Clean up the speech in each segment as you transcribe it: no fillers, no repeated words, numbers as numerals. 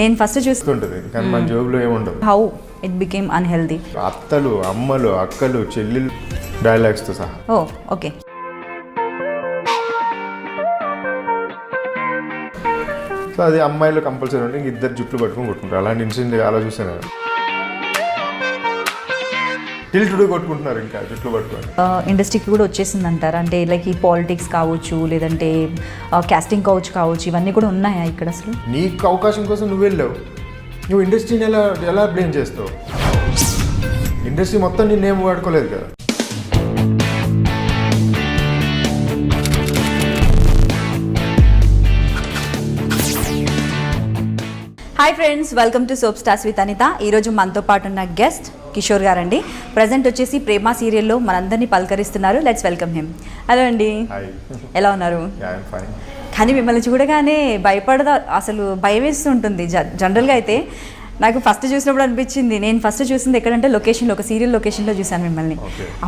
నేను ఫస్ట్ చూస్తుంటది కానీ మన జోబులో ఏముండదు. How it became unhealthy. అత్తలు, అమ్మలు, అక్కలు, చెల్లెలు డైలాగ్స్తో సహా. ఓ ఓకే. సో అది అమ్మాయిలు కంపల్సరీ ఉంటే ఇద్దరు జుట్లు పట్టుకొని కొట్టుకుంటారు. అలాంటి ఇన్సిడెంట్ అలా చూసాను. టిల్టుడు కొట్టుకుంటున్నారు ఇంకా జుట్లు పట్టుకొని. ఇండస్ట్రీకి కూడా వచ్చేసింది అంటారా? అంటే లైక్ ఈ పాలిటిక్స్ కావచ్చు, లేదంటే కాస్టింగ్ కౌచ్ కావచ్చు, ఇవన్నీ కూడా ఉన్నాయా ఇక్కడ అసలు? నీకు అవకాశం కోసం నువ్వు వెళ్ళావు, నువ్వు ఇండస్ట్రీని ఎలా బ్లేమ్ చేస్తావు? ఇండస్ట్రీ మొత్తం నిన్నేం వాడుకోలేదు కదా. Hi friends, welcome to soap stars with Anitha. ఈరోజు మనతో పాటు ఉన్న గెస్ట్ కిషోర్ గారండి. ప్రజెంట్ వచ్చేసి ప్రేమ సీరియల్లో మనందరినీ పలకరిస్తున్నారు. Let's welcome him. హలో అండి, ఎలా ఉన్నారు? కానీ మిమ్మల్ని చూడగానే భయపడదా, అసలు భయం వేస్తుంటుంది. జనరల్గా అయితే నాకు ఫస్ట్ చూసినప్పుడు అనిపించింది, నేను ఫస్ట్ చూసింది ఎక్కడంటే లొకేషన్లో, ఒక సీరియల్ లొకేషన్లో చూశాను మిమ్మల్ని.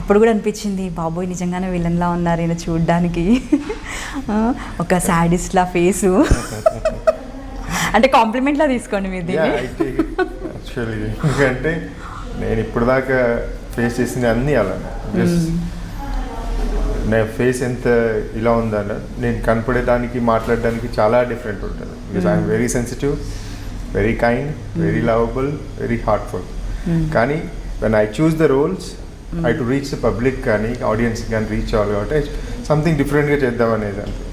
అప్పుడు కూడా అనిపించింది, బాబోయ్ నిజంగానే విలన్లా ఉన్నారు ఈయన చూడ్డానికి, ఒక సాడిస్ట్లా ఫేసు. అంటే కాంప్లిమెంట్లా తీసుకోండి మీది. యాక్చువల్లీ ఎందుకంటే నేను ఇప్పుడు దాకా ఫేస్ చేసింది అన్నీ అలా. నేను ఫేస్ ఎంత ఇలా ఉందన్న నేను కనపడేదానికి, మాట్లాడడానికి చాలా డిఫరెంట్ ఉంటుంది. Because I'm very sensitive, very kind, very lovable, very heartful. కానీ when I choose the roles I to reach the public కానీ ఆడియన్స్ కానీ రీచ్ అవ్వాలి కాబట్టి సంథింగ్ డిఫరెంట్గా చేద్దాం అనేది అంతే.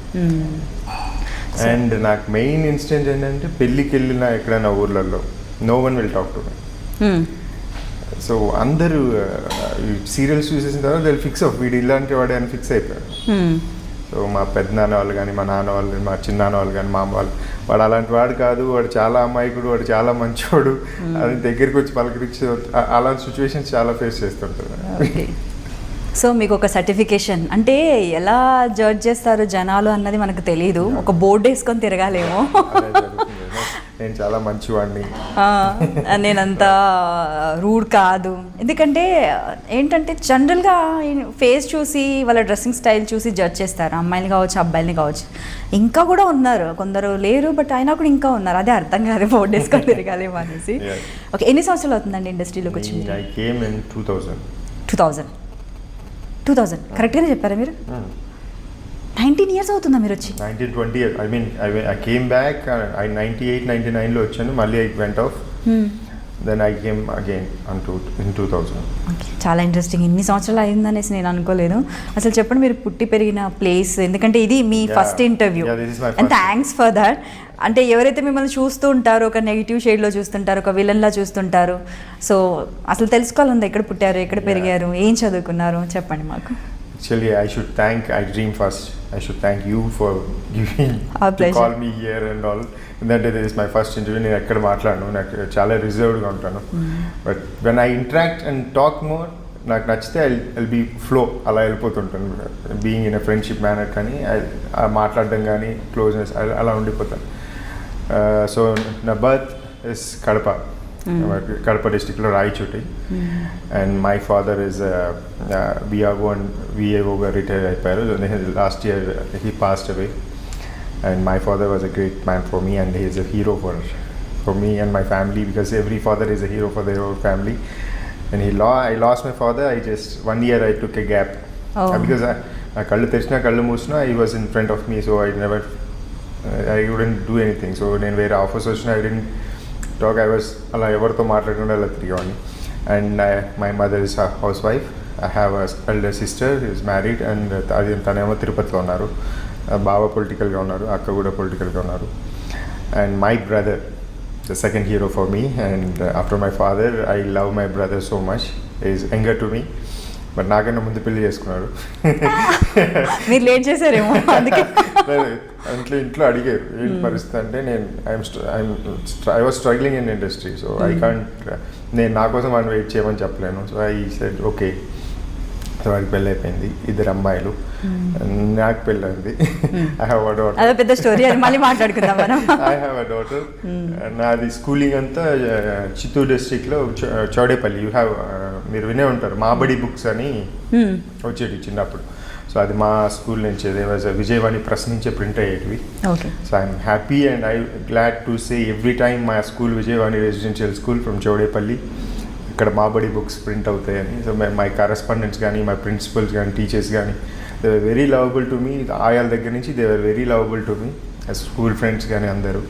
అండ్ నాకు మెయిన్ ఇన్సిడెంట్ ఏంటంటే పెళ్ళికి వెళ్ళిన ఎక్కడైనా ఊర్లలో no one will talk to me. So అందరూ సీరియల్స్ చూసేసిన తర్వాత వాళ్ళు ఫిక్స్ అవ్వ, వీడు ఇలాంటి వాడే అని ఫిక్స్ అయిపోయారు. సో మా పెద్ద నాన్న వాళ్ళు కానీ, మా నాన్న వాళ్ళు కానీ, మా చిన్నాన్న వాళ్ళు కానీ, మా అమ్మ వాళ్ళు, వాడు అలాంటి వాడు కాదు, వాడు చాలా అమాయకుడు, వాడు చాలా మంచివాడు అది దగ్గరికి వచ్చి పలకరించి అలాంటి సిచ్యువేషన్స్ చాలా ఫేస్ చేస్తుంటారు. సో మీకు ఒక సర్టిఫికేషన్ అంటే ఎలా జడ్జ్ చేస్తారు జనాలు అన్నది మనకు తెలియదు. ఒక బోర్డు వేసుకొని తిరగాలేమో. నేను చాలా మంచివాడిని, నేనంతా రూడ్ కాదు. ఎందుకంటే ఏంటంటే జనరల్గా ఫేస్ చూసి, వాళ్ళ డ్రెస్సింగ్ స్టైల్ చూసి జడ్జ్ చేస్తారు, అమ్మాయిని కావచ్చు, అబ్బాయిని కావచ్చు. ఇంకా కూడా ఉన్నారు, కొందరు లేరు, బట్ అయినా కూడా ఇంకా ఉన్నారు. అదే అర్థం కాదు బోర్డు వేసుకొని తిరగాలేమో అనేసి. ఓకే, ఎన్ని సంవత్సరాలు అవుతుందండి ఇండస్ట్రీలోకి వచ్చి? 2000 కరెక్ట్గానే చెప్పారా మీరు? 19 years అవుతుందా మీరు వచ్చి? 1920. I mean I came back 98, 99లో వచ్చాను, మళ్ళీ I went off, then I came again in 2000. Okay, చాలా ఇంట్రెస్టింగ్. ఇన్ని సంవత్సరాలు అయిందనేసి నేను అనుకోలేదు. అసలు చెప్పండి, మీరు పుట్టి పెరిగిన ప్లేస్, ఎందుకంటే ఇది మీ first interview and thanks for that. అంటే ఎవరైతే మిమ్మల్ని చూస్తూ ఉంటారో, ఒక నెగిటివ్ షేడ్లో చూస్తుంటారు, ఒక విలన్లా చూస్తుంటారు. సో అసలు తెలుసుకోవాలందా, ఎక్కడ పుట్టారు, ఎక్కడ పెరిగారు, ఏం చదువుకున్నారు, చెప్పండి మాకు. Actually, I should thank iDream first. I should thank you for giving to call me here and all. That this is my first interview. నేను ఎక్కడ మాట్లాడను, నాకు చాలా రిజర్వ్డ్గా ఉంటాను. But when I interact and talk more, నాకు నచ్చితే I be flow, అలా వెళ్ళిపోతుంటాను. Being in a friendship manner కానీ మాట్లాడడం కానీ క్లోజ్నెస్ అలా ఉండిపోతాను. సో నా బర్త్ ఇస్ కడప డిస్ట్రిక్ట్లో Rayachoti. And my father is విఏఓగా రిటైర్ అయిపోయారు. Last year he passed away. And my father was a great man for me and he is a hero for me and my family, because every father is a hero for their whole family. And I lost my father. I just 1 year I took a gap. Because kallu terchina kallu moosna, he was in front of me, so I wouldn't do anything. So నేను వేరే office వచ్చిన I didn't talk. I was అలా ఎవరితో మాట్లాడకుండా అలా తిరిగేవాడిని. And my mother is a housewife. I have a elder sister who is married, and తనేమో తిరుపతిలో ఉన్నారు. బావ పొలిటికల్గా ఉన్నారు, అక్క కూడా పొలిటికల్గా ఉన్నారు. And my brother, the second hero for me, and after my father, I love my brother so much. He is younger to me, but నాకన్నా ముందు పెళ్లి చేసుకున్నాడు. మీరు లేట్ చేశారేమో అందుకే. ఇంట్లో అడిగారు ఏంటి పరిస్థితి అంటే, I was struggling in industry, so I can't, నేను నా కోసం వాడిని వెయిట్ చేయమని చెప్పలేను. So I said okay. So వాడికి పెళ్ళి అయిపోయింది, 2 అమ్మాయిలు, నాకు పెళ్ళి అయింది. I have a daughter. అదే పెద్ద స్టోరీ, అది మళ్ళీ మాట్లాడుకుందాం మనం. I have a daughter. నాది స్కూలింగ్ అంతా చిత్తూరు డిస్ట్రిక్ట్లో చౌడేపల్లి. యూ హ్యావ్, మీరు వినే ఉంటారు, మాబడి బుక్స్ అని వచ్చేటి చిన్నప్పుడు. సో అది మా స్కూల్ నుంచి విజయవాణి ప్రెస్ నుంచే ప్రింట్ అయ్యేటివి. Okay. So I'm happy and I glad to say every time మా school Vijayavani residential school from Chowdepalli, ఇక్కడ మాబడి బుక్స్ ప్రింట్ అవుతాయని. సో మై కరెస్పాండెంట్స్ కానీ, మై ప్రిన్సిపల్స్ కానీ, టీచర్స్ కానీ, they were very lovable to me. ఆయాల దగ్గర నుంచి they were very lovable to me, school friends కానీ అందరూ.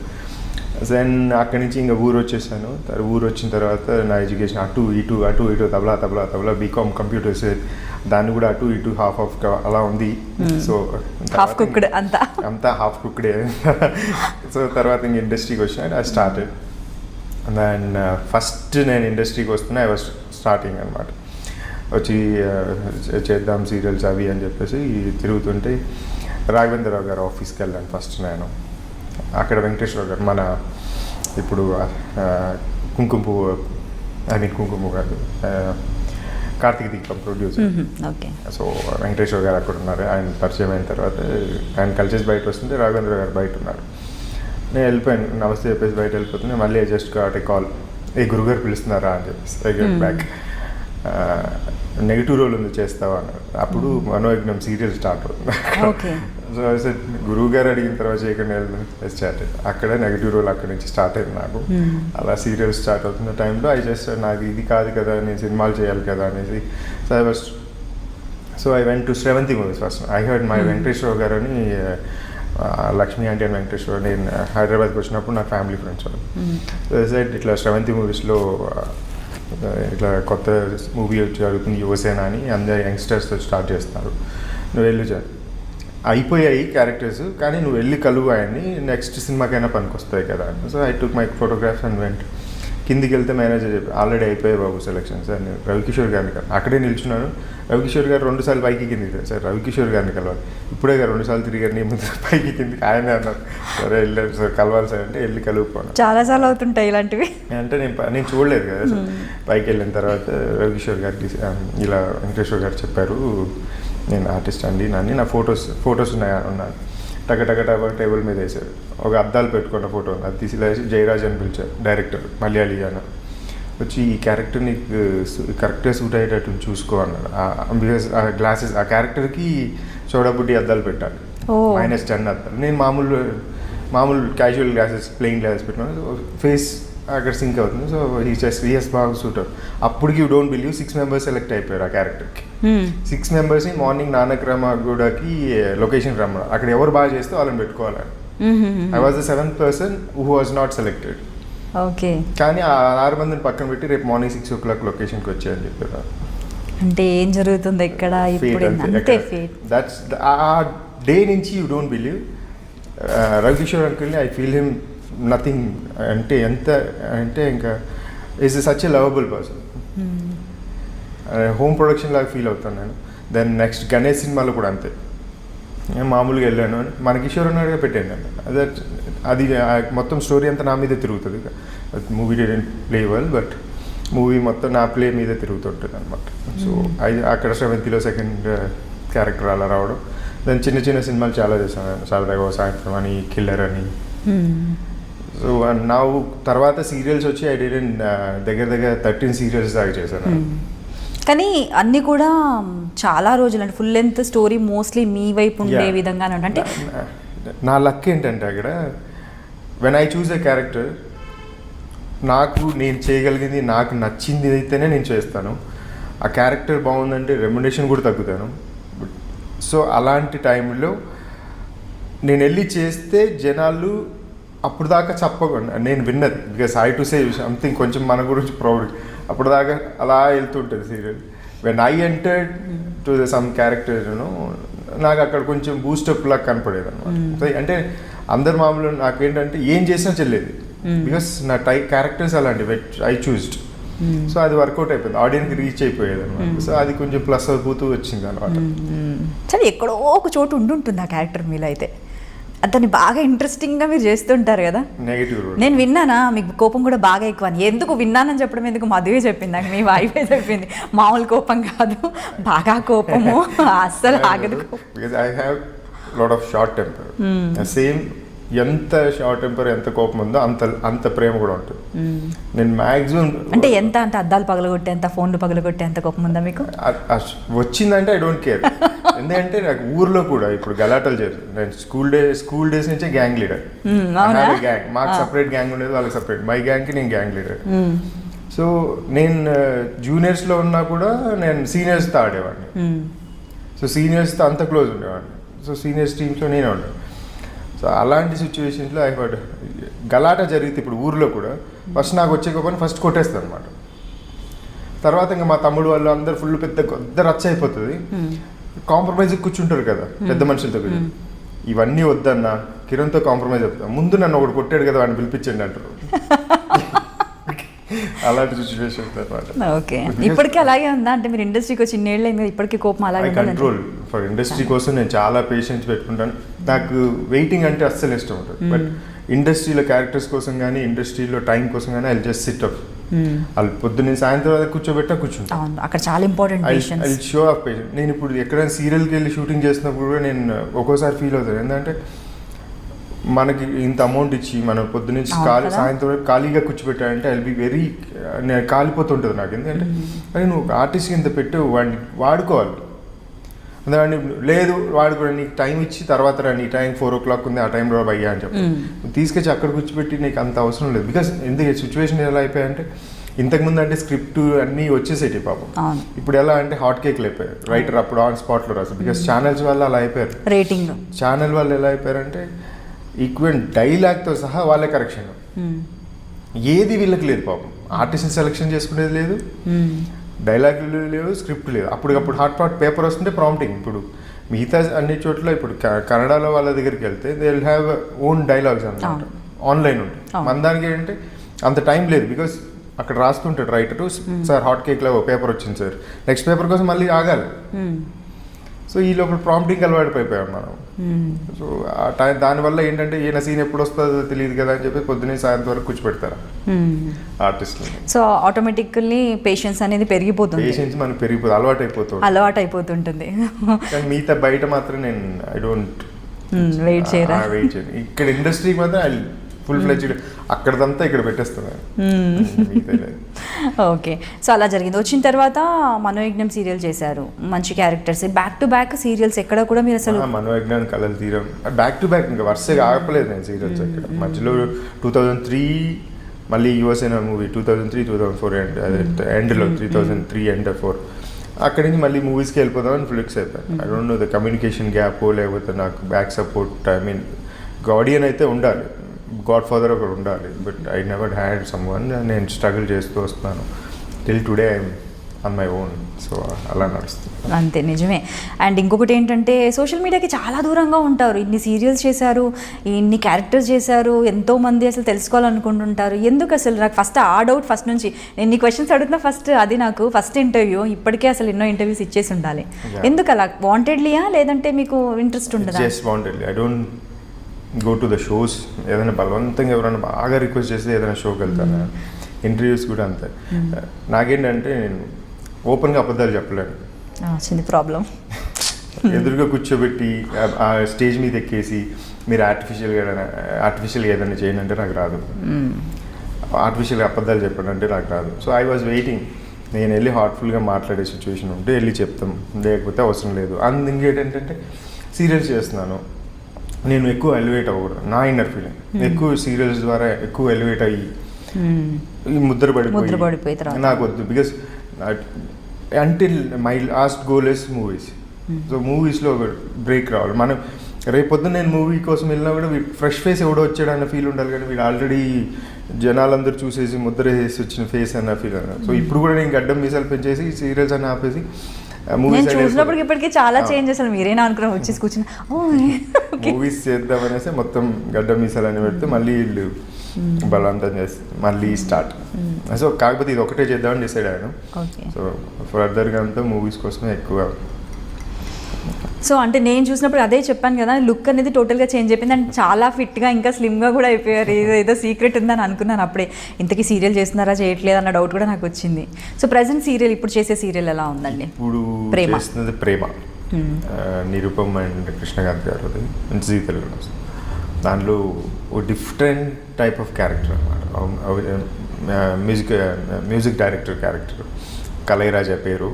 దెన్ అక్కడి నుంచి ఇంకా ఊరు వచ్చేసాను. ఊరు వచ్చిన తర్వాత నా ఎడ్యుకేషన్ అటు ఇటు తబలా బీకామ్ కంప్యూటర్స్, దాన్ని కూడా అటు ఇటు హాఫ్ అలా ఉంది. సో హాఫ్ కుక్డ్ అంతా హాఫ్ కుక్డే. సో తర్వాత ఇంక ఇండస్ట్రీకి వచ్చిన ఐ స్టార్టెడ్. అండ్ ఫస్ట్ నేను ఇండస్ట్రీకి వస్తున్నా ఐ వాజ్ స్టార్టింగ్ అనమాట. వచ్చి చేద్దాం సీరియల్స్ అవి అని చెప్పేసి తిరుగుతుంటే రాఘవేంద్రరావు గారు ఆఫీస్కి వెళ్ళాను ఫస్ట్ నేను. అక్కడ వెంకటేశ్వర గారు మన ఇప్పుడు కుంకుమ పువ్వు కాదు కార్తీక దీపం ప్రొడ్యూసర్. ఓకే. సో వెంకటేశ్వర గారు అక్కడ ఉన్నారు. ఆయన పరిచయం అయిన తర్వాత ఆయన కలిసేసి బయట వస్తుంటే రాఘవేంద్ర గారు బయట ఉన్నారు. నేను వెళ్ళిపోయాను, నమస్తే చెప్పేసి బయట వెళ్ళిపోతున్నా. మళ్ళీ జస్ట్ గాట్ ఏ కాల్, ఏ గురుగారు పిలుస్తున్నారా అని చెప్పేసి I get back. Negative role ఉంది చేస్తావా అన్నారు. అప్పుడు మనోయజ్ఞం సీరియల్ స్టార్ట్ అవుతుంది. సో గురువు గారు అడిగిన తర్వాత చేయకుండా స్టార్ట్ అక్కడ నెగిటివ్ రోల్ అక్కడి నుంచి స్టార్ట్ అయింది నాకు. అలా సీరియల్ స్టార్ట్ అవుతున్న టైంలో ఐ జస్ట్ నాకు ఇది కాదు కదా, నేను సినిమాలు చేయాలి కదా అనేసి. So I went to Sravanthi movies first. I heard my Venkateswara గారు అని లక్ష్మీ ఆంటీ అండ్ వెంకటేశ్వర, నేను హైదరాబాద్కి వచ్చినప్పుడు నా ఫ్యామిలీ ఫ్రెండ్స్ వాళ్ళు. సో సైడ్ ఇట్లా శ్రవంతి మూవీస్లో ఇట్లా కొత్త మూవీ జరుగుతుంది యువసేన అని, అందరు యంగ్స్టర్స్తో స్టార్ట్ చేస్తున్నారు, నువ్వు వెళ్ళి అయిపోయాయి క్యారెక్టర్స్ కానీ నువ్వు వెళ్ళి కలువు ఆయన్ని, నెక్స్ట్ సినిమాకైనా పనికొస్తాయి కదా అని. So I took my photographs and went. కిందికి వెళ్తే మేనేజర్ చెప్పి ఆల్రెడీ అయిపోయాయి బాబు సెలెక్షన్స్ అని. నేను రవికిషోర్ గారిని అక్కడే నిల్చున్నాను. రవికిషోర్ గారు 2 సార్లు పైకి కిందికి సార్ రవికిషోర్ గారిని కలవాలి, ఇప్పుడే గారు 2 సార్లు తిరిగారు నీ ముందు పైకి కిందికి ఆయనే అన్నారు. సరే వెళ్ళారు సార్ కలవాలి సార్ అంటే వెళ్ళి కలుపుకోను. చాలాసార్లు అవుతుంటాయి ఇలాంటివి అంటే నేను చూడలేదు కదా సార్. పైకి వెళ్ళిన తర్వాత రవికిషోర్ గారికి ఇలా వెంకటేశ్వర్ గారు చెప్పారు, నేను ఆర్టిస్ట్ అండి నాన్ని, నా ఫొటోస్ ఉన్నాను. టక టేబుల్ మీద వేసారు. ఒక అద్దాలు పెట్టుకున్న ఫోటో అది తీసిలేసి జయరాజ్ అని పిలిచారు డైరెక్టర్, మలయాళీ అని. వచ్చి ఈ క్యారెక్టర్ నీకు కరెక్ట్గా సూట్ అయ్యేటట్టు చూసుకో అన్నాడు. బికాస్ ఆ గ్లాసెస్ ఆ క్యారెక్టర్కి చోడబుడ్డి అద్దాలు పెట్టాలి, -10 అద్దాలు. నేను మామూలు క్యాజువల్ గ్లాసెస్, ప్లెయిన్ గ్లాసెస్ పెట్టినాను. ఫేస్ అక్కడ సింక్ అవుతుంది. సో హీఎస్ బాగా సూట్ అవుతుంది. అప్పటికి you don't believe 6 members select అయిపోయారు ఆ క్యారెక్టర్కి. 6 మెంబర్స్ని మార్నింగ్ నానక్రమగూడకి లొకేషన్ రమ్మను, అక్కడ ఎవరు బాగా చేస్తే వాళ్ళని పెట్టుకోవాలని. I was the 7th person who was not selected. Okay. కానీ ఆ 6 మందిని పక్కన పెట్టి రేపు మార్నింగ్ 6 o'clock లొకేషన్కి వచ్చాయని చెప్పారు. అంటే ఏం జరుగుతుంది ఇక్కడ దట్స్ ఆ డే నుంచి యూ డోంట్ బిలీవ్. రవికిషోర్ అంకుల్ని ఐ ఫీల్ హిమ్ నథింగ్ అంటే ఇంకా is such a lovable person. Home production లాగా ఫీల్ అవుతాను నేను. దెన్ నెక్స్ట్ గణేష్ సినిమాలో కూడా అంతే, నేను మామూలుగా వెళ్ళాను, మన కిషోర్ ఉన్నాడుగా పెట్టాను అదే. అది మొత్తం స్టోరీ అంతా నా మీద తిరుగుతుంది. Movie didn't play well but movie మొత్తం నా ప్లే మీద తిరుగుతుంటుంది అనమాట. సో అక్కడ శ్రవంతిలో సెకండ్ క్యారెక్టర్ అలా రావడం. దాని చిన్న సినిమాలు చాలా చేశాను, సరదాగా సాయంత్రం అని, కిల్లర్ అని. సో నా తర్వాత సీరియల్స్ వచ్చి ఐ డిడెంట్ దగ్గర 13 సీరియల్స్ దాకా చేశాను. కానీ అన్నీ కూడా చాలా రోజులు అంటే ఫుల్ లెంత్ స్టోరీ మోస్ట్లీ మీ వైపు ఉండే విధంగా అంటే నా లక్ ఏంటంటే అక్కడ when I choose a character నాకు నేను చేయగలిగింది నాకు నచ్చింది అయితేనే నేను చేస్తాను. ఆ క్యారెక్టర్ బాగుందంటే రెమ్యునరేషన్ కూడా తగ్గుతాను. సో అలాంటి టైంలో నేను వెళ్ళి చేస్తే జనాలు అప్పుడు దాకా చెప్పకుండా నేను విన్నది, because I to say something కొంచెం మన గురించి ప్రౌడ్. అప్పుడు దాకా అలా వెళ్తుంటుంది serial. When I entered to some character నాకు అక్కడ కొంచెం బూస్టప్ లాగా కనపడేది అనమాట. అంటే అందరు మామూలు నాకేంటంటే ఏం చేసినా చెల్లేది, బికాస్ నా క్యారెక్టర్స్ అలాంటివి ఐ చూస్డ్. సో అది వర్కౌట్ అయిపోయింది, ఆడియన్స్కి రీచ్ అయిపోయేది అనమాట. సో అది కొంచెం ప్లస్ అయిపోతూ వచ్చింది అనమాట. సరే ఎక్కడో ఒక చోటు ఉంటుంటుంది ఆ క్యారెక్టర్ మీలో అయితే, అతన్ని బాగా ఇంట్రెస్టింగ్గా మీరు చేస్తుంటారు కదా. నెగిటివ్ నేను విన్నానా మీకు కోపం కూడా బాగా ఎక్కువ అని. ఎందుకు విన్నానని చెప్పడం ఎందుకు, మధువే చెప్పింది నాకు, మీ వైఫే చెప్పింది. మామూలు కోపం కాదు, బాగా కోపము, అస్సలు ఆగదు. Because I have lot of short temper. Same ఎంత షార్ట్ టెంపర్ ఎంత కోపం ఉందో అంత ప్రేమ కూడా ఉంటుంది. నేను మ్యాక్సిమం అంటే ఎంత అంటే అద్దాలు పగలగొట్టే అంత, ఫోన్లు పగలగొట్టే అంత కోపం ఉందా మీకు? వచ్చిందంటే ఐ డోంట్ కేర్. ఎందుకంటే నాకు ఊర్లో కూడా ఇప్పుడు గలాటలు చేస్తాను. నేను స్కూల్ డేస్ నుంచే గ్యాంగ్ లీడర్. అవునా? గ్యాంగ్ మాకు సపరేట్ గ్యాంగ్ ఉండేది, వాళ్ళకి సపరేట్. మై గ్యాంగ్కి నేను గ్యాంగ్ లీడర్. సో నేను జూనియర్స్లో ఉన్నా కూడా నేను సీనియర్స్తో ఆడేవాడిని. సో సీనియర్స్తో అంత క్లోజ్ ఉండేవాడిని. సో సీనియర్స్ టీమ్స్లో నేనే ఉండేవాడిని. సో అలాంటి సిచ్యువేషన్స్లో ఐ హర్డ్ గలాటా జరిగితే ఇప్పుడు ఊర్లో కూడా ఫస్ట్ నాకు వచ్చే కోపని ఫస్ట్ కొట్టేస్తాను అనమాట. తర్వాత ఇంకా మా తమ్ముడు వాళ్ళు అందరు ఫుల్ పెద్ద రచ్చ అయిపోతుంది. కాంప్రమైజ్ కూర్చుంటారు కదా పెద్ద మనుషులతో కూడా. ఇవన్నీ వద్దన్నా కిరణ్తో కాంప్రమైజ్ అవుతాను. ముందు నన్ను ఒకటి కొట్టాడు కదా వాడిని పిలిపించండి అంటారు. అలాంటి సిచ్యువేషన్ అనమాట. ఓకే, ఇప్పటికీ అలాగే ఉందా? అంటే మీరు ఇండస్ట్రీకి వచ్చి ఇన్నేళ్ళు అయింది, ఇప్పటికీ కోపం అలాగే కంట్రోల్ ఫర్ ఇండస్ట్రీ కోసం నేను చాలా పేషెన్స్ పెట్టుకుంటాను. నాకు వెయిటింగ్ అంటే అస్సలు ఇష్టం ఉంటుంది. బట్ ఇండస్ట్రీలో క్యారెక్టర్స్ కోసం కానీ ఇండస్ట్రీలో టైం కోసం కానీ ఐ జస్ట్ సిట్ అప్. వాళ్ళు పొద్దున్న సాయంత్రం వరకు కూర్చుంటాను. అక్కడ చాలా important I show off patience. నేను ఇప్పుడు ఎక్కడైనా సీరియల్కి వెళ్ళి షూటింగ్ చేసినప్పుడు కూడా నేను ఒక్కోసారి ఫీల్ అవుతాను. ఏంటంటే మనకి ఇంత అమౌంట్ ఇచ్చి మనం పొద్దునుంచి సాయంత్రం వరకు ఖాళీగా కూర్చోబెట్టాడంటే ఐ బి వెరీ నేను కాలిపోతుంటుంది నాకు. ఎందుకంటే అరే నువ్వు ఒక ఆర్టిస్ట్కి ఇంత పెట్టు, వాడిని వాడుకోవాలి. అందుకని లేదు వాడుకోవడం నీకు టైం ఇచ్చి తర్వాత నీ టైం 4 o'clock ఉంది, ఆ టైంలో అయ్యా అని చెప్పి తీసుకొచ్చి అక్కడ కూర్చోబెట్టి నీకు అంత అవసరం లేదు. బికాస్ ఎందుకు సిచ్యువేషన్ ఎలా అయిపోయాయంటే ఇంతకుముందు అంటే స్క్రిప్ట్ అన్నీ వచ్చేసేటి పాపం. ఇప్పుడు ఎలా అంటే హాట్ కేక్లు అయిపోయారు. రైటర్ అప్పుడు ఆన్ స్పాట్లో రాస్తారు. బికాస్ ఛానల్స్ వల్ల అలా అయిపోయారు. రేటింగ్ ఛానల్ వాళ్ళు ఎలా అయిపోయారంటే ఈక్వెన్ డైలాగ్తో సహా వాళ్ళే కరెక్షన్. ఏది వీళ్ళకి లేదు పాపం. ఆర్టిస్ట్ని సెలెక్షన్ చేసుకునేది లేదు, డైలాగులు లేవు, స్క్రిప్ట్ లేదు. అప్పటికప్పుడు హాట్ పేపర్ వస్తుంటే ప్రాంప్టింగ్. ఇప్పుడు మిగతా అన్ని చోట్ల ఇప్పుడు కన్నడలో వాళ్ళ దగ్గరికి వెళ్తే they will have own dialogues అన్నమాట, ఆన్లైన్ ఉంటాయి. మన దానికి ఏంటంటే అంత టైం లేదు. బికాస్ అక్కడ రాస్తుంటాడు రైటరు, సార్ హాట్ కేక్లో పేపర్ వచ్చింది సార్, నెక్స్ట్ పేపర్ కోసం మళ్ళీ ఆగాలి. సో ఈ లోపల ప్రాంప్టింగ్ అలవాటు అయిపోయాం మనం. సో ఆ టైం దానివల్ల ఏంటంటే ఈయన సీన్ ఎప్పుడు వస్తుందో తెలియదు కదా అని చెప్పి పొద్దున్నే సాయంత్రం వరకు కూర్చోపెడతారు ఆర్టిస్ట్లు. సో ఆటోమేటికల్లీ పేషెన్స్ అనేది పెరిగిపోతుంది. పేషెన్స్ మనకు పెరిగిపోతుంది, అలవాటు అయిపోతుంది. కానీ మిగతా బయట మాత్రం నేను ఐ డోంట్ వెయిట్ చేయను. ఇక్కడ ఇండస్ట్రీకి మాత్రం ఐ ఫుల్ ఫ్లెడ్జ్డ్ అక్కడదంతా ఇక్కడ పెట్టేస్తున్నాను. ఓకే, సో అలా జరిగింది. వచ్చిన తర్వాత మనోయజ్ఞం సీరియల్ చేశారు, మంచి characters, back to back serials. ఎక్కడ కూడా మీరు అసలు మనోయజ్ఞం, కలలు తీరం బ్యాక్ టు బ్యాక్ ఇంకా వరుసగా ఆగలేదు నేను సీరియల్స్. అక్కడ మధ్యలో 2003 మళ్ళీ యువసేన మూవీ 2003, 2004 ఎండ్లో 2003 ఎండ్ 4 అక్కడి నుంచి మళ్ళీ మూవీస్కి వెళ్ళిపోదామని ఫిక్స్ అయిపోయాను. I don't know the communication gap లేకపోతే నాకు back support, I mean Guardian అయితే ఉండాలి, గాడ్ ఫాదర్ ఒకరు ఉండాలి. But I never had some one. నేను స్ట్రగుల్ చేస్తూ వస్తున్నాను till today I'm on my own. So అలా నడుస్తుంది అంతే, నిజమే. అండ్ ఇంకొకటి ఏంటంటే సోషల్ మీడియాకి చాలా దూరంగా ఉంటారు. ఇన్ని సీరియల్స్ చేశారు, ఇన్ని క్యారెక్టర్స్ చేశారు, ఎంతోమంది అసలు తెలుసుకోవాలనుకుంటుంటారు. ఎందుకు అసలు? నాకు ఫస్ట్ ఆ డౌట్ ఫస్ట్ నుంచి. నేను ఈ క్వశ్చన్స్ అడుగుతున్నా ఫస్ట్, అది నాకు ఫస్ట్ ఇంటర్వ్యూ. ఇప్పటికే అసలు ఎన్నో ఇంటర్వ్యూస్ ఇచ్చేసి ఉండాలి. ఎందుకు అలా? వాంటెడ్లీయా లేదంటే మీకు ఇంట్రెస్ట్ ఉండదా? Just wantedly. I don't go to the shows. ఏదైనా బలవంతంగా ఎవరైనా బాగా రిక్వెస్ట్ చేస్తే ఏదైనా షోకి వెళ్తాను. ఇంటర్వ్యూస్ కూడా అంతే. నాకేంటంటే నేను ఓపెన్గా అబద్ధాలు చెప్పలేను. చిన్న ప్రాబ్లం. ఎదురుగా కూర్చోబెట్టి ఆ స్టేజ్ మీద ఎక్కేసి మీరు ఆర్టిఫిషియల్గా ఏదైనా చేయండి అంటే నాకు రాదు. ఆర్టిఫిషియల్గా అబద్ధాలు చెప్పండి అంటే నాకు రాదు. So I was waiting. నేను వెళ్ళి హార్ట్ఫుల్గా మాట్లాడే సిచ్యువేషన్ ఉంటే వెళ్ళి చెప్తాం, లేకపోతే అవసరం లేదు. ఇంకేంటంటే సీరియల్స్ చేస్తున్నాను, నేను ఎక్కువ ఎలివేట్ అవ్వకూడదు. నా ఇన్నర్ ఫీలింగ్ ఎక్కువ సీరియల్స్ ద్వారా ఎక్కువ ఎలివేట్ అయ్యి ముద్ర పడిపోయి నాకు వద్దు. Because until my last goal is movies. So మూవీస్లో ఒక బ్రేక్ రావాలి. మనం రేపొద్దున నేను మూవీ కోసం వెళ్ళినా కూడా ఫ్రెష్ ఫేస్ ఎవడో వచ్చాడు అన్న ఫీల్ ఉండాలి. కానీ వీడు ఆల్రెడీ జనాలందరూ చూసేసి ముద్ర వేసి వచ్చిన ఫేస్ అన్న ఫీల్ అన్నారు. సో ఇప్పుడు కూడా నేను గడ్డం మీసాలు పెంచేసి సీరియల్స్ అని ఆపేసి చూసినప్పటికి ఇప్పటికీ చాలా చేంజ్. అసలు మీరేనా అనుకున్నా వచ్చేసి కూర్చుని మూవీస్ చేద్దామనేసి మొత్తం గడ్డ మీసాలని పెడితే మళ్ళీ వీళ్ళు బలవంతం చేస్తే మళ్ళీ స్టార్ట్. సో కాకపోతే ఇది ఒకటే చేద్దామని డిసైడ్ అయ్యాను. సో ఫర్దర్గా అంతా మూవీస్ కోసమే ఎక్కువ. సో అంటే నేను చూసినప్పుడు అదే చెప్పాను కదా, లుక్ అనేది టోటల్గా చేంజ్ అయిపోయింది. అండ్ చాలా ఫిట్గా ఇంకా స్లిమ్గా కూడా అయిపోయారు. ఏదో సీక్రెట్ ఉందని అనుకున్నాను అప్పుడే. ఇంతకీ సీరియల్ చేస్తున్నారా చేయట్లేదు అన్న డౌట్ కూడా నాకు వచ్చింది. సో ప్రజెంట్ సీరియల్, ఇప్పుడు చేసే సీరియల్ ఎలా ఉందండి? ఇప్పుడు చేస్తున్నది ప్రేమ, నిరుపమ్ అండ్ కృష్ణకాంత్ గారు, జీ తెలుగులో. దాంట్లో ఓ డిఫరెంట్ టైప్ ఆఫ్ క్యారెక్టర్ అన్నమాట. మ్యూజిక్ డైరెక్టర్ క్యారెక్టర్, కలైరాజా పేరు.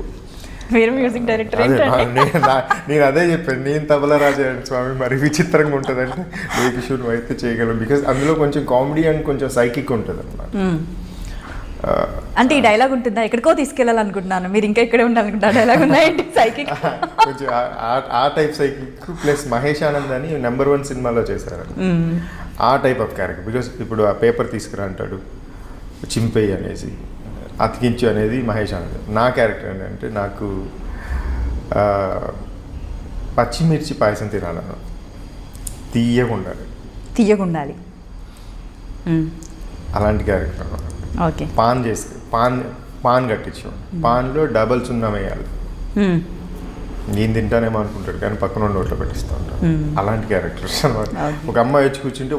మీరు మ్యూజిక్ డైరెక్టర్ అదే ఏంటంటే నేను అదే చెప్పాను, నేను తబలా రాజా స్వామి మరి విచిత్రంగా ఉంటుందంటే ఏ కిషోర్ నువ్వు అయితే చేయగలను, బికాస్ అందులో కొంచెం కామెడీ అండ్ కొంచెం సైకిక్ ఉంటుంది అనమాట. అంటే ఈ డైలాగ్ ఉంటుందా, ఎక్కడికో తీసుకెళ్ళాలనుకుంటున్నాను, మీరు ఇంకా ఇక్కడే ఉండాలనుకుంటా డైలాగ్ ఉన్నాయండి సైకిక్. కొంచెం ఆ type psychic plus Mahesh Anand అని నెంబర్ 1 సినిమాలో చేశారు ఆ టైప్ ఆఫ్ క్యారెక్టర్. బికాస్ ఇప్పుడు ఆ పేపర్ తీసుకురా అంటాడు, చింపేయి అనేసి, అతికించు అనేది మహేష్ ఆనంద్. నా క్యారెక్టర్ ఏంటంటే నాకు పచ్చిమిర్చి పాయసం తినాలను, తీయగుండాలి అలాంటి క్యారెక్టర్. ఓకే. పాన్ కట్టించాం, పాన్లో డబల్ సున్నం వేయాలి, నేను తింటానేమో అనుకుంటాడు కానీ పక్కన నోట్లో పెట్టిస్తూ ఉంటాడు. అలాంటి క్యారెక్టర్స్ అనమాట. ఒక అమ్మాయి వచ్చి కూర్చుంటే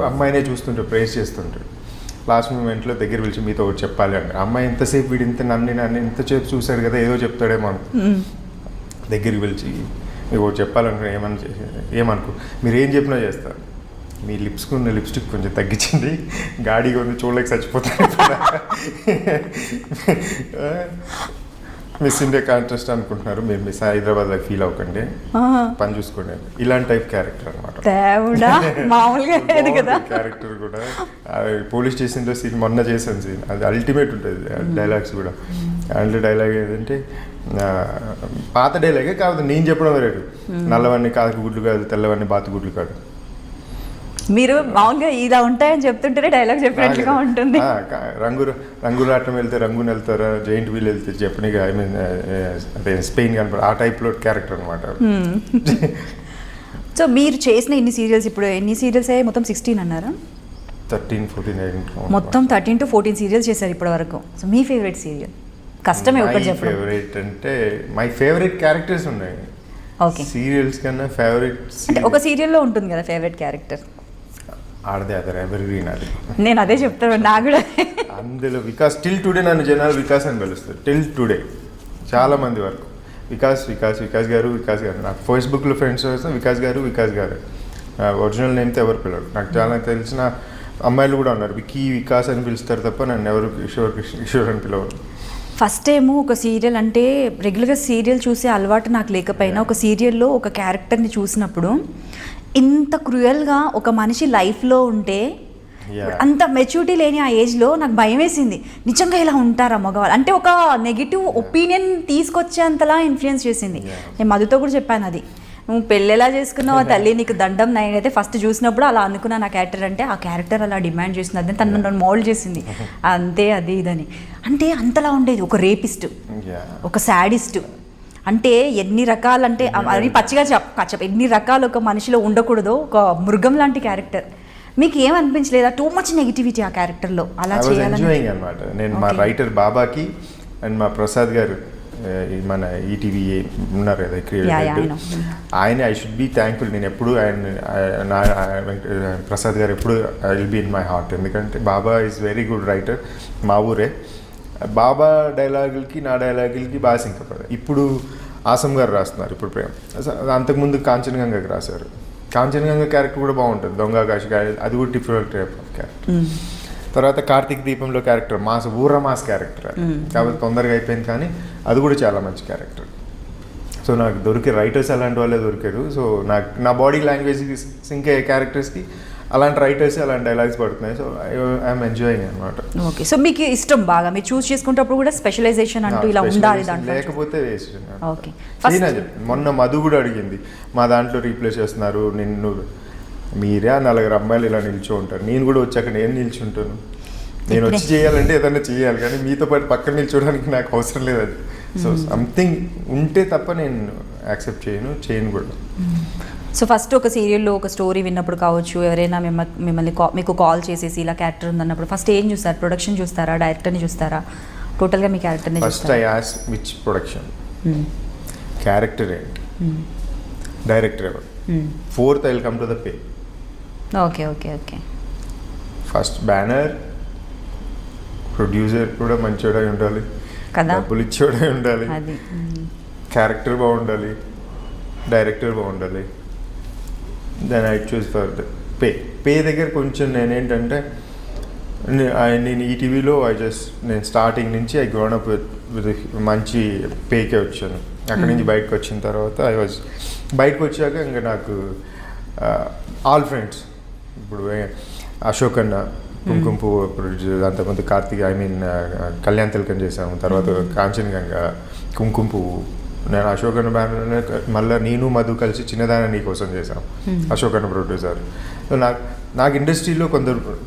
అమ్మాయినే చూస్తుంటాడు, ప్రేస్ చేస్తుంటాడు. లాస్ట్ మూమెంట్లో దగ్గర పిలిచి మీతో ఒకటి చెప్పాలి అంటే, అమ్మాయి ఎంతసేపు వీడు నన్ను ఇంతసేపు చూశాడు కదా ఏదో చెప్తాడేమో అనుకో, దగ్గరికి పిలిచి మీకు ఒకటి చెప్పాలనుకున్నా ఏమనుకో మీరు ఏం చెప్పినా చేస్తారు, మీ లిప్స్కి ఉన్న లిప్స్టిక్ కొంచెం తగ్గించింది, గాడిగా ఉంది చూడలేక చచ్చిపోతాను, మిస్ ఇండియా కాంటెస్ట్ అనుకుంటున్నారు మీరు, మిస్ హైదరాబాద్లో ఫీల్ అవ్వకండి, పని చూసుకోండి. ఇలాంటి టైప్ క్యారెక్టర్ అనమాట. క్యారెక్టర్ కూడా పోలీస్ స్టేషన్లో సీన్ మొన్న చేశాను సీన్, అది అల్టిమేట్ ఉంటుంది డైలాగ్స్ కూడా. దాంట్లో డైలాగ్ ఏంటంటే పాత డైలాగే కాదు, నేను చెప్పడం వేరే, నల్లవన్నీ కాకు గుడ్లు కాదు, తెల్లవన్నీ బాతు గుడ్లు కాదు. మీరు మామూలుగా ఇలా ఉంటాయని చెప్తుంటేనే డైలాగ్ చెప్పినట్లుగా ఉంటుంది. రంగురాటం వెళ్తే రంగుని వెళ్తారా, జైంట్ వీల్ వెళ్తే జపనీగా, ఐ మీన్ అదే స్పెయిన్ కనపడ ఆ టైప్లో క్యారెక్టర్ అనమాట. సో మీరు చేసిన ఇన్ని సీరియల్స్, ఇప్పుడు ఎన్ని సీరియల్స్ అయ్యాయి మొత్తం? 16 అన్నారా? 13, 14 మొత్తం 13 to 14 సీరియల్స్ చేశారు ఇప్పటి వరకు. సో మీ ఫేవరెట్ సీరియల్? కష్టమే ఒకటి చెప్పండి. ఫేవరెట్ అంటే మై ఫేవరెట్ క్యారెక్టర్స్ ఉన్నాయి. ఓకే. సీరియల్స్ కన్నా ఫేవరెట్ అంటే ఒక సీరియల్లో ఉంటుంది కదా ఫేవరెట్ క్యారెక్టర్, ఆడదే అదర్ ఎవర్ గ్రీన్. అది నేను అదే చెప్తాను నాకు కూడా. అందులో వికాస్ టిల్ టుడే నన్ను జనాలు వికాస్ అని పిలుస్తారు, టిల్ టుడే చాలా మంది వరకు వికాస్ గారు నాకు ఫేస్బుక్లో ఫ్రెండ్స్ వస్తే వికాస్ గారు ఒరిజినల్ నేమ్తో ఎవరు పిలవరు. నాకు చాలా తెలిసిన అమ్మాయిలు కూడా ఉన్నారు వికాస్ అని పిలుస్తారు తప్ప నన్ను ఎవరు కిషోర్ అని పిలవరు. ఫస్ట్ టైము ఒక సీరియల్, అంటే రెగ్యులర్గా సీరియల్ చూసే అలవాటు నాకు లేకపోయినా ఒక సీరియల్లో ఒక క్యారెక్టర్ని చూసినప్పుడు ఇంత క్రూయల్గా ఒక మనిషి లైఫ్లో ఉంటే, అంత మెచ్యూరిటీ లేని ఆ ఏజ్లో నాకు భయం వేసింది, నిజంగా ఇలా ఉంటారా మగవాళ్ళు అంటే, ఒక నెగిటివ్ ఒపీనియన్ తీసుకొచ్చేంతలా ఇన్ఫ్లుయెన్స్ చేసింది. నేను మధుతో కూడా చెప్పాను, అది నువ్వు పెళ్ళి ఎలా చేసుకున్నావు తల్లి నీకు దండం. నేనైతే ఫస్ట్ చూసినప్పుడు అలా అనుకున్నాను నా క్యారెక్టర్ అంటే, ఆ క్యారెక్టర్ అలా డిమాండ్ చేసింది, అదే తను నన్ను మోల్డ్ చేసింది అంతే, అది ఇదని. అంటే అంతలా ఉండేది, ఒక రేపిస్ట్, ఒక శాడిస్ట్, అంటే ఎన్ని రకాలంటే అది పచ్చిగా ఎన్ని రకాలు ఒక మనిషిలో ఉండకూడదో, ఒక మృగం లాంటి క్యారెక్టర్. మీకు ఏమనిపించలేదా టూ మచ్ నెగిటివిటీ ఆ క్యారెక్టర్లో అలా చేయాలని? అనమాట. నేను మా రైటర్ బాబాకి అండ్ మా ప్రసాద్ గారు, మన ఈటీవీ ఉన్నారు కదా క్రియేటర్, ఆయన ఐ షుడ్ బీ థ్యాంక్ఫుల్. నేను ఎప్పుడు ఆయన ప్రసాద్ గారు ఎప్పుడు I will be in my heart. ఎందుకంటే Baba is very good writer, మా ఊరే. బాబా డైలాగులకి నా డైలాగులకి బాగా సింక్ పడతాయి. ఇప్పుడు ఆసం గారు రాస్తున్నారు ఇప్పుడు ప్రేమ, అంతకుముందు కాంచనగంగకి రాశారు. కాంచనగంగ క్యారెక్టర్ కూడా బాగుంటుంది, దొంగ కాశి, అది కూడా డిఫరెంట్ టైప్ ఆఫ్ క్యారెక్టర్. తర్వాత కార్తీక్ దీపంలో క్యారెక్టర్ మాస్ క్యారెక్టర్, కాబట్టి తొందరగా అయిపోయింది కానీ అది కూడా చాలా మంచి క్యారెక్టర్. సో నాకు దొరికే రైటర్స్ అలాంటి వాళ్ళే దొరికారు. సో నాకు నా బాడీ లాంగ్వేజ్కి సింక్ అయ్యే క్యారెక్టర్స్కి అలాంటి రైటర్స్ అలాంటి డైలాగ్స్ పడుతున్నాయి. సో ఐఎమ్ ఎంజాయింగ్ అనమాట. ఓకే. సో మీకు ఇష్టం బాగా, మీరు చూస్ చేసుకునేటప్పుడు కూడా స్పెషలైజేషన్ అంటూ ఇలా ఉండాలి దాంట్లో, లేకపోతే వేస్ట్. ఓకే. మొన్న మధు కూడా అడిగింది, మా దాంట్లో రీప్లేస్ చేస్తున్నారు నిన్ను, మీరే 4 అమ్మాయిలు ఇలా నిల్చో ఉంటారు, నేను కూడా వచ్చాక నేను నిల్చుంటాను, నేను వచ్చి చేయాలంటే ఏదైనా చేయాలి, కానీ మీతో పాటు పక్కన నిల్చోడానికి నాకు అవసరం లేదు అది. సో సంథింగ్ ఉంటే తప్ప నేను యాక్సెప్ట్ చేయను కూడా. సో ఫస్ట్ ఒక సీరియల్లో ఒక స్టోరీ విన్నప్పుడు కావచ్చు, ఎవరైనా మిమ్మల్ని మీకు కాల్ చేసేసి ఇలా క్యారెక్టర్ ఉందన్నప్పుడు ఫస్ట్ ఏం చూస్తారు? ప్రొడక్షన్ చూస్తారా, డైరెక్టర్ని చూస్తారా, టోటల్గా మీ క్యారెక్టర్ని? First I ask which production, character ఏంటి, డైరెక్టర్ ఎవరు, fourth I will come to the pay. Okay. First banner, producer కూడా మంచివాడై ఉండాలి కదా, డబ్బులు ఇచ్చేవాడై ఉండాలి, క్యారెక్టర్ బాగుండాలి, డైరెక్టర్ బాగుండాలి. Then I choose for the pay దగ్గర కొంచెం నేనేంటంటే నేను ఈ టీవీలో నేను స్టార్టింగ్ నుంచి ఐ గ్రోన్ అప్ విత్ మంచి పేకే వచ్చాను. అక్కడి నుంచి బయటకు వచ్చిన తర్వాత బయటకు వచ్చాక ఇంకా నాకు ఆల్ ఫ్రెండ్స్, ఇప్పుడు అశోక్ అన్న కుంకుమ పువ్వు ప్రొడ్యూసర్, అంతకుముందు కార్తీక్ కళ్యాణ్ తిలకం చేసాము, తర్వాత కాంచన్ గంగా, కుంకుమ పువ్వు. నేను అశోక్ అన్న బ్యానర్ మళ్ళీ నేను మధు కలిసి చిన్నదాన నీ కోసం చేసాం, అశోక్ అన్న ప్రొడ్యూసర్. సో నాకు ఇండస్ట్రీలో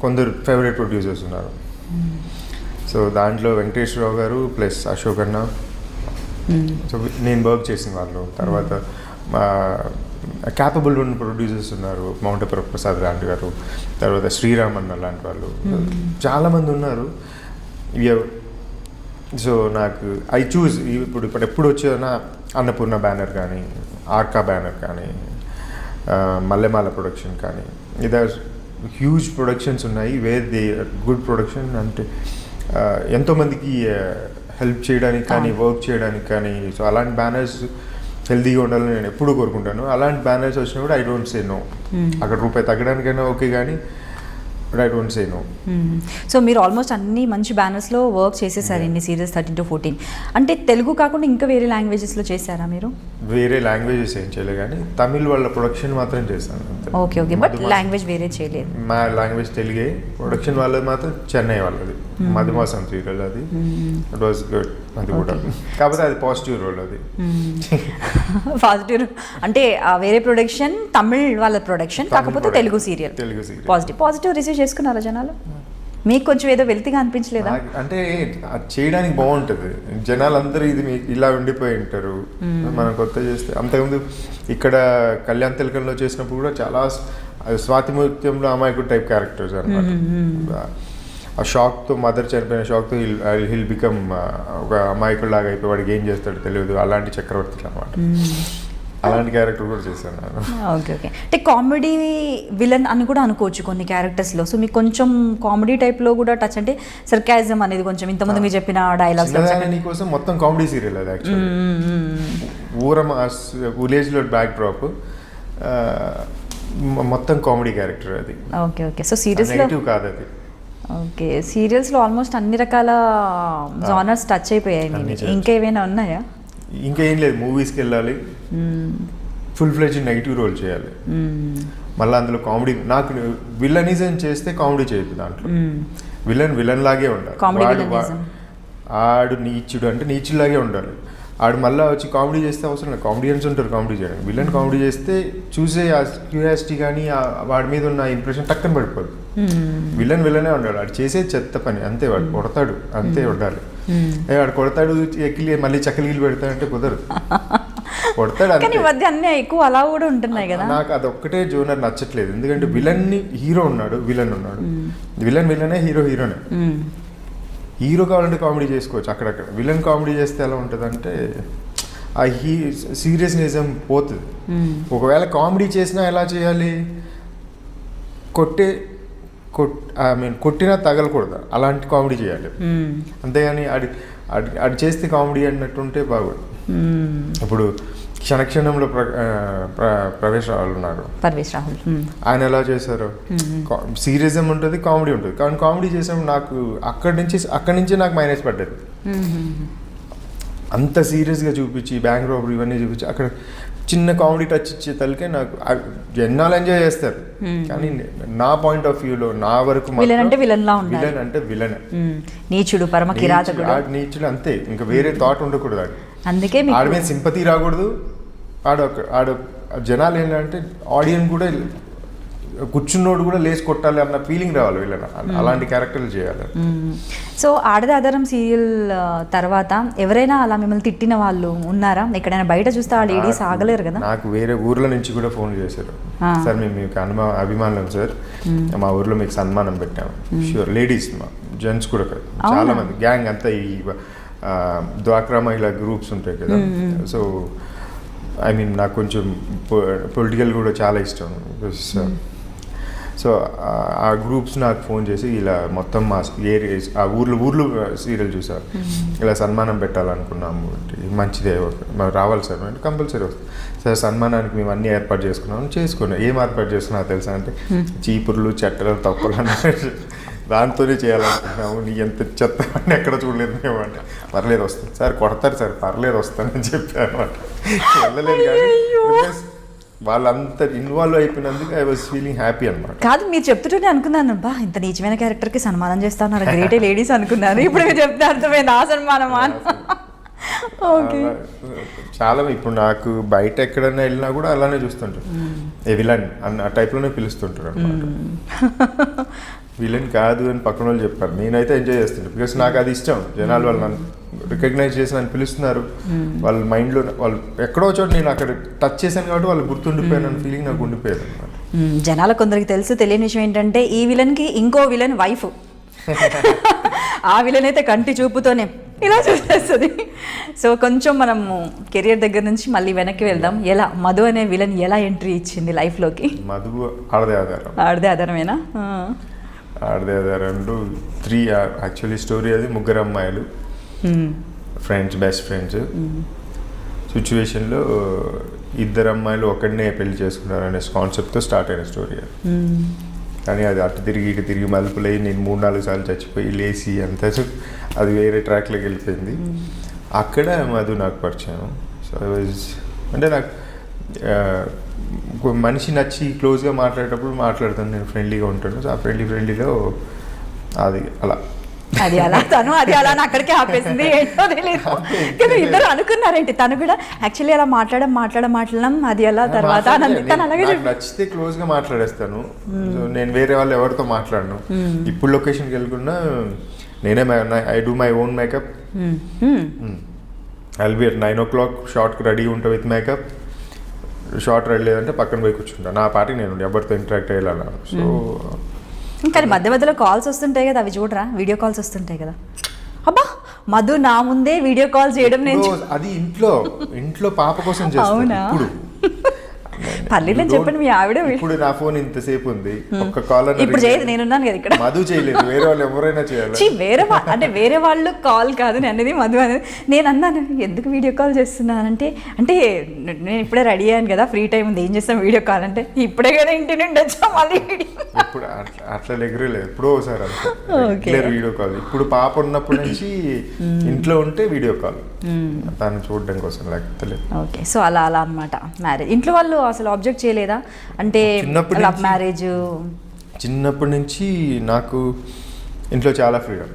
కొందరు ఫేవరెట్ ప్రొడ్యూసర్స్ ఉన్నారు. సో దాంట్లో వెంకటేశ్వరరావు గారు ప్లస్ అశోక్ అన్న, సో నేను వర్క్ చేసిన వాళ్ళు. తర్వాత క్యాపబుల్ ఉన్న ప్రొడ్యూసర్స్ ఉన్నారు, మౌంటపుర ప్రసాద్ లాంటి గారు, తర్వాత శ్రీరామ్ అన్న లాంటి వాళ్ళు, చాలామంది ఉన్నారు. సో నాకు ఐ చూజ్ ఇప్పుడు ఎప్పుడు వచ్చానా అన్నపూర్ణ బ్యానర్ కానీ, ఆర్కా బ్యానర్ కానీ, మల్లెమాల ప్రొడక్షన్ కానీ, ఇదర్ హ్యూజ్ ప్రొడక్షన్స్ ఉన్నాయి వేర్ దే గుడ్ ప్రొడక్షన్. అంటే ఎంతోమందికి హెల్ప్ చేయడానికి కానీ, వర్క్ చేయడానికి కానీ. సో అలాంటి బ్యానర్స్ హెల్తీగా ఉండాలని నేను ఎప్పుడూ కోరుకుంటాను. అలాంటి బ్యానర్స్ వచ్చినా కూడా ఐ డోంట్ సే నో. అక్కడ రూపాయి తగ్గడానికైనా ఓకే, కానీ but I don't say no. So మీరు ఆల్మోస్ట్ అన్ని మంచి బ్యానర్స్లో వర్క్ చేసేసారు ఇన్ని సీరియల్స్ 13 to 14. అంటే తెలుగు కాకుండా ఇంకా వేరే లాంగ్వేజెస్లో చేశారా మీరు? వేరే లాంగ్వేజెస్ ఏం చేయలేదు, కానీ తమిళ్ వాళ్ళ ప్రొడక్షన్ మాత్రం చేశాను. ఓకే, బట్ లాంగ్వేజ్ వేరే చేయలేదు. మా లాంగ్వేజ్ తెలుగే, ప్రొడక్షన్ వాళ్ళది మాత్రం చెన్నై వాళ్ళది, మధుమాసం సీరియల్ అది. ఇట్ వాజ్ గుడ్, అది కూడా. కాకపోతే అది పాజిటివ్ రోల్. అది పాజిటివ్ అంటే వేరే ప్రొడక్షన్, తమిళ్ వాళ్ళ ప్రొడక్షన్, కాకపోతే తెలుగు సీరియల్. పాజిటివ్ రిసీవ్ చేసుకున్నారా జనాలు? మీకు కొంచెం ఏదో వెల్తిగా అనిపించలేదా? అంటే అది చేయడానికి బాగుంటుంది, జనాలందరూ ఇది ఇలా ఉండిపోయి ఉంటారు. మనం కొత్త చేస్తే, అంతకుముందు ఇక్కడ కళ్యాణ్ తిలకంలో చేసినప్పుడు కూడా చాలా స్వాతిముత్యంలో అమాయకుడు టైప్ క్యారెక్టర్స్ అనమాట. ఆ షాక్తో, మదర్ చనిపోయిన షాక్తో హిల్ బికమ్ ఒక అమాయకుడు లాగా అయిపోయి వాడికి ఏం చేస్తాడో తెలియదు, అలాంటి చక్రవర్తి అనమాట. అలాంటి క్యారెక్టర్ కూడా చేశాను నేను. ఓకే, అంటే కామెడీ విలన్ అని కూడా అనుకోవచ్చు కొన్ని క్యారెక్టర్స్లో. సో మీకు కొంచెం కామెడీ టైప్లో కూడా టచ్, అంటే సర్కాజం అనేది కొంచెం ఇంతకుముందు మీరు చెప్పిన డైలాగ్స్. కోసం మొత్తం కామెడీ సీరియల్ అది యాక్చువల్లీ. విలేజ్లో బ్యాక్ డ్రాప్, మొత్తం కామెడీ క్యారెక్టర్ అది. ఓకే, సో సీరియస్లో కాదు అది. ఓకే, సీరియల్స్లో ఆల్మోస్ట్ అన్ని రకాల జానర్స్ టచ్ అయిపోయాయి. ఇంకా ఏమైనా ఉన్నాయా? ఇంకా ఏం లేదు, మూవీస్కి వెళ్ళాలి, ఫుల్ ఫ్లెడ్జ్ నెగిటివ్ రోల్ చేయాలి, మళ్ళీ అందులో కామెడీ. నాకు విలనిజం చేస్తే కామెడీ చేయదు, దాంట్లో విలన్ లాగే ఉండాలి. ఆడు నీచుడు అంటే నీచులాగే ఉండాలి. ఆడు మళ్ళీ వచ్చి కామెడీ చేస్తే అవసరం లేదు, కామెడియన్స్ ఉంటారు కామెడీ చేయడానికి. విలన్ కామెడీ చేస్తే చూసే ఆ క్యూరియాసిటీ కానీ వాడి మీద ఉన్న ఇంప్రెషన్ టక్కన పడిపోదు. విలనే ఉండాలి, వాడు చేసే చెత్త పని అంతే, వాడు కొడతాడు అంతే ఉండాలి. వాడు కొడతాడు ఎక్కిలి మళ్ళీ చక్కలిగిలి పెడతాడంటే కుదరదు, కొడతాడు అంతే. మధ్య అన్నీ ఎక్కువ అలా కూడా ఉంటున్నాయి కదా. నాకు అదొక్కటే జోనర్ నచ్చట్లేదు, ఎందుకంటే హీరో ఉన్నాడు, విలన్ ఉన్నాడు. విలనే, హీరోనే. హీరో కావాలంటే కామెడీ చేసుకోవచ్చు అక్కడక్కడ, విలన్ కామెడీ చేస్తే ఎలా ఉంటుంది అంటే ఆ సీరియస్నిజం పోతుంది. ఒకవేళ కామెడీ చేసినా ఎలా చేయాలి, కొట్టినా తగలకూడదు, అలాంటి కామెడీ చేయాలి. అంతేగాని అది చేస్తే కామెడీ అన్నట్టుంటే బాగుంది. ఇప్పుడు క్షణక్షణంలో ప్రవేశ్ రాహుల్ ఉన్నారు, ఆయన ఎలా చేశారు, సీరియస్గా ఉంటుంది, కామెడీ ఉంటుంది. కానీ కామెడీ చేసాము, నాకు అక్కడి నుంచి నాకు మైనస్ పడ్డది. అంత సీరియస్గా చూపించి బ్యాంక్ రాబరీ ఇవన్నీ చూపించి అక్కడ చిన్న కామెడీ టచ్ ఇచ్చే తలకే నాకు జనాలు ఎంజాయ్ చేస్తారు. కానీ నా పాయింట్ ఆఫ్ వ్యూలో నా వరకు విలన్ అంటే విలన్, నీచుడు, పరమ కిరాతకుడు, నీచుడు అంతే, ఇంకా వేరే థాట్ ఉండకూడదు. అందుకే ఆడి మీద సింపతి రాకూడదు. ఆడ జనాలు ఏంటంటే ఆడియన్స్ కూడా కూర్చున్నోడు కూడా లేచి కొట్టాలి అన్న ఫీలింగ్ రావాలి వీళ్ళని, అలాంటి క్యారెక్టర్లు చేయాలి. సో ఆడది ఆధారం సీరియల్ తర్వాత ఎవరైనా అలా మిమ్మల్ని తిట్టిన వాళ్ళు ఉన్నారా? ఎక్కడైనా బయట చూస్తే ఆ లేడీస్ ఆగలేరు కదా. నాకు వేరే ఊర్ల నుంచి కూడా ఫోన్ చేశారు, సార్ మేము మీకు అభిమానం సార్, మా ఊర్లో మీకు సన్మానం పెట్టాము. ష్యూర్, లేడీస్, జెంట్స్ కూడా కాదు, చాలా మంది గ్యాంగ్ అంతా ఈ డ్వాక్రా మహిళా గ్రూప్స్ ఉంటాయి కదా. సో ఐ మీన్ నాకు కొంచెం పొలిటికల్ కూడా చాలా ఇష్టం. సో ఆ గ్రూప్స్ నాకు ఫోన్ చేసి ఇలా మొత్తం మా ఏరియా ఆ ఊర్లు సీరియల్ చూసారు, ఇలా సన్మానం పెట్టాలనుకున్నాము, మంచిదే రావాలి సార్ అంటే కంపల్సరీ వస్తుంది సార్. సన్మానానికి మేము అన్నీ ఏర్పాటు చేసుకున్నాం. ఏం ఏర్పాటు చేసుకున్నా తెలుసా అంటే చీపుర్లు, చెట్టలు, తప్పులు అన్నట్టు దాంతోనే చేయాలనుకుంటున్నాము, నీ ఎంత చెత్త అని ఎక్కడ చూడలేదు మేము అంటే, పర్లేదు వస్తాను సార్, కొడతారు సార్, పర్లేదు వస్తానని చెప్పాను అనమాట. వెళ్ళలేదు కానీ because వాళ్ళంతా ఇన్వాల్వ్ అయిపోయినందుకు ఐ వాజ్ ఫీలింగ్ హ్యాపీ అనమాట. కాదు, మీరు చెప్తుంటే అనుకున్నాను, బా ఇంత నీచమైన క్యారెక్టర్కి సన్మానం చేస్తున్నారు, గ్రేటే లేడీస్ అనుకున్నాను. ఇప్పుడు మీరు చెప్తే అర్థమైంది ఆ సన్మానమా. ఓకే, చాలా ఇప్పుడు నాకు బయట ఎక్కడైనా వెళ్ళినా కూడా అలానే చూస్తుంటారు, ఏ విలన్ అన్న టైప్లోనే పిలుస్తుంటారు అనమాట. విలన్ కాదు అని పక్కన వాళ్ళు చెప్పారు, నేనైతే ఎంజాయ్ చేస్తుంటాను బికాస్ నాకు అది ఇష్టం. జనాలు వాళ్ళు నన్ను రికగ్నైజ్ చేసి నన్ను పిలుస్తున్నారు, వాళ్ళ మైండ్లో వాళ్ళు ఎక్కడో చోట నేను అక్కడ టచ్ చేశాను కాబట్టి వాళ్ళు గుర్తుండిపోయాను అన్న ఫీలింగ్ నాకు ఉండిపోయేది అనమాట. జనాల కొందరికి తెలుసు తెలియని విషయం ఏంటంటే ఈ విలన్కి ఇంకో విలన్ వైఫ్, ఆ విలన్ అయితే కంటి చూపుతోనే ఇలా చూసేస్తుంది. సో కొంచెం మనము కెరియర్ దగ్గర నుంచి మళ్ళీ వెనక్కి వెళ్దాం. ఎలా మధు అనే విలన్ ఎలా ఎంట్రీ ఇచ్చింది లైఫ్లోకి? మధు ఆడదే ఆధారం. ఆడదే ఆధారమేనా? ఆడదే ఆధారం 3 యాక్చువల్లీ స్టోరీ. అది ముగ్గురు అమ్మాయిలు ఫ్రెండ్స్, బెస్ట్ ఫ్రెండ్స్. సిచ్యువేషన్లో 2 అమ్మాయిలు ఒకడినే పెళ్లి చేసుకున్నారు అనే కాన్సెప్ట్తో స్టార్ట్ అయిన స్టోరీ అది. కానీ అది అటు తిరిగి ఇటు తిరిగి మలుపులై నేను 3-4 సార్లు చచ్చిపోయి లేచి అంతా అది వేరే ట్రాక్లోకి వెళ్ళిపోయింది. అక్కడ మధు నాకు పరిచయం. సో ఐ వాజ్ అంటే నాకు మనిషి నచ్చి క్లోజ్గా మాట్లాడేటప్పుడు మాట్లాడతాను, నేను ఫ్రెండ్లీగా ఉంటాను. సో ఆ ఫ్రెండ్లీలో అది అలా అది అలా తను అది అలా అక్కడికే ఆపేసింది, ఏంటో తెలియదు. కానీ ఇద్దరు అనుకున్నారేంటి, తను కూడా యాక్చువల్లీ అలా మాట్లాడడం అది అలా తర్వాత తను అలాగే నచ్చితే క్లోజ్ గా మాట్లాడేస్తాను. నేను వేరే వాళ్ళు ఎవరితో మాట్లాడను. ఇప్పుడు లొకేషన్కి వెళ్ళుకున్నా నేనే I do my own makeup. I'll be at 9 o'clock షార్ట్కి రెడీ ఉంటా విత్ మేకప్. షార్ట్ రెడీ లేదంటే పక్కన పోయి కూర్చుంటా, నా పార్టీ నేను ఎవరితో ఇంటరాక్ట్ అయ్యేలా. సో కానీ మధ్య మధ్యలో కాల్స్ వస్తుంటాయి కదా, అవి చూడరా? వీడియో కాల్స్ వస్తుంటాయి కదా. అబ్బా మధు నా ముందే వీడియో కాల్ చేయడం నేను అది ఇంట్లో పాప కోసం చేస్తాను. ఇప్పుడు పర్లేదని చెప్పండి మీ ఆవిడ. ఇప్పుడు నా ఫోన్ ఇంతసేపు ఉంది, ఒక్క కాల్ ఇప్పుడు చేయదు, నేనున్నాను కదా ఇక్కడ. మధు చేయలేదు, వేరే వాళ్ళు ఎవరైనా చేయాలి. అంటే వేరే వాళ్ళు కాల్ కాదు నేను అనేది, మధు అనేది. నేను అన్నాను ఎందుకు వీడియో కాల్ చేస్తున్నానంటే, అంటే నేను ఇప్పుడే రెడీ అయ్యాను కదా, ఫ్రీ టైం ఉంది, ఏం చేస్తాం వీడియో కాల్ అంటే, ఇప్పుడే కదా ఇంటి నుండి వచ్చాం మళ్ళీ ఇప్పుడు అట్లా ఎగరలేదు, ఎప్పుడో ఒకసారి అంతే వీడియో కాల్. ఇప్పుడు పాప ఉన్నప్పటి నుంచి ఇంట్లో ఉంటే వీడియో కాల్, తను చూడడం కోసం, లేకపోతే. ఓకే, సో అలా అనమాట మ్యారేజ్. ఇంట్లో వాళ్ళు అసలు ఆబ్జెక్ట్ చేయలేదా? అంటే లవ్ మ్యారేజ్ చిన్నప్పటి నుంచి నాకు ఇంట్లో చాలా ఫ్రీడమ్.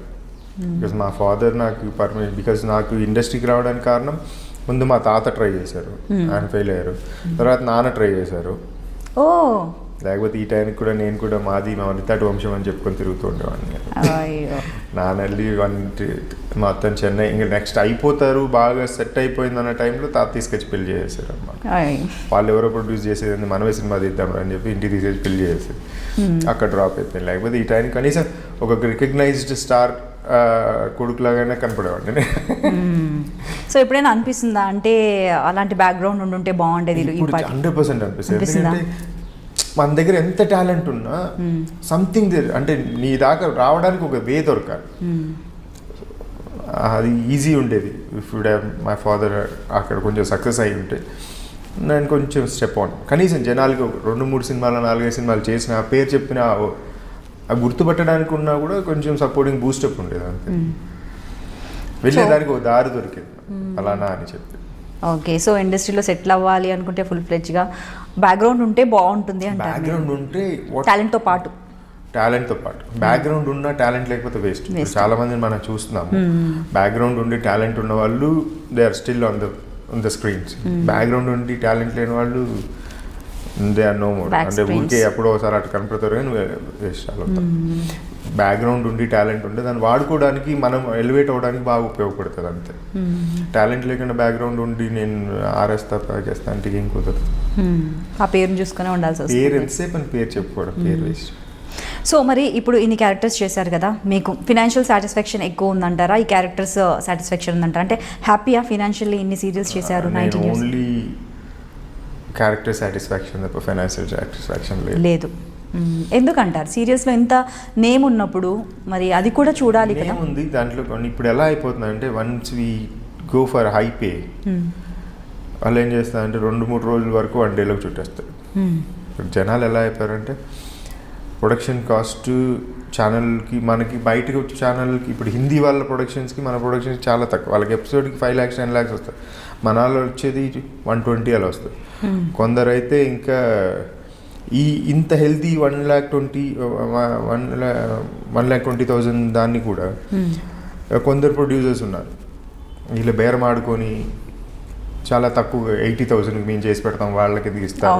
బికాజ్ మా ఫాదర్ నాకు పర్మిషన్, బికాజ్ నాకు ఇండస్ట్రీకి రావడానికి కారణం ముందు మా తాత ట్రై చేశారు, ఆయన ఫెయిల్ అయ్యారు. తర్వాత నాన్న ట్రై చేశారు. ఓ, లేకపోతే ఈ టైంకి కూడా నేను కూడా మాది మా వనితాటి వంశం అని చెప్పుకొని తిరుగుతూ ఉండేవాడిని. నాన్న వెళ్ళి మొత్తం చెన్నై ఇంకా నెక్స్ట్ అయిపోతారు, బాగా సెట్ అయిపోయింది అన్న టైంలో తాత తీసుకొచ్చి పెళ్లి చేసేసారు అనమాట. వాళ్ళు ఎవరో ప్రొడ్యూస్ చేసేది, మనమే సినిమా తీద్దాం అని చెప్పి ఇంటికి తీసుకొచ్చి పెళ్లి చేసేది. అక్కడ డ్రాప్ అయిపోయింది. లేకపోతే ఈ టైంకి కనీసం ఒక రికగ్నైజ్డ్ స్టార్ కొడుకులాగానే కనపడేవాడిని. సో ఎప్పుడైనా అనిపిస్తుందా అంటే అలాంటి బ్యాక్గ్రౌండ్ ఉండుంటే బాగుండేది? 100% అనిపిస్తుంది. మన దగ్గర ఎంత టాలెంట్ ఉన్నా సంథింగ్ అంటే నీ దాకా రావడానికి ఒక వే దొరకాలి. అది ఈజీ ఉండేది. If would have my father అక్కడ కొంచెం సక్సెస్ అయి ఉంటే నేను కొంచెం స్టెప్ ఆన్, కనీసం జనాలకి 2-3 సినిమాలు 4-5 సినిమాలు చేసిన పేరు చెప్పిన గుర్తుపట్టడానికి ఉన్నా కూడా కొంచెం సపోర్టింగ్ బూస్టప్ ఉండేది. అంతే, వెళ్ళేదానికి ఒక దారి దొరికేది అలానా అని చెప్పి. ఓకే, సో ఇండస్ట్రీలో సెటిల్ అవ్వాలి అనుకుంటే ఫుల్ ఫ్లెడ్జ్గా బ్యాక్గ్రౌండ్ ఉంటే బాగుంటుంది అంటే, బ్యాక్గ్రౌండ్ ఉంటే టాలెంట్తో పాటు బ్యాక్గ్రౌండ్ ఉన్న టాలెంట్ లేకపోతే వేస్ట్. చాలా మందిని మనం చూస్తున్నాము, బ్యాక్గ్రౌండ్ ఉండి టాలెంట్ ఉన్న వాళ్ళు they are still on the screens. Background ఉండి టాలెంట్ లేని వాళ్ళు దే ఆర్ నో మోర్. అంటే ఊరికే ఎప్పుడో ఒకసారి అటు కనపడతారు కానీ వేస్ట్ అవుతాం. బ్యాక్గ్రౌండ్ ఉండి టాలెంట్ ఉంటే దాన్ని వాడుకోవడానికి, మనం ఎలివేట్ అవ్వడానికి బాగా ఉపయోగపడుతుంది అంతే. టాలెంట్ లేకుండా బ్యాక్గ్రౌండ్ ఉండి నేను ఆరేస్తా చేస్తా అంటే ఏం కుదరదు. ఆ పేరుని చూసుకునే ఉండాల్సి వస్తుంది. పేరు ఎంతసేపు అని పేరు చెప్పుకోవడం, పేరు వేస్ట్. సో మరి ఇప్పుడు ఇన్ని క్యారెక్టర్స్ చేశారు కదా, మీకు ఫినాన్షియల్ సాటిస్ఫాక్షన్ ఎక్కువ ఉందంటారా, ఈ క్యారెక్టర్స్ సాటిస్ఫాక్షన్ ఉందంటారా? అంటే హ్యాపీయా ఫినాన్షియల్లీ ఇన్ని సీరియల్స్ చేశారు? 19 years ఓన్లీ క్యారెక్టర్ సాటిస్ఫాక్షన్ తప్ప ఫైనాన్షియల్ సాటిస్ఫాక్షన్ లేదు. ఎందుకంటారు? సీరియల్స్లో ఇంత నేమ్ ఉన్నప్పుడు మరి అది కూడా చూడాలి కదా. ఉంది దాంట్లో. కొన్ని ఇప్పుడు ఎలా అయిపోతుంది అంటే once we go for high pay, వాళ్ళు ఏం చేస్తారంటే 2-3 రోజుల వరకు 1 dayలోకి చుట్టేస్తారు. ఇప్పుడు జనాలు ఎలా అయిపోయారంటే ప్రొడక్షన్ కాస్ట్ ఛానల్కి మనకి బయటకు వచ్చే ఛానల్కి ఇప్పుడు హిందీ వాళ్ళ ప్రొడక్షన్స్కి మన ప్రొడక్షన్స్ చాలా తక్కువ. వాళ్ళకి ఎపిసోడ్కి 5 lakhs 10 lakhs వస్తాయి, మన వాళ్ళు వచ్చేది 120 అలా వస్తుంది. కొందరైతే ఇంకా ఇంత హెల్తీ 1,20,000 దాన్ని కూడా కొందరు ప్రొడ్యూసర్స్ ఉన్నారు, వీళ్ళు బేరం ఆడుకొని చాలా తక్కువ 80,000కి మేము చేసి పెడతాం వాళ్ళకి ఇస్తాం.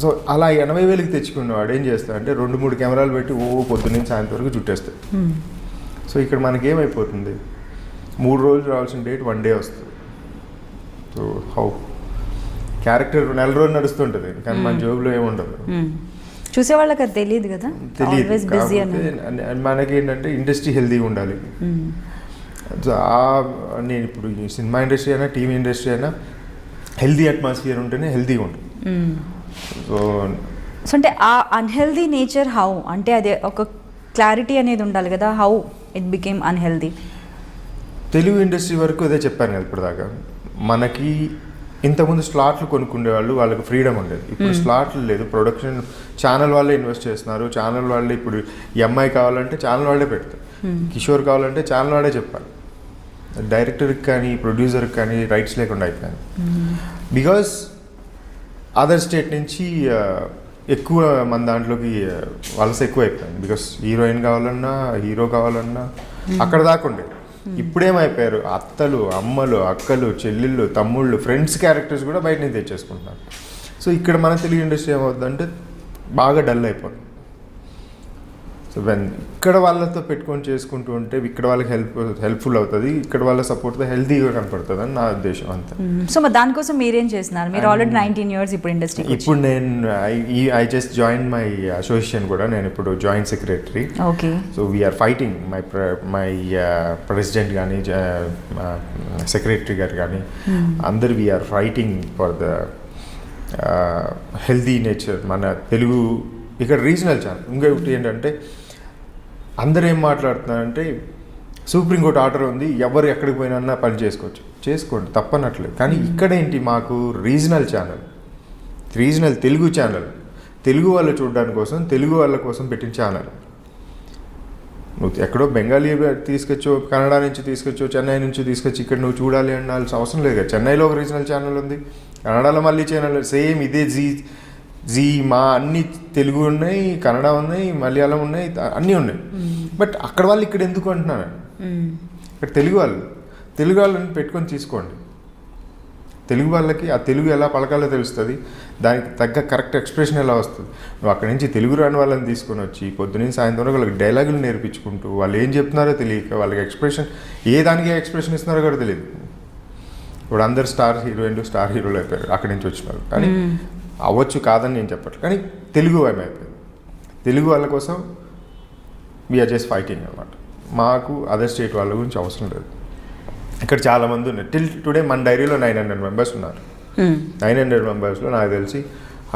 సో అలా 80,000కి తెచ్చుకున్నవాడు ఏం చేస్తాడంటే 2-3 కెమెరాలు పెట్టి పొద్దున్నే సాయంత్రం వరకు చుట్టేస్తాడు. సో ఇక్కడ మనకి ఏమైపోతుంది, 3 రోజులు రావాల్సిన డేట్ 1 day వస్తుంది. సో హౌ క్యారెక్టర్ 4 రోజులు నడుస్తుంటుంది, కానీ మన జోబులో ఏముండదు. చూసే వాళ్ళకి అది తెలియదు కదా, తెలియదు. మనకేంటంటే ఇండస్ట్రీ హెల్తీగా ఉండాలి. నేను ఇప్పుడు సినిమా ఇండస్ట్రీ అయినా టీవీ ఇండస్ట్రీ అయినా హెల్తీ అట్మాస్ఫియర్ ఉంటేనే హెల్తీగా ఉంటుంది. సో అంటే ఆ అన్హెల్దీ నేచర్ హౌ అంటే అదే ఒక క్లారిటీ అనేది ఉండాలి కదా, how it became unhealthy. Telugu industry వరకు అదే చెప్పాను కదా ఇప్పటిదాకా. మనకి ఇంతకుముందు స్లాట్లు కొనుక్కునే వాళ్ళు, వాళ్ళకి ఫ్రీడమ్ ఉండేది. ఇప్పుడు స్లాట్లు లేదు, ప్రొడక్షన్ ఛానల్ వాళ్ళే ఇన్వెస్ట్ చేస్తున్నారు. ఛానల్ వాళ్ళే ఇప్పుడు ఎంఐ కావాలంటే ఛానల్ వాళ్ళే పెడతారు, కిషోర్ కావాలంటే ఛానల్ వాడే చెప్పాలి. డైరెక్టర్కి కానీ ప్రొడ్యూసర్కి కానీ రైట్స్ లేకుండా అయిపోయాను. బికాస్ అదర్ స్టేట్ నుంచి ఎక్కువ మన దాంట్లోకి వలస ఎక్కువ అయిపోయింది. బికాస్ హీరోయిన్ కావాలన్నా హీరో కావాలన్నా అక్కడ దాకా ఉండే. ఇప్పుడేమైపోయారు, అత్తలు అమ్మలు అక్కలు చెల్లెళ్ళు తమ్ముళ్ళు ఫ్రెండ్స్ క్యారెక్టర్స్ కూడా బయట నుంచి తెచ్చేసుకుంటున్నారు. సో ఇక్కడ మన తెలుగు ఇండస్ట్రీ ఏమవుతుందంటే బాగా డల్ అయిపోతుంది. సో ఇక్కడ వాళ్ళతో పెట్టుకొని చేసుకుంటూ ఉంటే ఇక్కడ వాళ్ళకి హెల్ప్ఫుల్ అవుతుంది, ఇక్కడ వాళ్ళ సపోర్ట్తో హెల్తీగా కనపడుతుంది అని నా ఉద్దేశం అంతే. సో మరి దానికోసం మీరేం చేస్తున్నారు? మీరు ఆల్రెడీ 19 years ఇప్పుడు ఇండస్ట్రీ. ఇప్పుడు నేను I just join my association కూడా, నేను ఇప్పుడు joint secretary. Okay. So we are fighting my president కానీ సెక్రటరీ గారు కానీ అందరు we are fighting for the healthy nature మన తెలుగు. ఇక్కడ రీజనల్ ఛానల్ ఇంకొకటి ఏంటంటే అందరూ ఏం మాట్లాడుతున్నారంటే సుప్రీంకోర్టు ఆర్డర్ ఉంది, ఎవరు ఎక్కడికి పోయినా పని చేసుకోండి తప్పనట్లేదు. కానీ ఇక్కడేంటి, మాకు regional channel, regional Telugu channel, Telugu వాళ్ళు చూడడానికి కోసం, తెలుగు వాళ్ళ కోసం పెట్టిన ఛానల్. నువ్వు ఎక్కడో బెంగాలీ తీసుకొచ్చో, కన్నడ నుంచి తీసుకొచ్చో, చెన్నై నుంచి తీసుకొచ్చి ఇక్కడ నువ్వు చూడాలి అనాల్సిన అవసరం లేదు కదా. చెన్నైలో ఒక రీజనల్ ఛానల్ ఉంది, కన్నడలో మళ్ళీ ఛానల్ సేమ్ ఇదే జీ మా అన్ని తెలుగు ఉన్నాయి, కన్నడ ఉన్నాయి, మలయాళం ఉన్నాయి, అన్నీ ఉన్నాయి. బట్ అక్కడ వాళ్ళు ఇక్కడ ఎందుకు అంటున్నాను, ఇక్కడ తెలుగు వాళ్ళని పెట్టుకొని తీసుకోండి. తెలుగు వాళ్ళకి ఆ తెలుగు ఎలా పలకాలో తెలుస్తుంది, దానికి తగ్గ కరెక్ట్ ఎక్స్ప్రెషన్ ఎలా వస్తుంది. నువ్వు అక్కడి నుంచి తెలుగు రాని వాళ్ళని తీసుకొని వచ్చి పొద్దున్న సాయంత్రం వాళ్ళకి డైలాగులు నేర్పించుకుంటూ వాళ్ళు ఏం చెప్తున్నారో తెలియక వాళ్ళకి ఎక్స్ప్రెషన్ ఏ దానికి ఎక్స్ప్రెషన్ ఇస్తున్నారో కూడా తెలియదు. ఇప్పుడు అందరు స్టార్ హీరోయిన్లు స్టార్ హీరోలు అయిపోయారు అక్కడి నుంచి వచ్చినారు. కానీ అవ్వచ్చు కాదని నేను చెప్పట్లేదు, కానీ తెలుగు ఏమైపోయింది. తెలుగు వాళ్ళ కోసం వీఆర్ జస్ట్ ఫైటింగ్ అనమాట. మాకు అదర్ స్టేట్ వాళ్ళ గురించి అవసరం లేదు. ఇక్కడ చాలామంది ఉన్నారు. టిల్ టుడే మన డైరీలో 900 members ఉన్నారు. 900 membersలో నాకు తెలిసి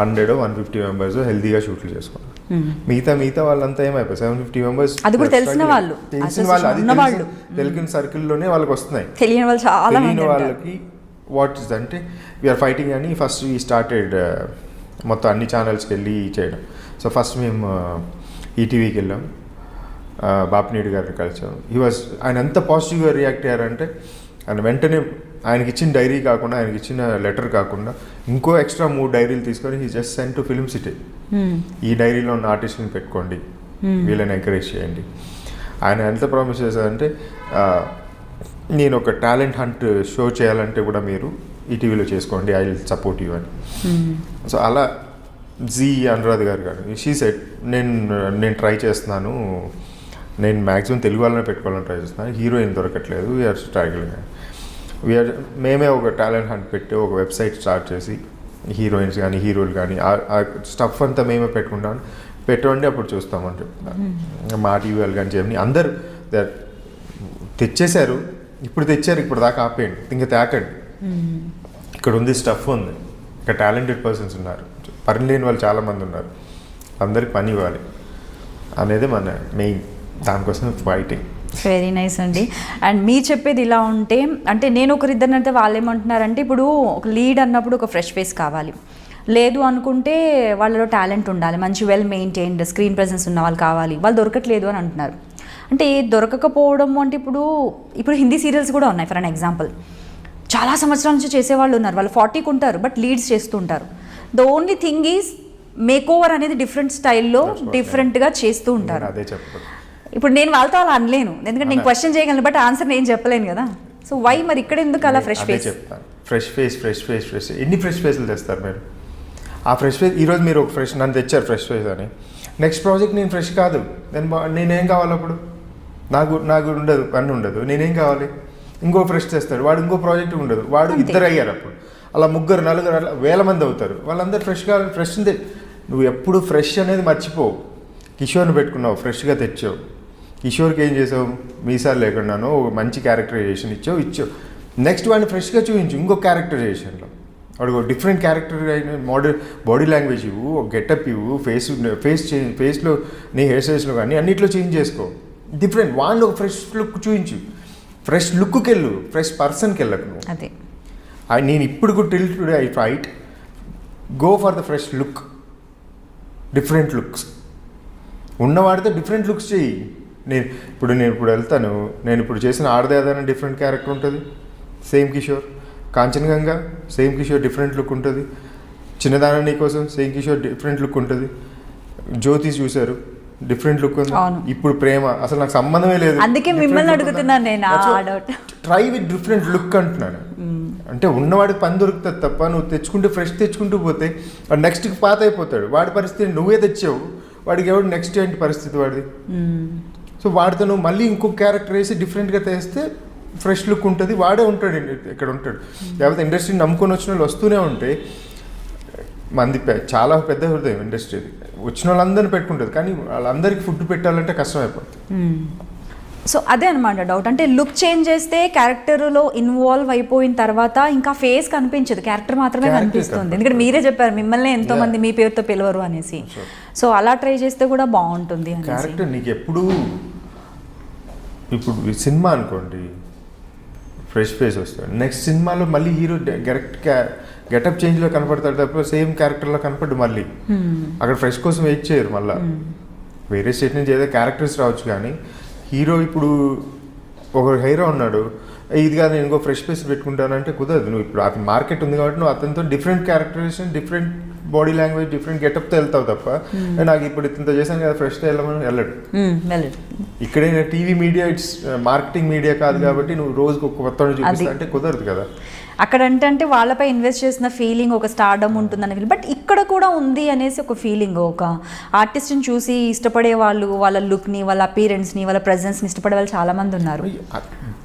100-150 members హెల్తీగా షూట్లు చేసుకున్నారు. మిగతా వాళ్ళంతా ఏమైపోయి 750 members అది కూడా తెలిసిన వాళ్ళు తెలిసిన సర్కిల్లోనే వాళ్ళకి వస్తున్నాయి. తెలియని వాళ్ళకి వాట్ ఇస్ అంటే వీఆర్ ఫైటింగ్ అని ఫస్ట్ వీ స్టార్టెడ్ మొత్తం అన్ని ఛానల్స్కి వెళ్ళి చేయడం. సో ఫస్ట్ మేము ఈటీవీకి వెళ్ళాం, బాపినేడు గారిని కలిసాం. ఆయన ఎంత పాజిటివ్గా రియాక్ట్ అయ్యారంటే ఆయన వెంటనే ఆయనకి ఇచ్చిన డైరీ కాకుండా, ఆయనకి ఇచ్చిన లెటర్ కాకుండా ఇంకో ఎక్స్ట్రా 3 డైరీలు తీసుకొని he just send to film city. ఈ డైరీలో ఉన్న ఆర్టిస్ట్ని పెట్టుకోండి, వీళ్ళని ఎంకరేజ్ చేయండి. ఆయన ఎంత ప్రామిస్ చేశారంటే నేను ఒక టాలెంట్ హంట్ షో చేయాలంటే కూడా మీరు ఈటీవీలో చేసుకోండి, ఐ విల్ సపోర్ట్ యూ అని. సో అలా జీ అనురాధ్ గారు కానీ షీ సెట్ నేను ట్రై చేస్తున్నాను, నేను మ్యాక్సిమం తెలుగు వాళ్ళని పెట్టుకోవాలని ట్రై చేస్తున్నాను, హీరోయిన్ దొరకట్లేదు, వీఆర్ స్ట్రగ్లింగ్. మేమే ఒక టాలెంట్ హంట్ పెట్టి ఒక వెబ్సైట్ స్టార్ట్ చేసి హీరోయిన్స్ కానీ హీరోలు కానీ ఆ స్టఫ్ అంతా మేమే పెట్టుకుంటాను, పెట్టండి అప్పుడు చూస్తామని చెప్తున్నారు. మా టీవీ వాళ్ళు కానీ చెప్పి అందరు తెచ్చేశారు, ఇప్పుడు తెచ్చారు, ఇప్పుడు దాకా ఆపేయండి, ఇంకా తేకండి. ఇక్కడ ఉంది, స్టఫ్ ఉంది, ఇక్కడ టాలెంటెడ్ పర్సన్స్ ఉన్నారు, పని లేని వాళ్ళు చాలామంది ఉన్నారు, అందరికి పని ఇవ్వాలి అనేది మన మెయిన్, దానికోసం ఫైటింగ్. వెరీ నైస్ అండి. అండ్ మీరు చెప్పేది ఇలా ఉంటే, అంటే నేను ఒకరిద్దరిని అంటే వాళ్ళు ఏమంటున్నారంటే ఇప్పుడు ఒక లీడ్ అన్నప్పుడు ఒక ఫ్రెష్ ఫేస్ కావాలి, లేదు అనుకుంటే వాళ్ళలో టాలెంట్ ఉండాలి, మంచి వెల్ మెయింటైన్డ్ స్క్రీన్ ప్రెజెన్స్ ఉన్న వాళ్ళు కావాలి, వాళ్ళు దొరకట్లేదు అని అంటున్నారు. అంటే దొరకకపోవడం అంటే ఇప్పుడు హిందీ సీరియల్స్ కూడా ఉన్నాయి ఫర్ అన్ ఎగ్జాంపుల్. చాలా సంవత్సరాల నుంచి చేసేవాళ్ళు ఉన్నారు, వాళ్ళు 40కి ఉంటారు బట్ లీడ్స్ చేస్తూ ఉంటారు. The only thing is make over అనేది డిఫరెంట్ స్టైల్లో డిఫరెంట్గా చేస్తూ ఉంటారు. అదే చెప్పాలి. ఇప్పుడు నేను వాళ్ళతో అలా అనలేను, ఎందుకంటే నేను క్వశ్చన్ చేయగలను బట్ ఆన్సర్ నేను చెప్పలేను కదా. సో వై మరి ఇక్కడ ఎందుకు అలా ఫ్రెష్ ఫేస్? చెప్తాను, ఫ్రెష్ ఫేస్ ఎన్ని ఫ్రెష్ ఫేస్లు తెస్తారు మీరు? ఆ ఫ్రెష్ ఫేస్ ఈరోజు మీరు ఒక ఫ్రెష్ నన్ను తెచ్చారు ఫ్రెష్ ఫేస్ అని, నెక్స్ట్ ప్రాజెక్ట్ నేను ఫ్రెష్ కాదు, నేనేం కావాలి అప్పుడు? నాకు ఉండదు, పని ఉండదు, నేనేం కావాలి? ఇంకో ఫ్రెష్ తెస్తాడు వాడు, ఇంకో ప్రాజెక్ట్ ఉండదు, వాడు ఇద్దరు అయ్యారు. అప్పుడు అలా ముగ్గురు నలుగురు అలా 1000 మంది అవుతారు. వాళ్ళందరూ ఫ్రెష్ ఉంది. నువ్వు ఎప్పుడు ఫ్రెష్ అనేది మర్చిపోవు. కిషోర్ని పెట్టుకున్నావు, ఫ్రెష్గా తెచ్చావు. కిషోర్కి ఏం చేసావు? మీసాలు లేకుండాను ఒక మంచి క్యారెక్టరైజేషన్ ఇచ్చావు. నెక్స్ట్ వాడిని ఫ్రెష్గా చూపించు ఇంకో క్యారెక్టరైజేషన్లో. వాడు ఒక డిఫరెంట్ క్యారెక్టర్ బాడీ లాంగ్వేజ్ ఇవ్వు, ఒక గెటప్ ఇవ్వు, ఫేస్లో నీ హెయిర్ స్టైల్స్లో కానీ అన్నిట్లో చేంజ్ చేసుకో. డిఫరెంట్ వాడిని ఒక ఫ్రెష్ లుక్ చూపించు. ఫ్రెష్ లుక్కి వెళ్ళు, ఫ్రెష్ పర్సన్కి వెళ్ళకు నువ్వు. అదే నేను ఇప్పుడు కూడా till today I fight go for the fresh look, different looks ఉన్నవాడితో డిఫరెంట్ లుక్స్ చెయ్యి. నేను ఇప్పుడు వెళ్తాను, నేను ఇప్పుడు చేసిన ఆడదేదాన డిఫరెంట్ క్యారెక్టర్ ఉంటుంది, same Kishore. Kanchanganga same Kishore, different look ఉంటుంది. చిన్నదాన నీకోసం సేమ్ కిషోర్, డిఫరెంట్ లుక్ ఉంటుంది. జ్యోతి చూశారు, డిఫరెంట్ లుక్ ఉంది. ఇప్పుడు ప్రేమ అసలు నాకు సంబంధమే లేదు, అందుకే మిమ్మల్ని అడుగుతున్నాను నేను. ట్రై విత్ డిఫరెంట్ లుక్ అంటున్నాను. అంటే ఉన్నవాడికి పని దొరుకుతుంది తప్ప నువ్వు తెచ్చుకుంటే ఫ్రెష్ తెచ్చుకుంటూ పోతే వాడు నెక్స్ట్కి పాత అయిపోతాడు. వాడి పరిస్థితి నువ్వే తెచ్చావు, వాడికి ఎవడు నెక్స్ట్ ఏంటి పరిస్థితి వాడిది? సో వాడితో నువ్వు మళ్ళీ ఇంకొక క్యారెక్టర్ వేసి డిఫరెంట్గా తెస్తే ఫ్రెష్ లుక్ ఉంటుంది, వాడే ఉంటాడు ఇక్కడ ఉంటాడు. లేకపోతే ఇండస్ట్రీని నమ్ముకొని వచ్చిన వాళ్ళు వస్తూనే ఉంటే మంది చాలా పెద్ద హృదయం ఇండస్ట్రీది, వచ్చిన వాళ్ళందరినీ పెట్టుకుంటుంది, కానీ వాళ్ళందరికీ ఫుడ్ పెట్టాలంటే కష్టం అయిపోతుంది. సో అదే అనమాట డౌట్. అంటే లుక్ చేంజ్ చేస్తే క్యారెక్టర్లో ఇన్వాల్వ్ అయిపోయిన తర్వాత ఇంకా ఫేస్ కనిపించదు, క్యారెక్టర్ మాత్రమే కనిపిస్తుంది. ఎందుకంటే మీరే చెప్పారు మిమ్మల్ని ఎంతో మంది మీ పేరుతో పిలవరు అనేసి. సో అలా ట్రై చేస్తే కూడా బాగుంటుంది. క్యారెక్టర్ నీకు ఎప్పుడు ఇప్పుడు సినిమా అనుకోండి ఫ్రెష్ ఫేస్ వస్తాడు, నెక్స్ట్ సినిమాలో మళ్ళీ హీరో గెటప్ చేంజ్లో కనపడతాడు తప్ప సేమ్ క్యారెక్టర్లో కనపడ్డు. మళ్ళీ అక్కడ ఫ్రెష్ కోసం వెయిట్ చేయరు. మళ్ళీ వేరే స్టేట్ నుంచి ఏదో క్యారెక్టర్స్ రావచ్చు, కానీ హీరో ఇప్పుడు ఒక హీరో ఉన్నాడు, ఇది కాదు నేను ఇంకో ఫ్రెష్ ఫేస్ పెట్టుకుంటానంటే కుదరదు. నువ్వు ఇప్పుడు అతని మార్కెట్ ఉంది కాబట్టి నువ్వు అతనితో different characterisation, different body language, different గెటప్తో వెళ్తావు తప్ప నాకు ఇప్పుడు ఇంత చేశాను కదా ఫ్రెష్తో వెళ్ళడు. ఇక్కడే TV media it's marketing media కాదు కాబట్టి నువ్వు రోజుకు ఒక కొత్త చూపిస్తా అంటే కుదరదు కదా. అక్కడ అంటే వాళ్ళపై ఇన్వెస్ట్ చేసిన ఫీలింగ్, ఒక స్టార్డమ్ ఉంటుందనే ఫీలింగ్. బట్ ఇక్కడ కూడా ఉంది అనేసి ఒక ఫీలింగ్, ఒక ఆర్టిస్ట్ని చూసి ఇష్టపడే వాళ్ళు, వాళ్ళ లుక్ని, వాళ్ళ అపీరెన్స్ని, వాళ్ళ ప్రెజెన్స్ని ఇష్టపడే వాళ్ళు చాలామంది ఉన్నారు.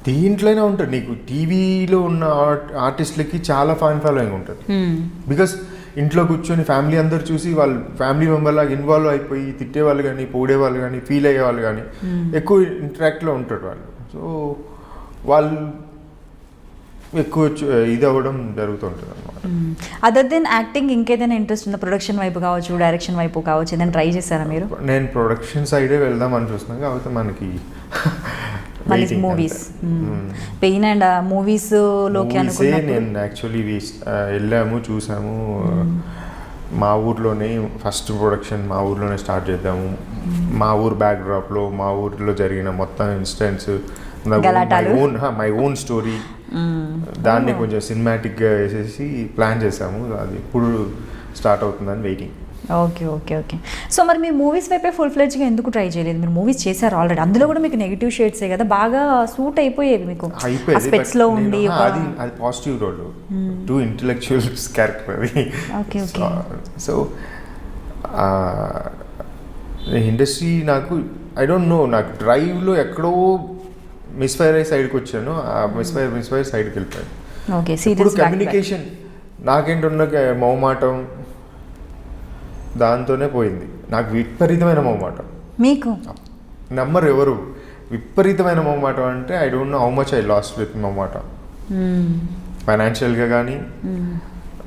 దీంట్లోనే ఉంటుంది. నీకు టీవీలో ఉన్న ఆర్టిస్టులకి చాలా ఫ్యాన్ ఫాలోయింగ్ ఉంటుంది. బికాస్ ఇంట్లో కూర్చొని ఫ్యామిలీ అందరు చూసి వాళ్ళు ఫ్యామిలీ మెంబర్ లాగా ఇన్వాల్వ్ అయిపోయి తిట్టేవాళ్ళు కానీ, పొగిడేవాళ్ళు కానీ, ఫీల్ అయ్యేవాళ్ళు కానీ ఎక్కువ ఇంటరాక్ట్లో ఉంటారు వాళ్ళు. సో వాళ్ళు ఎక్కువ ఇది అవ్వడం జరుగుతుంటుంది అనమాట. అదర్ దెన్ యాక్టింగ్ ఇంకేదైనా ఇంట్రెస్ట్ ఉందా? ప్రొడక్షన్ వైపు కావచ్చు, డైరెక్షన్ వైపు కావచ్చు, ఏదైనా ట్రై చేశారా మీరు? నేను ప్రొడక్షన్ సైడే వెళ్దాం అని చూస్తున్నాను, కాబట్టి మనకి మూవీస్ పెయిన్ అండ్ మూవీస్లోకి అనుకున్నాను. నేను యాక్చువల్లీ వెళ్ళాము, చూసాము. మా ఊర్లోనే ఫస్ట్ ప్రొడక్షన్ మా ఊర్లోనే స్టార్ట్ చేద్దాము. మా ఊరు బ్యాక్డ్రాప్లో మా ఊర్లో జరిగిన మొత్తం ఇన్సిడెంట్స్, మై ఓన్ స్టోరీ, దాన్ని కొంచెం సినిమాటిక్గా వేసేసి ప్లాన్ చేసాము. అది ఇప్పుడు స్టార్ట్ అవుతుందని waiting. Okay okay okay. So మరి మీరు మూవీస్ వైపే ఫుల్ ఫ్లెడ్జ్గా ఎందుకు ట్రై చేయలేదు? మీరు మూవీస్ చేశారు ఆల్రెడీ, అందులో కూడా మీకు నెగిటివ్ షేడ్సే కదా, బాగా సూట్ అయిపోయేవి మీకు. స్పెట్స్లో ఉండి అది positive role, too intellectual character అది. Okay okay. సో ఇండస్ట్రీ నాకు ఐ డోంట్ నో, నాకు డ్రైవ్లో ఎక్కడో మిస్ఫైర్ అయ్యి సైడ్కి వచ్చాను, ఆ మిస్ఫైర్ సైడ్కి వెళ్ళిపోయాను. ఓకే. ఇప్పుడు కమ్యూనికేషన్ నాకేంటున్న మొహమాటం దాంతోనే పోయింది. నాకు విపరీతమైన మొహమాటం. మీకు నమ్మరు ఎవరు, విపరీతమైన మొహమాటం అంటే I don't know how much I last with మొహమాటం. ఫైనాన్షియల్గా కానీ,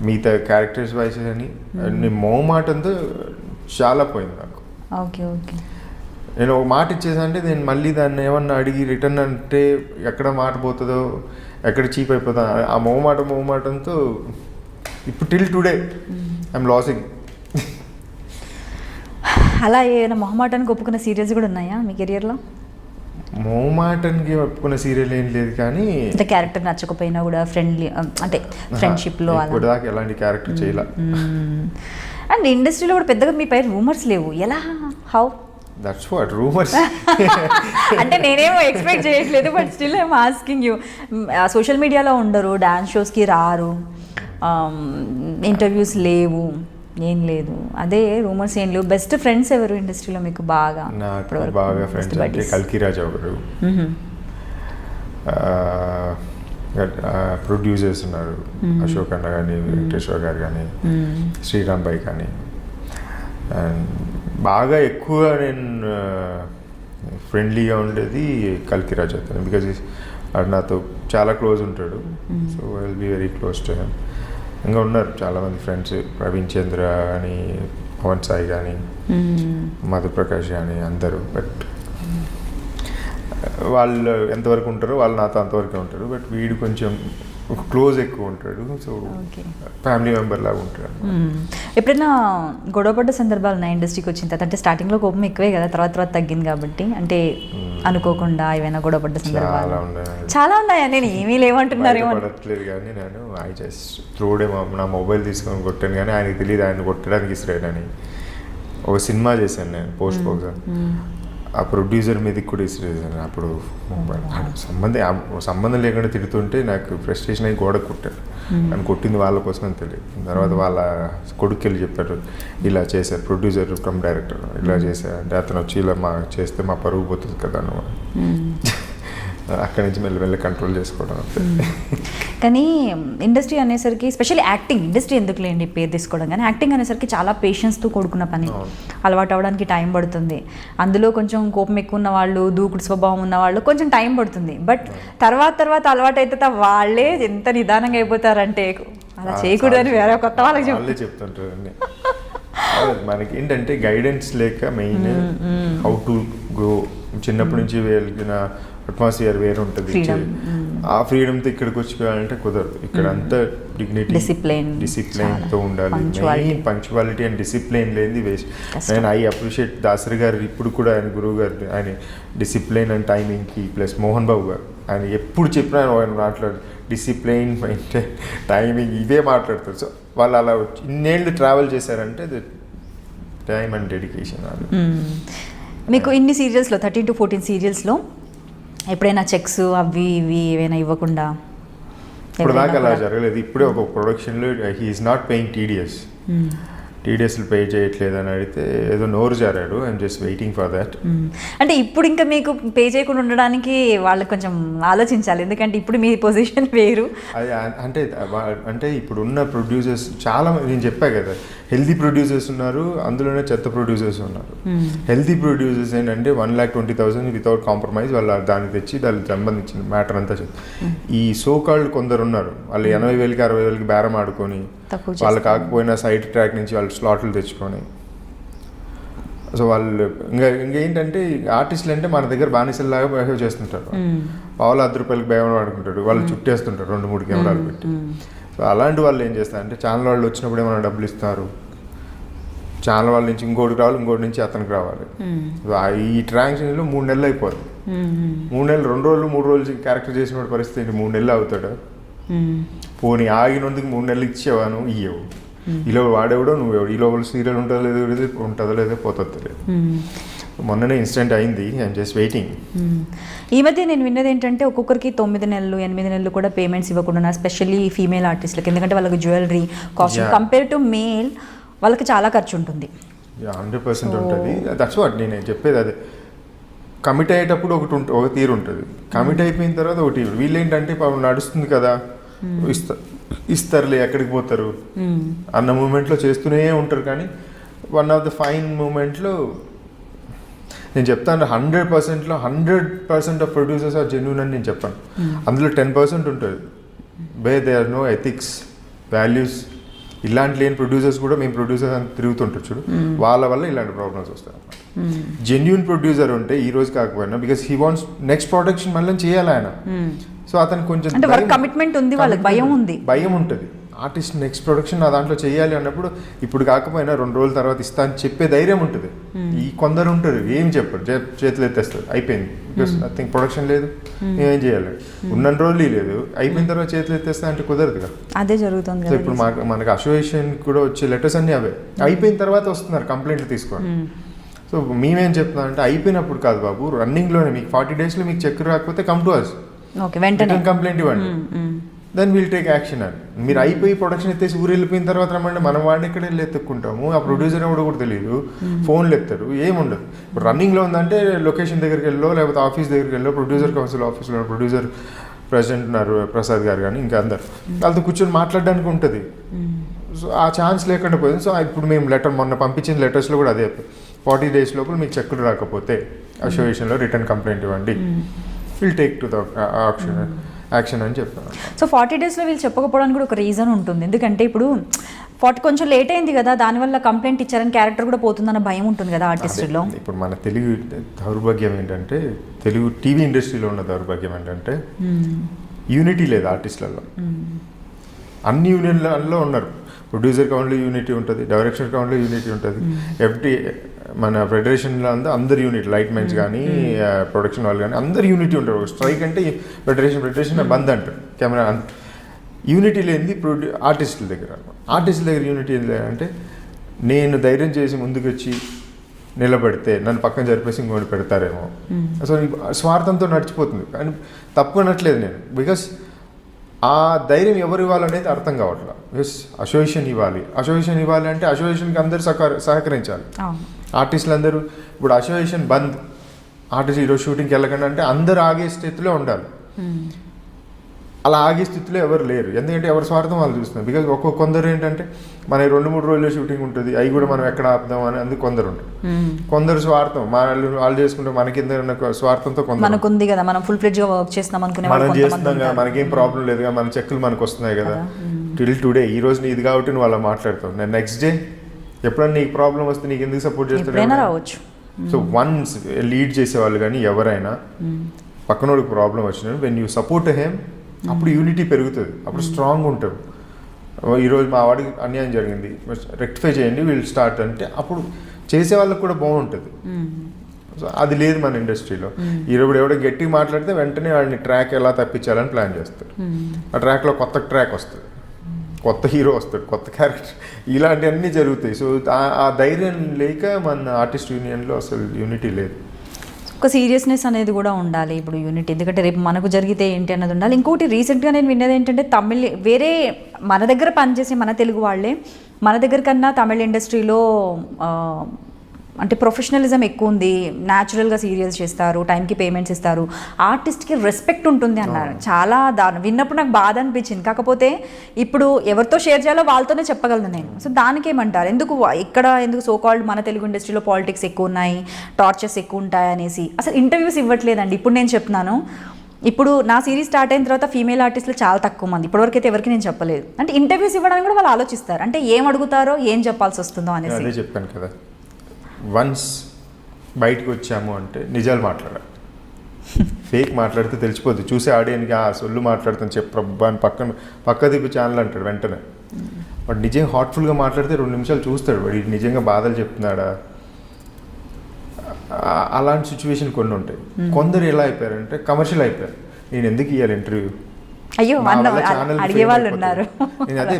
మిగతా క్యారెక్టర్స్ వైస్ కానీ మొహమాటంతో చాలా పోయింది నాకు. Okay okay. నేను ఒక మాట ఇచ్చేసానంటే నేను మళ్ళీ దాన్ని ఏమన్నా అడిగి రిటర్న్ అంటే ఎక్కడ మాట పోతుందో, ఎక్కడ చీప్ అయిపోతుందో ఆ మొహమాటంతో ఇప్పుడు టిల్ టుడే ఐఎమ్ లాసింగ్. అలా ఏమైనా మొహమాటానికి ఒప్పుకున్న సీరియల్స్ కూడా ఉన్నాయా మీ కెరియర్లో? మోమాటన్కి ఒప్పుకున్న సీరియల్ ఏం లేదు కానీ అంటే క్యారెక్టర్ నచ్చకపోయినా కూడా ఫ్రెండ్లీ అంటే ఫ్రెండ్షిప్లో ఇప్పుడు దాకా ఎలాంటి క్యారెక్టర్ చేయాల. అండ్ ఇండస్ట్రీలో కూడా పెద్దగా మీ పైన రూమర్స్ లేవు, ఎలా హౌ? That's what rumours. అంటే నేనేమో ఎక్స్పెక్ట్ చేయట్లేదు, but still I'm asking you. Social మీడియాలో ఉండరు, డాన్స్ షోస్కి రారు, ఇంటర్వ్యూస్ లేవు, ఏం లేదు, అదే రూమర్స్ ఏం లేవు. బెస్ట్ ఫ్రెండ్స్ ఎవరు ఇండస్ట్రీలో మీకు బాగా? నాకు బాగా ఫ్రెండ్స్ అంటే కల్కి రాజా ఒకరు, ప్రొడ్యూసర్స్ ఉన్నారు, అశోక్ అన్న కానీ, వెంకటేశ్వర గారు కానీ, శ్రీరామ్ భాయ్ కానీ. అండ్ బాగా ఎక్కువ నేను ఫ్రెండ్లీగా ఉండేది కల్కి రాజా, బికాజ్ వాడు నాతో చాలా క్లోజ్ ఉంటాడు. So I will be very close to him. ఇంకా ఉన్నారు చాలామంది ఫ్రెండ్స్, ప్రవీణ్ చంద్ర కానీ, పవన్ సాయి కానీ, మధుప్రకాష్ కానీ, అందరూ. బట్ వాళ్ళు ఎంతవరకు ఉంటారో వాళ్ళు నాతో అంతవరకే ఉంటారు. బట్ వీడు కొంచెం క్లోజ్ ఎక్కువ ఉంటాడు, సో ఫ్యామిలీ మెంబర్ లాగా ఉంటాడు. ఎప్పుడైనా గొడవపడ్డ సందర్భాలు ఉన్నాయి ఇండస్ట్రీకి వచ్చిన తర్వాత? అంటే స్టార్టింగ్లో కోపం ఎక్కువే కదా, తర్వాత తర్వాత తగ్గింది కాబట్టి. అంటే అనుకోకుండా ఏమైనా గొడవపడ్డ సందర్భాలు చాలా ఉన్నాయా? నేను ఏమీ లేవంటున్నారేమో పడట్లేదు కానీ నేను ఐ జస్ట్ త్రోడే నా మొబైల్ తీసుకొని కొట్టాను కానీ ఆయనకి తెలియదు ఆయన కొట్టడానికి ఇసిరాడని. ఒక సినిమా చేశాను నేను, పోస్ట్ పోక్సన్, ఆ ప్రొడ్యూసర్ మీదకి కూడా ఇసిరేసాను. అప్పుడు సంబంధం లేకుండా తిడుతుంటే నాకు ఫ్రస్ట్రేషన్ అయ్యి గోడ కొట్టాను. అని కొట్టింది వాళ్ళ కోసం అని తెలియదు. తర్వాత వాళ్ళ కొడుకు వెళ్ళి చెప్పారు, ఇలా చేశారు ప్రొడ్యూసర్ కమ్ డైరెక్టర్, ఇలా చేశారు అంటే అతను వచ్చి ఇలా చేస్తే మా పరుగు పోతుంది కదా అని అక్కడి నుంచి మెల్లమెల్ల కంట్రోల్ చేసుకోవడం అంతే. కానీ ఇండస్ట్రీ అనేసరికి, స్పెషల్లీ యాక్టింగ్ ఇండస్ట్రీ ఎందుకు లేండి పేరు తీసుకోవడం, కానీ యాక్టింగ్ అనేసరికి చాలా పేషెన్స్తో కూడుకున్న పని, అలవాటు అవ్వడానికి టైం పడుతుంది. అందులో కొంచెం కోపం ఎక్కువ ఉన్న వాళ్ళు, దూకుడు స్వభావం ఉన్న వాళ్ళు కొంచెం టైం పడుతుంది. బట్ తర్వాత అలవాటు అయితే వాళ్ళే ఎంత నిదానంగా అయిపోతారంటే అలా చేయకూడదని వేరే కొత్త వాళ్ళకి చెప్తుంటారు. మనకి ఏంటంటే గైడెన్స్ లేక మెయిన్ హౌ టు గ్రో. చిన్నప్పటి నుంచి వెళ్ళిన అట్మాస్ఫియర్ వేరే ఉంటుంది. ఆ ఫ్రీడమ్తో ఇక్కడికి వచ్చిపోయాలంటే కుదరదు. ఇక్కడ అంతా డిగ్నిటీ, డిసిప్లైన్తో ఉండాలి. మెయిన్ పంక్చువాలిటీ అండ్ డిసిప్లైన్ లేనిది వేస్ట్. నేను ఐ అప్రిషియేట్ దాసరి గారు, ఇప్పుడు కూడా ఆయన గురువు గారు, ఆయన discipline and టైమింగ్కి, plus Mohan Babu గారు, ఆయన ఎప్పుడు చెప్పినా ఆయన మాట్లాడు డిసిప్లైన్, మెయింటైన్, టైమింగ్, ఇవే మాట్లాడతారు. సో వాళ్ళు అలా ఇన్నేళ్ళు ట్రావెల్ చేశారంటే టైమ్ అండ్ డెడికేషన్. మీకు ఇన్ని సీరియల్స్లో 13 to 14 సీరియల్స్లో ఎప్పుడైనా చెక్స్ అవి ఇవి ఏమైనా ఇవ్వకుండా? ఇప్పుడు దాకా అలా జరగలేదు. ఇప్పుడే ఒక ప్రొడక్షన్లో హీఈస్ నాట్ పేయింగ్ టీడీఎస్లు పే చేయట్లేదు అని అడిగితే ఏదో నోరు జారాడు. I'm just waiting for that. అంటే ఇప్పుడు ఇంకా మీకు పే చేయకుండా ఉండడానికి వాళ్ళకి కొంచెం ఆలోచించాలి, ఎందుకంటే ఇప్పుడు మీ పొజిషన్ వేరు. అది అంటే ఇప్పుడు ఉన్న ప్రొడ్యూసర్స్ చాలా, నేను చెప్పా కదా, హెల్దీ ప్రొడ్యూసర్స్ ఉన్నారు, అందులోనే చెత్త ప్రొడ్యూసర్స్ ఉన్నారు. హెల్దీ ప్రొడ్యూసర్స్ ఏంటంటే 1,20,000 వితౌట్ కాంప్రమైజ్ వాళ్ళు దాన్ని తెచ్చి దానికి సంబంధించిన మ్యాటర్ అంతా చెప్తారు. ఈ సోకాల్డ్ కొందరు ఉన్నారు, వాళ్ళు 80,000కి 60,000కి బేరం ఆడుకొని, వాళ్ళు కాకపోయినా సైడ్ ట్రాక్ నుంచి వాళ్ళు స్లాట్లు తెచ్చుకొని, సో వాళ్ళు ఇంకా ఏంటంటే ఆర్టిస్టులు అంటే మన దగ్గర బానిసల్లాగా బిహేవ్ చేస్తుంటారు. పావులు 10 రూపాయలకి బేరం ఆడుకుంటాడు, వాళ్ళు చుట్టేస్తుంటారు 2-3 కెమెరాలు పెట్టి. సో అలాంటి వాళ్ళు ఏం చేస్తారంటే ఛానల్ వాళ్ళు వచ్చినప్పుడు ఏమైనా డబ్బులు ఇస్తారు, ఛానల్ వాళ్ళ నుంచి ఇంకోటికి రావాలి, ఇంకోటి నుంచి అతనికి రావాలి. ఈ ట్రాన్సాక్షన్లో 3 నెలలు అయిపోతుంది. 3 నెలలు, 2 రోజులు 3 రోజులు క్యారెక్టర్ చేసిన పరిస్థితి 3 నెలలు అవుతాడు. పోనీ ఆగినందుకు 3 నెలలు ఇచ్చేవాను, ఇయ్యవు. ఈలో వాడేవాడో నువ్వెవడు, ఈలో సీరియల్ ఉంటుందో లేదో పోతుంది లేదు. మొన్ననే ఇన్సిడెంట్ అయింది. I'm just waiting. ఈ మధ్య నేను విన్నది ఏంటంటే ఒక్కొక్కరికి 9 నెలలు 8 నెలలు కూడా పేమెంట్స్ ఇవ్వకుండా, స్పెషల్లీ ఫీమేల్ ఆర్టిస్టులకి, ఎందుకంటే వాళ్ళకి jewellery costume compare to male వాళ్ళకి చాలా ఖర్చు ఉంటుంది. 100% ఉంటుంది. దట్స్ వాట్ నేను చెప్పేది. అదే కమిట్ అయ్యేటప్పుడు ఒక తీరు ఉంటుంది, కమిట్ అయిపోయిన తర్వాత ఒకటి. వీళ్ళు ఏంటంటే పాపం నడుస్తుంది కదా, ఇస్తారులే ఎక్కడికి పోతారు అన్న మూమెంట్లో చేస్తూనే ఉంటారు. కానీ వన్ ఆఫ్ ద ఫైన్ మూమెంట్లో నేను చెప్తాను, 100%లో 100% ఆఫ్ ప్రొడ్యూసర్స్ ఆర్ జెన్యూన్ అని నేను చెప్పాను. అందులో 10% ఉంటుంది but they are no ethics, values. ఇలాంటి లేని ప్రొడ్యూసర్స్ కూడా మేము ప్రొడ్యూసర్స్ అని తిరుగుతుంటారు చూడు, వాళ్ళ వల్ల ఇలాంటి ప్రాబ్లమ్స్ వస్తాయి అన్నమాట. జెన్యూన్ ప్రొడ్యూసర్ ఉంటే ఈ రోజు కాకపోయినా, because he wants next production మళ్ళీ చేయాలి ఆయన. సో అతను కొంచెం కమిట్మెంట్ ఉంది, వాళ్ళకి భయం ఉంది, భయం ఉంటుంది. ఆర్టిస్ట్ నెక్స్ట్ ప్రొడక్షన్ నా దాంట్లో చేయాలి అన్నప్పుడు ఇప్పుడు కాకపోయినా 2 రోజుల తర్వాత ఇస్తా అని చెప్పే ధైర్యం ఉంటుంది. ఈ కొందరు ఉంటారు ఏం చెప్పరు, చేతులు ఎత్తేస్తారు, అయిపోయింది, బికాస్ నథింగ్, ప్రొడక్షన్ లేదు, మేమేం చేయాలి, ఉన్న రోజులు లేదు, అయిపోయిన తర్వాత చేతులు ఎత్తేస్తా అంటే కుదరదు కదా. అదే జరుగుతుంది. సో ఇప్పుడు మనకు అసోసియేషన్ కూడా వచ్చే లెటర్స్ అన్నీ అవే, అయిపోయిన తర్వాత వస్తున్నారు కంప్లైంట్లు తీసుకొని. సో మేమేం చెప్తున్నాం అంటే అయిపోయినప్పుడు కాదు బాబు, రన్నింగ్లోనే మీకు 40 daysలో మీకు చెక్ రాకపోతే కమ్ టు అస్, వెంటనే కంప్లైంట్ ఇవ్వండి, దెన్ విల్ టేక్ యాక్షన్ అని. మీరు అయిపోయి ప్రొడక్షన్ ఎత్తేసి ఊరు వెళ్ళిపోయిన తర్వాత రమ్మంటే మనం వాడిని ఎక్కడ వెళ్ళి ఎత్తుక్కుంటాము, ఆ ప్రొడ్యూసర్ ఎవడో కూడా తెలియదు, ఫోన్లు ఎత్తారు, ఏముండదు. ఇప్పుడు రన్నింగ్లో ఉందంటే లొకేషన్ దగ్గరికి వెళ్ళో లేకపోతే ఆఫీస్ దగ్గరికి వెళ్ళో, ప్రొడ్యూసర్ కౌన్సిల్ ఆఫీస్లో ప్రొడ్యూసర్ ప్రెసిడెంట్ ఉన్నారు ప్రసాద్ గారు కానీ ఇంకా అందరు వాళ్ళతో కూర్చొని మాట్లాడడానికి ఉంటుంది. సో ఆ ఛాన్స్ లేకుండా పోయింది. సో ఇప్పుడు మేము లెటర్ మొన్న పంపించిన లెటర్స్లో కూడా అదే 40 days లోపల మీకు చెక్కులు రాకపోతే అసోసియేషన్లో రిటర్న్ కంప్లైంట్ ఇవ్వండి, will take to the action అని చెప్తాను. సో 40 daysలో వీళ్ళు చెప్పకపోవడానికి కూడా ఒక రీజన్ ఉంటుంది. ఎందుకంటే ఇప్పుడు 40 కొంచెం లేట్ అయింది కదా, దానివల్ల కంప్లైంట్ ఇచ్చారని క్యారెక్టర్ కూడా పోతుందన్న భయం ఉంటుంది కదా ఆర్టిస్టులో. ఇప్పుడు మన తెలుగు దౌర్భాగ్యం ఏంటంటే, తెలుగు టీవీ ఇండస్ట్రీలో ఉన్న దౌర్భాగ్యం ఏంటంటే యూనిటీ లేదు ఆర్టిస్టులలో. అన్ని యూనియన్లలో ఉన్నారు, ప్రొడ్యూసర్ కౌంట్లో యూనిటీ ఉంటుంది, డైరెక్టర్ కౌంట్లో యూనిటీ ఉంటుంది, మన ఫెడరేషన్లో అందరు యూనిట్, లైట్ మెన్స్ కానీ ప్రొడక్షన్ వాళ్ళు కానీ అందరు యూనిటీ ఉంటారు. స్ట్రైక్ అంటే ఫెడరేషన్ బంద్ అంటారు, కెమెరా యూనిటీ లేనిది ఆర్టిస్టుల దగ్గర యూనిటీ ఏం లేదంటే, నేను ధైర్యం చేసి ముందుకు వచ్చి నిలబడితే నన్ను పక్కన జరిపేసి ఇంకోటి పెడతారేమో. సో స్వార్థంతో నడిచిపోతుంది, కానీ తప్పు అనట్లేదు నేను, బికాస్ ఆ ధైర్యం ఎవరు ఇవ్వాలనేది అర్థం కావట్లేదు. బికాస్ అసోసియేషన్ ఇవ్వాలి అంటే అసోసియేషన్కి అందరూ సహకరించాలి. ఆర్టిస్టులు అందరూ ఇప్పుడు అసోసియేషన్ బంద్, ఆర్టిస్ట్ ఈరోజు షూటింగ్కి వెళ్ళకండి అంటే అందరూ ఆగే స్థితిలో ఉండాలి. అలా ఆగే స్థితిలో ఎవరు లేరు, ఎందుకంటే ఎవరి స్వార్థం వాళ్ళు చూస్తున్నారు. బికాజ్ కొందరు ఏంటంటే మన 2-3 రోజుల్లో షూటింగ్ ఉంటుంది, అవి కూడా మనం ఎక్కడ ఆపుదాం అని అందుకు కొందరు ఉంటారు. కొందరు స్వార్థం, వాళ్ళు చేసుకుంటే మనకి స్వార్థంతో మనకుంది కదా, మనం ఫుల్ ఫ్లెడ్జ్గా వర్క్ చేస్తున్నాం అనుకునే మనం చేస్తున్నాం కదా, మనకేం ప్రాబ్లం లేదు కదా, మన చెక్కులు మనకు వస్తున్నాయి కదా, టిల్ టుడే ఈ రోజు నీది కాబట్టి నువ్వు అలా మాట్లాడతావు, నేను నెక్స్ట్ డే ఎప్పుడన్నా నీకు ప్రాబ్లం వస్తే నీకు ఎందుకు సపోర్ట్ చేస్తాడు రావచ్చు. సో వన్స్ లీడ్ చేసేవాళ్ళు కానీ ఎవరైనా పక్కనోడికి ప్రాబ్లం వచ్చిన వెన్ యూ సపోర్ట్ హేమ్, అప్పుడు యూనిటీ పెరుగుతుంది, అప్పుడు స్ట్రాంగ్ ఉంటారు. ఈరోజు మా వాడికి అన్యాయం జరిగింది, రెక్టిఫై చేయండి, విల్ స్టార్ట్ అంటే అప్పుడు చేసే వాళ్ళకి కూడా బాగుంటుంది. సో అది లేదు మన ఇండస్ట్రీలో. ఈరోజు ఎవడో గట్టిగా మాట్లాడితే వెంటనే వాడిని ట్రాక్ ఎలా తప్పించాలని ప్లాన్ చేస్తారు. ఆ ట్రాక్లో కొత్త ట్రాక్ వస్తుంది, కొత్త హీరో వస్తాడు, కొత్త క్యారెక్టర్, ఇలాంటివన్నీ జరుగుతాయి. సో ఆ ధైర్యం లేక మన ఆర్టిస్ట్ యూనియన్లో అసలు యూనిటీ లేదు. ఒక సీరియస్నెస్ అనేది కూడా ఉండాలి ఇప్పుడు యూనిట్, ఎందుకంటే రేపు మనకు జరిగితే ఏంటి అన్నది ఉండాలి. ఇంకోటి రీసెంట్గా నేను విన్నది ఏంటంటే వేరే మన దగ్గర పనిచేసే మన తెలుగు వాళ్ళే మన దగ్గర కన్నా తమిళ ఇండస్ట్రీలో అంటే ప్రొఫెషనలిజం ఎక్కువ ఉంది, న్యాచురల్గా సీరియల్స్ చేస్తారు, టైంకి పేమెంట్స్ ఇస్తారు, ఆర్టిస్ట్కి రెస్పెక్ట్ ఉంటుంది అన్నారు. చాలా దారుణం, విన్నప్పుడు నాకు బాధ అనిపించింది. కాకపోతే ఇప్పుడు ఎవరితో షేర్ చేయాలో వాళ్ళతోనే చెప్పగలను నేను. సో దానికి ఏమంటారు, ఎందుకు సో కాల్డ్ మన తెలుగు ఇండస్ట్రీలో పాలిటిక్స్ ఎక్కువ ఉన్నాయి, టార్చర్స్ ఎక్కువ ఉంటాయి అనేసి అసలు ఇంటర్వ్యూస్ ఇవ్వట్లేదండి. ఇప్పుడు నేను చెప్తున్నాను, ఇప్పుడు నా సిరీస్ స్టార్ట్ అయిన తర్వాత ఫీమేల్ ఆర్టిస్టులు చాలా తక్కువ మంది, ఇప్పటివరకు అయితే ఎవరికి నేను చెప్పలేదు. అంటే ఇంటర్వ్యూస్ ఇవ్వడానికి కూడా వాళ్ళు ఆలోచిస్తారు, అంటే ఏం అడుగుతారో ఏం చెప్పాల్సి వస్తుందో అనేసి. అదే చెప్పాను కదా, వన్స్ బయటకు వచ్చాము అంటే నిజాలు మాట్లాడాలి, ఫేక్ మాట్లాడితే తెలిసిపోద్ది. చూసే ఆడియన్కి సొల్లు మాట్లాడుతాను చెప్పబ్బా అని పక్క దిప్పు ఛానల్ అంటాడు వెంటనే. వాడు నిజంగా హార్ట్ఫుల్గా మాట్లాడితే 2 నిమిషాలు చూస్తాడు, వాడు నిజంగా బాధలు చెప్తున్నాడా. అలాంటి సిచ్యువేషన్ కొన్ని ఉంటాయి. కొందరు ఎలా అయిపోయారంటే కమర్షియల్ అయిపోయారు, నేను ఎందుకు ఇవ్వాలి ఇంటర్వ్యూ, అయ్యో అడిగే వాళ్ళు ఉన్నారు. నేను అదే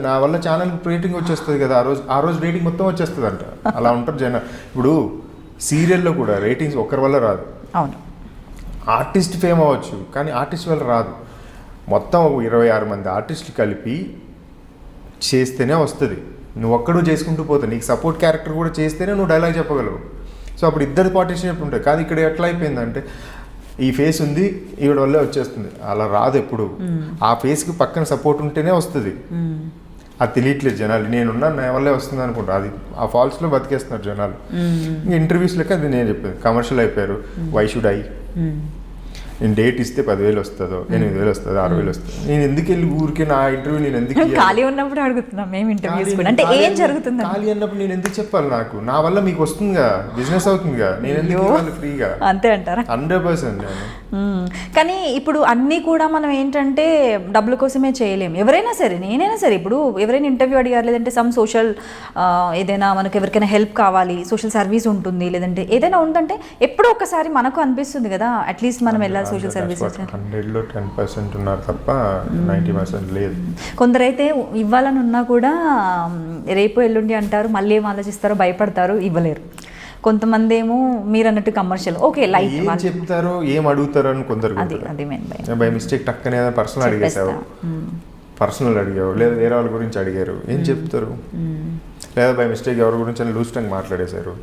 నా వల్ల ఛానల్ రేటింగ్ వచ్చేస్తుంది కదా, ఆ రోజు రేటింగ్ మొత్తం వచ్చేస్తుంది అంట. అలా ఉంటారు జనం. ఇప్పుడు సీరియల్లో కూడా రేటింగ్స్ ఒక్కరి వల్ల రాదు. అవును, ఆర్టిస్ట్ ఫేమ్ అవ్వచ్చు కానీ ఆర్టిస్ట్ వల్ల రాదు. మొత్తం 26 మంది ఆర్టిస్టులు కలిపి చేస్తేనే వస్తుంది. నువ్వు ఒక్కడు చేసుకుంటూ పోతావు, నీకు సపోర్ట్ క్యారెక్టర్ కూడా చేస్తేనే నువ్వు డైలాగ్ చెప్పగలవు. సో అప్పుడు ఇద్దరు పార్టిసిపేట్ ఉంటాయి. కాదు ఇక్కడ ఎట్లా అయిపోయిందంటే ఈ ఫేస్ ఉంది ఈవిడ వల్లే వచ్చేస్తుంది, అలా రాదు ఎప్పుడు. ఆ ఫేస్కి పక్కన సపోర్ట్ ఉంటేనే వస్తుంది. అది తెలియట్లేదు జనాలు, నేనున్నా నా వల్లే వస్తుంది అనుకుంటా. అది ఆ ఫాల్స్లో బతికేస్తున్నారు జనాలు. ఇంకా ఇంటర్వ్యూస్ లెక్క అది నేను చెప్పేది, కమర్షియల్ అయిపోయారు. వై షుడ్ ఐ నేను డేట్ ఇస్తే 10,000 వస్తుందో 8,000 వస్తుందో 6,000 వస్తుందో నేను ఎందుకు వెళ్ళి ఊరికే నా ఇంటర్వ్యూ నేను ఎందుకు ఇయ్యాలి? ఖాళీ ఉన్నప్పుడు అడుగుతున్నాం మేము ఇంటర్వ్యూస్ కూడా, అంటే ఏం జరుగుతుంది ఖాళీ అన్నప్పుడు నేను ఎందుకు చెప్పాలి? నాకు నా వల్ల మీకు వస్తుందిగా, బిజినెస్ అవుతుందిగా, నేను ఎందుకు ఇవ్వాలి ఫ్రీగా? అంతే అంటారా? 100% కానీ ఇప్పుడు అన్నీ కూడా మనం ఏంటంటే డబ్బుల కోసమే చేయలేము. ఎవరైనా సరే, నేనైనా సరే, ఇప్పుడు ఎవరైనా ఇంటర్వ్యూ అడిగారు, లేదంటే సమ్ సోషల్ ఏదైనా మనకు ఎవరికైనా హెల్ప్ కావాలి, సోషల్ సర్వీస్ ఉంటుంది, లేదంటే ఏదైనా ఉందంటే ఎప్పుడో ఒకసారి మనకు అనిపిస్తుంది కదా, అట్లీస్ట్ మనం వెళ్ళాలి సోషల్ సర్వీస్. 100లో 10% ఉన్నారు తప్ప 90% లేదు. కొందరైతే ఇవ్వాలని ఉన్నా కూడా రేపు ఎల్లుండి అంటారు, మళ్ళీ ఏం ఆలోచిస్తారో భయపడతారు, ఇవ్వలేరు. కొంతమంది ఏమో మీరు అన్నట్టు కమర్షియల్, ఓకే లైట్ ఏం చెప్తారో ఏం అడుగుతారో అని కొందరు బై మిస్టేక్ టక్కనే పర్సనల్ అడిగేసావు, పర్సనల్ అడిగావు, లేదా వేరే వాళ్ళ గురించి అడిగారు, ఏం చెప్తారు? లేదా బై మిస్టేక్ ఎవరి గురించి అని లూజ్ టంగ్ మాట్లాడేశారు,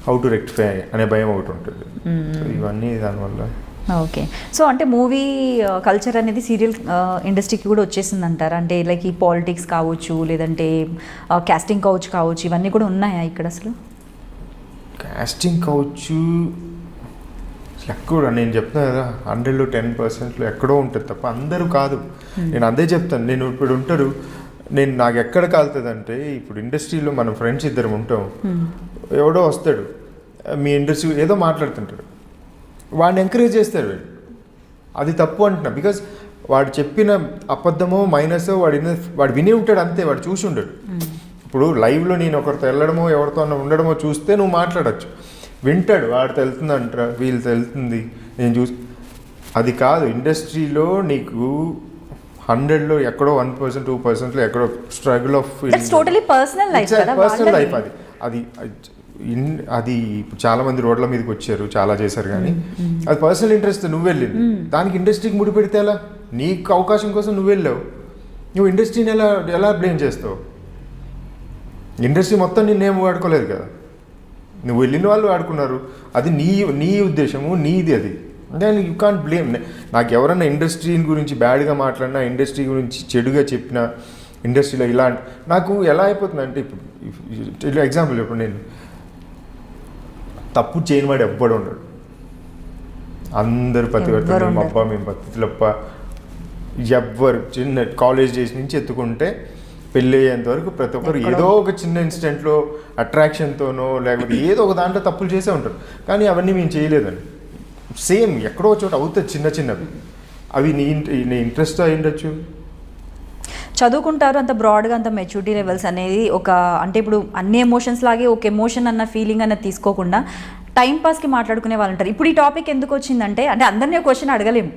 హౌ టు రెక్టిఫై అనే భయం ఒకటి ఉంటుంది. ఇవన్నీ దానివల్ల. ఓకే, సో అంటే మూవీ కల్చర్ అనేది సీరియల్ ఇండస్ట్రీకి కూడా వచ్చేసింది అంటారా? అంటే లైక్ ఈ పాలిటిక్స్ కావచ్చు, లేదంటే కాస్టింగ్ కౌచ్ కావచ్చు, ఇవన్నీ కూడా ఉన్నాయా ఇక్కడ? అసలు కాస్టింగ్ కావచ్చు ఎక్కడ, నేను చెప్తాను కదా 100లో 10%లో ఎక్కడో ఉంటుంది తప్ప అందరూ కాదు. నేను అదే చెప్తాను. నేను ఇప్పుడు ఉంటారు, నాకు ఎక్కడ కాలుతుంది అంటే, ఇప్పుడు ఇండస్ట్రీలో మనం ఫ్రెండ్స్ ఇద్దరం ఉంటాం, ఎవడో వస్తాడు మీ ఇండస్ట్రీ ఏదో మాట్లాడుతుంటాడు, వాడిని ఎంకరేజ్ చేస్తాడు. అది తప్పు అంటున్నా, బికాజ్ వాడు చెప్పిన అబద్ధమో మైనసో వాడు విని ఉంటాడు అంతే, వాడు చూసి ఉండడు. ఇప్పుడు లైవ్లో నేను ఒకరితో వెళ్ళడమో ఎవరితో ఉండడమో చూస్తే నువ్వు మాట్లాడచ్చు, వింటాడు, వాడితో వెళ్తుందంట, వీళ్ళతో వెళ్తుంది, నేను చూసి. అది కాదు ఇండస్ట్రీలో నీకు 100లో ఎక్కడో 1% 2%లో ఎక్కడో స్ట్రగుల్ ఆఫ్ పర్సనల్ లైఫ్. అది అది ఇప్పుడు చాలా మంది రోడ్ల మీదకి వచ్చారు, చాలా చేశారు, కానీ అది పర్సనల్ ఇంట్రెస్ట్. నువ్వు వెళ్ళింది దానికి ఇండస్ట్రీకి ముడిపెడితే ఎలా? నీకు అవకాశం కోసం నువ్వు వెళ్ళావు, నువ్వు ఇండస్ట్రీని ఎలా బ్లేమ్ చేస్తావు? ఇండస్ట్రీ మొత్తం నిన్నేం వాడుకోలేదు కదా, నువ్వు వెళ్ళిన వాళ్ళు వాడుకున్నారు, అది నీ ఉద్దేశము, నీది అది. అంటే యూ కాంట్ బ్లేమ్. నాకు ఎవరన్నా ఇండస్ట్రీ గురించి బ్యాడ్గా మాట్లాడినా, ఇండస్ట్రీ గురించి చెడుగా చెప్పినా, ఇండస్ట్రీలో ఇలా నాకు ఎలా అయిపోతుందంటే, ఇప్పుడు ఎగ్జాంపుల్, ఇప్పుడు నేను తప్పు చేయని వాడు ఎవ్వడు ఉండడు, అందరు పతివర్తలు, మా అబ్బా మేము పతిలప్ప, ఎవ్వరు చిన్న కాలేజ్ డేస్ నుంచి ఎత్తుకుంటే పెళ్ళి అయ్యేంత వరకు ప్రతి ఒక్కరు ఏదో ఒక చిన్న ఇన్సిడెంట్లో అట్రాక్షన్తోనో లేకపోతే ఏదో ఒక దాంట్లో తప్పులు చేసే ఉంటారు. కానీ అవన్నీ మేము చేయలేదండి. సేమ్ ఎక్కడో చోట అవుతుంది చిన్నవి, అవి నీ ఇంట్రెస్ట్ అయి ఉండొచ్చు. చదువుకుంటారు, అంత బ్రాడ్గా అంత మెచ్యూరిటీ లెవెల్స్ అనేది ఒక, అంటే ఇప్పుడు అన్ని ఎమోషన్స్ లాగే ఒక ఎమోషన్ అన్న ఫీలింగ్ అన్నది తీసుకోకుండా టైంపాస్కి మాట్లాడుకునే వాళ్ళు ఉంటారు. ఇప్పుడు ఈ టాపిక్ ఎందుకు వచ్చిందంటే, అంటే అందరినీ క్వశ్చన్ అడగలేము,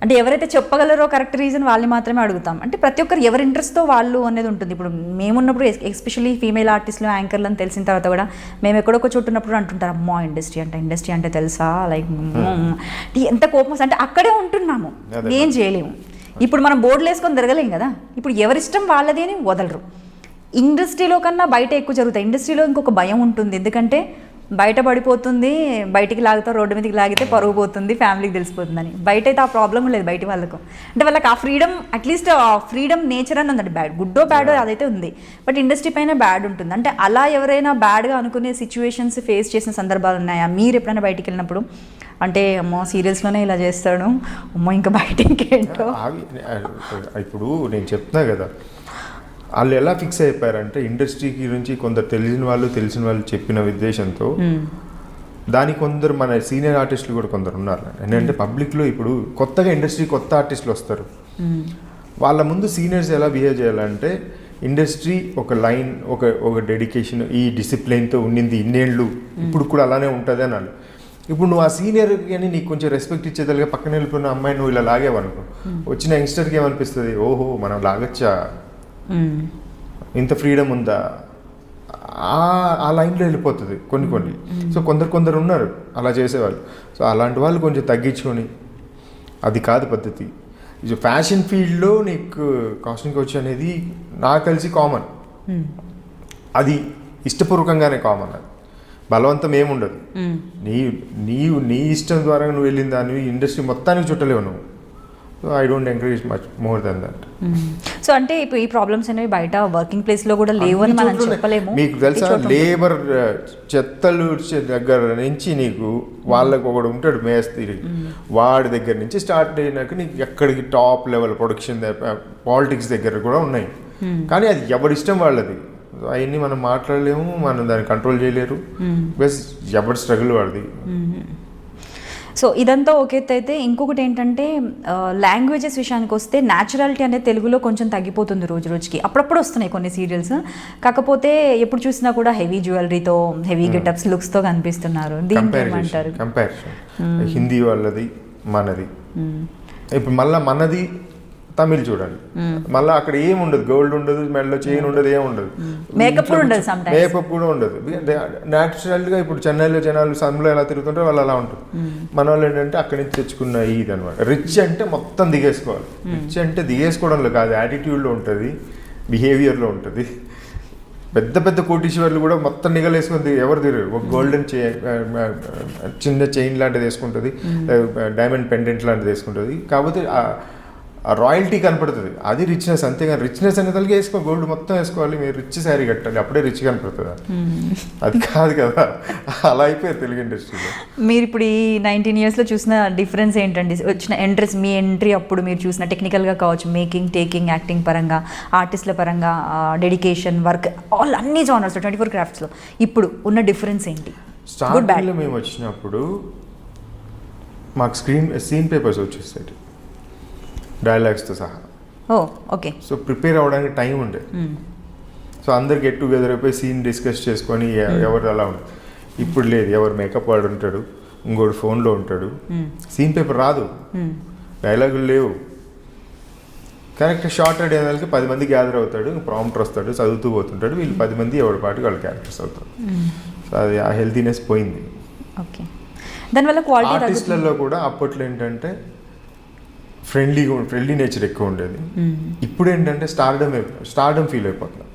అంటే ఎవరైతే చెప్పగలరో కరెక్ట్ రీజన్ వాళ్ళని మాత్రమే అడుగుతాం. అంటే ప్రతి ఒక్కరు ఎవరి ఇంట్రెస్ట్తో వాళ్ళు అనేది ఉంటుంది. ఇప్పుడు మేమున్నప్పుడు ఎస్పెషల్లీ ఫీమేల్ ఆర్టిస్టులు, యాంకర్లు అని తెలిసిన తర్వాత కూడా మేము ఎక్కడొక చోటు ఉన్నప్పుడు అంటుంటారు, అమ్మో ఇండస్ట్రీ అంటే తెలుసా, లైక్ ఎంత కోపం వస్తుంది అంటే అక్కడే ఉంటున్నాము, ఏం చేయలేము. ఇప్పుడు మనం బోర్డులు వేసుకొని తిరగలేం కదా. ఇప్పుడు ఎవరిష్టం వాళ్ళది అని వదలరు. ఇండస్ట్రీలో కన్నా బయట ఎక్కువ జరుగుతాయి. ఇండస్ట్రీలో ఇంకొక భయం ఉంటుంది, ఎందుకంటే బయట పడిపోతుంది, బయటికి లాగుతారు, రోడ్డు మీదకి లాగితే పరుగు పోతుంది, ఫ్యామిలీకి తెలిసిపోతుందని. బయట అయితే ఆ ప్రాబ్లం లేదు బయట వాళ్ళకు. అంటే వాళ్ళకి ఆ ఫ్రీడమ్, అట్లీస్ట్ ఆ ఫ్రీడమ్ నేచర్ అని ఉందండి. బ్యాడ్ గుడ్డో బ్యాడో అదైతే ఉంది, బట్ ఇండస్ట్రీ పైన బ్యాడ్ ఉంటుంది. అంటే అలా ఎవరైనా బ్యాడ్గా అనుకునే సిచ్యువేషన్స్ ఫేస్ చేసిన సందర్భాలు ఉన్నాయా మీరు ఎప్పుడైనా బయటికి వెళ్ళినప్పుడు? అంటే అమ్మో సీరియల్స్లోనే ఇలా చేస్తాడు, అమ్మో ఇంకా బయట ఇంకేంటో. ఇప్పుడు నేను చెప్తున్నా కదా, వాళ్ళు ఎలా ఫిక్స్ అయిపోయారంటే ఇండస్ట్రీ గురించి కొందరు తెలిసిన వాళ్ళు చెప్పిన ఉద్దేశంతో దానికి కొందరు మన సీనియర్ ఆర్టిస్టులు కూడా కొందరు ఉన్నారు. ఏంటంటే పబ్లిక్లో ఇప్పుడు కొత్తగా ఇండస్ట్రీ కొత్త ఆర్టిస్టులు వస్తారు, వాళ్ళ ముందు సీనియర్స్ ఎలా బిహేవ్ చేయాలంటే, ఇండస్ట్రీ ఒక లైన్, ఒక డెడికేషన్, ఈ డిసిప్లిన్తో ఉండింది ఇన్నేళ్ళు, ఇప్పుడు కూడా అలానే ఉంటుంది అని. ఇప్పుడు నువ్వు ఆ సీనియర్ కానీ నీకు కొంచెం రెస్పెక్ట్ ఇచ్చేదాలుగా పక్కన వెళ్ళిపోయిన అమ్మాయి నువ్వు ఇలా లాగేవనుకో, వచ్చిన యంగ్స్టర్కి ఏమనిపిస్తుంది, ఓహో మనం లాగచ్చా, ఇంత ఫ్రీడమ్ ఉందా, ఆ లైన్లో వెళ్ళిపోతుంది కొన్ని. సో కొందరు ఉన్నారు అలా చేసేవాళ్ళు. సో అలాంటి వాళ్ళు కొంచెం తగ్గించుకొని, అది కాదు పద్ధతి. ఇది ఫ్యాషన్ ఫీల్డ్లో నీకు కాస్టింగ్ కోచ్ అనేది నాకు తెలిసి కామన్, అది ఇష్టపూర్వకంగానే కామన్, అది బలవంతం ఏముండదు. నీ ఇష్టం ద్వారా నువ్వు వెళ్ళిన దాన్ని ఇండస్ట్రీ మొత్తానికి చుట్టలేవు నువ్వు. So I don't encourage much more than that. So అంటే ఇప్పుడు ఈ ప్రాబ్లమ్స్ అనేవి బయట వర్కింగ్ ప్లేస్ లో కూడా లేవు అని మనం చెప్పలేము. మీకు తెలుసా లేబర్ చెత్తలు దగ్గర నుంచి నీకు వాళ్ళకి ఒకడు ఉంటాడు మేస్త్రి, వాడి దగ్గర నుంచి స్టార్ట్ అయినాక నీకు ఎక్కడికి టాప్ లెవెల్ ప్రొడక్షన్ పాలిటిక్స్ దగ్గర కూడా ఉన్నాయి. కానీ అది ఎవరి ఇష్టం వాళ్ళది, అవన్నీ మనం మాట్లాడలేము, మనం దాన్ని కంట్రోల్ చేయలేరు. బస్ ఎవరి స్ట్రగుల్ వాడిది. సో ఇదంతా ఒక ఎత్తు అయితే, ఇంకొకటి ఏంటంటే లాంగ్వేజెస్ విషయానికి వస్తే న్యాచురాలిటీ అనేది తెలుగులో కొంచెం తగ్గిపోతుంది రోజు రోజుకి. అప్పుడప్పుడు వస్తున్నాయి కొన్ని సీరియల్స్, కాకపోతే ఎప్పుడు చూసినా కూడా హెవీ జ్యువెలరీతో హెవీ గెటప్స్ లుక్స్తో కనిపిస్తున్నారు. దీనికి ఏమంటారు? కంపారిజన్ హిందీ వాళ్ళది మనది, ఇప్పుడు మళ్ళీ మనది తమిళ్ చూడండి, మళ్ళీ అక్కడ ఏం ఉండదు, గోల్డ్ ఉండదు, మెడలో చైన్ ఉండదు, ఏం ఉండదు, మేకప్ కూడా ఉండదు. న్యాచురల్గా ఇప్పుడు చెన్నైలో జనాలు సన్లో ఎలా తిరుగుతుంటారో వాళ్ళు అలా ఉంటుంది. మన వాళ్ళు ఏంటంటే అక్కడి నుంచి తెచ్చుకున్న ఇది అనమాట. రిచ్ అంటే మొత్తం దిగేసుకోవాలి. రిచ్ అంటే దిగేసుకోవడంలో కాదు, యాటిట్యూడ్లో ఉంటుంది, బిహేవియర్లో ఉంటుంది. పెద్ద పెద్ద కోటీశ్వర్లు కూడా మొత్తం నిగలేసుకుంది ఎవరు తిరగరు. ఒక గోల్డెన్ చిన్న చైన్ లాంటిది వేసుకుంటుంది, డైమండ్ పెండెంట్ లాంటిది వేసుకుంటుంది. కాకపోతే ఆ రాయల్టీ కనపడుతుంది, అది రిచ్నెస్. అంతేగాని రిచ్నెస్ అనేది కలిగి వేసుకో, గోల్డ్ మొత్తం వేసుకోవాలి, మీరు రిచ్ శారీ కట్టాలి, అప్పుడే రిచ్ కనపడుతుంది. అది కాదు కదా, అలా అయిపోయారు తెలుగు ఇండస్ట్రీలో. మీరు ఇప్పుడు ఈ 19 yearsలో చూసిన డిఫరెన్స్ ఏంటండి? వచ్చిన ఎంట్రీస్, మీ ఎంట్రీ అప్పుడు మీరు చూసిన టెక్నికల్గా కావచ్చు, మేకింగ్, టేకింగ్, యాక్టింగ్ పరంగా, ఆర్టిస్ట్ల పరంగా, డెడికేషన్, వర్క్, ఆల్ అన్ని జానర్స్ 24 craftsలో ఇప్పుడు ఉన్న డిఫరెన్స్ ఏంటి? స్టార్టింగ్లో మేము వచ్చినప్పుడు మాకు సీన్ పేపర్స్ వచ్చేస్తాయి డైలాగ్స్తో సహా. ఓకే. సో ప్రిపేర్ అవ్వడానికి టైం ఉండేది. సో అందరు గెట్ టుగెదర్ అయిపోయి సీన్ డిస్కస్ చేసుకొని ఎవరు అలా ఉంటుంది. ఇప్పుడు లేదు, ఎవరు మేకప్ వాడు ఉంటాడు, ఇంకోటి ఫోన్లో ఉంటాడు, సీన్ పేపర్ రాదు, డైలాగులు లేవు. కరెక్ట్ షార్ట్ రెడీ అయిన 10 మంది గ్యాదర్ అవుతాడు, ప్రాంప్టర్ వస్తాడు, చదువుతూ పోతుంటాడు, వీళ్ళు 10 మంది ఎవరి పాటికి వాళ్ళు క్యారెక్టర్స్ అవుతారు. సో అది ఆ హెల్తీనెస్ పోయింది. ఓకే. దానివల్ల క్వాలిటీ ఆర్టిస్టులలో కూడా అప్పట్లో ఏంటంటే ఫ్రెండ్లీ నేచర్ ఎక్కువ ఉండేది. ఇప్పుడు ఏంటంటే స్టార్డమ్ ఫీల్ అయిపోతున్నా.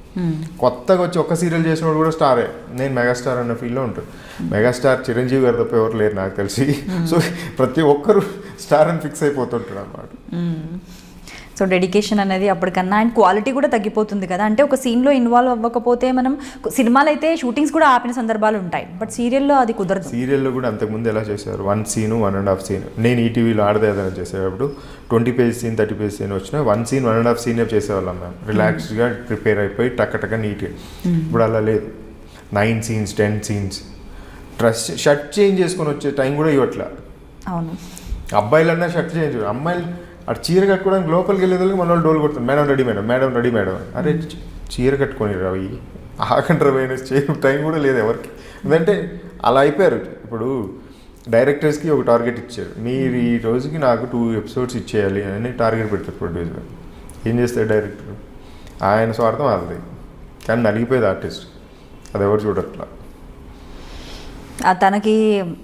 కొత్తగా వచ్చి ఒక్క సీరియల్ చేసినప్పుడు కూడా స్టారే, నేను మెగాస్టార్ అన్న ఫీల్లో ఉంటుంది. మెగాస్టార్ చిరంజీవి గారు తప్ప ఎవరు లేరు నాకు తెలిసి. సో ప్రతి ఒక్కరు స్టార్ అని ఫిక్స్ అయిపోతుంటారు అన్నమాట. సో డెడికేషన్ అనేది అప్పటికన్నా, అండ్ క్వాలిటీ కూడా తగ్గిపోతుంది కదా. అంటే ఒక సీన్లో ఇన్వాల్వ్ అవ్వకపోతే మనం, సినిమాలు అయితే షూటింగ్స్ కూడా ఆపిన సందర్భాలు ఉంటాయి, బట్ సీరియల్లో అది కుదరదు. సీరియల్లో కూడా అంతకుముందు ఎలా చేశారు, 1 scene 1.5 scene. నేను ఈటీవీలో ఆడదేదైనా చేసేటప్పుడు 20 page scene 30 page scene వచ్చినా 1 scene 1.5 scene చేసేవాళ్ళం మేము. రిలాక్స్డ్గా ప్రిపేర్ అయిపోయి టక్క నీట్గా. ఇప్పుడు అలా లేదు, 9 scenes 10 scenes. షర్ట్ చేంజ్ చేసుకొని వచ్చే టైం కూడా ఇవ్వట్లా. అవును, అబ్బాయిలన్నా షర్ట్ చేంజ్, అమ్మాయిలు అటు చీర కట్టుకోవడానికి లోపలికి వెళ్ళేదానికి మన వాళ్ళు డోలు కొడుతుంది, మేడం రెడీ మేడం. అరే చీర కట్టుకొని రవి ఆకండ్ర పోయిన టైం కూడా లేదు ఎవరికి. ఎందుకంటే అలా అయిపోయారు. ఇప్పుడు డైరెక్టర్స్కి ఒక టార్గెట్ ఇచ్చారు, మీరు ఈ రోజుకి నాకు 2 episodes ఇచ్చేయాలి అని టార్గెట్ పెడతారు ప్రొడ్యూసర్. ఏం చేస్తారు డైరెక్టర్? ఆయన స్వార్థం వాళ్ళది, కానీ నలిగిపోయేది ఆర్టిస్ట్. అది ఎవరు చూడట్లా. తనకి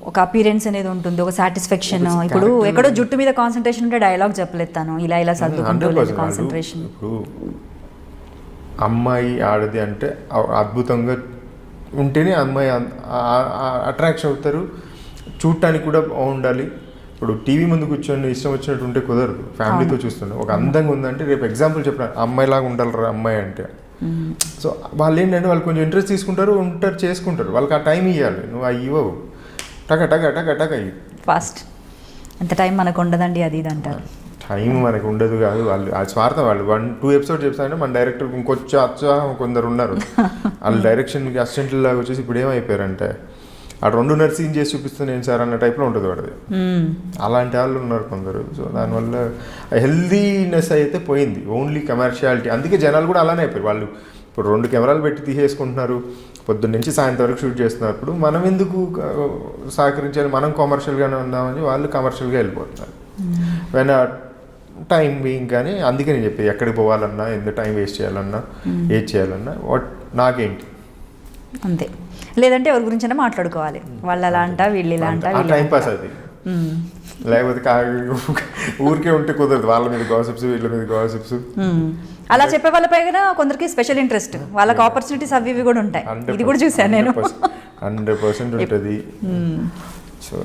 ఒక అపీరెన్స్ అనేది ఉంటుంది, ఒక సాటిస్ఫాక్షన్. ఇప్పుడు ఎక్కడో జుట్టు మీద కాన్సన్ట్రేషన్ ఉంటే డైలాగ్ చెప్పలేస్తాను, ఇలా సర్దుకుంటూ కాన్సన్ట్రేషన్. ఇప్పుడు అమ్మాయి ఆడది అంటే అద్భుతంగా ఉంటేనే అమ్మాయి అట్రాక్షన్ అవుతారు, చూడటానికి కూడా బాగుండాలి. ఇప్పుడు టీవీ ముందు కూర్చొని ఇష్టం వచ్చినట్టు ఉంటే కుదరదు. ఫ్యామిలీతో చూస్తున్నాం, ఒక అందంగా ఉందంటే రేపు ఎగ్జాంపుల్ చెప్పిన అమ్మాయిలాగా ఉండాలి అమ్మాయి అంటే. సో వాళ్ళు ఏంటంటే వాళ్ళు కొంచెం ఇంట్రెస్ట్ తీసుకుంటారు, చేసుకుంటారు. వాళ్ళకి ఆ టైం ఇవ్వాలి, నువ్వు అవి ఇవ్వవు. టక ఫాస్ట్. అంత టైం మనకు ఉండదండి, అది ఇది అంటారు. టైం మనకు ఉండదు కాదు, వాళ్ళు ఆ స్వార్థం. వాళ్ళు 1-2 episodes చెప్తారంటే మన డైరెక్టర్ ఇంకొచ్చే ఉత్సాహం కొందరు ఉన్నారు. వాళ్ళు డైరెక్షన్కి అసిస్టెంట్లు లాగా వచ్చేసి ఇప్పుడు ఏమైపోయారంటే ఆ 2.5 scene చేసి చూపిస్తే నేను సార్ అన్న టైప్లో ఉంటుంది వాడిది. అలాంటి వాళ్ళు ఉన్నారు కొందరు. సో దానివల్ల హెల్దీనెస్ అయితే పోయింది, ఓన్లీ కమర్షియాలిటీ. అందుకే జనాలు కూడా అలానే అయిపోయారు. వాళ్ళు ఇప్పుడు 2 కెమెరాలు పెట్టి తీసేసుకుంటున్నారు, పొద్దున్న నుంచి సాయంత్రం వరకు షూట్ చేస్తున్నప్పుడు మనం ఎందుకు సహకరించాలి, మనం కమర్షియల్గానే ఉందామని వాళ్ళు కమర్షియల్గా వెళ్ళిపోతున్నారు. When time being. కానీ అందుకే నేను చెప్పేది, ఎక్కడికి పోవాలన్నా, ఎంత టైం వేస్ట్ చేయాలన్నా, ఏది చేయాలన్నా నాకేంటి అంతే. లేదంటే ఎవరి గురించైనా మాట్లాడుకోవాలి, వాళ్ళు అలా అంట, వీళ్ళు ఇలా అంట, టైం పాస్ అది. లేకపోతే ఊరికే ఉంటే కుదరదు, వాళ్ళ మీద గాసిప్స్, వీళ్ళ మీద గాసిప్స్. అలా చెప్పే వాళ్ళపై కూడా కొందరికి స్పెషల్ ఇంట్రెస్ట్, వాళ్ళకి ఆపర్చునిటీస్ అవి ఇవి కూడా ఉంటాయి. ఇది కూడా చూసాను నేను. 100% ఉంటుంది. సో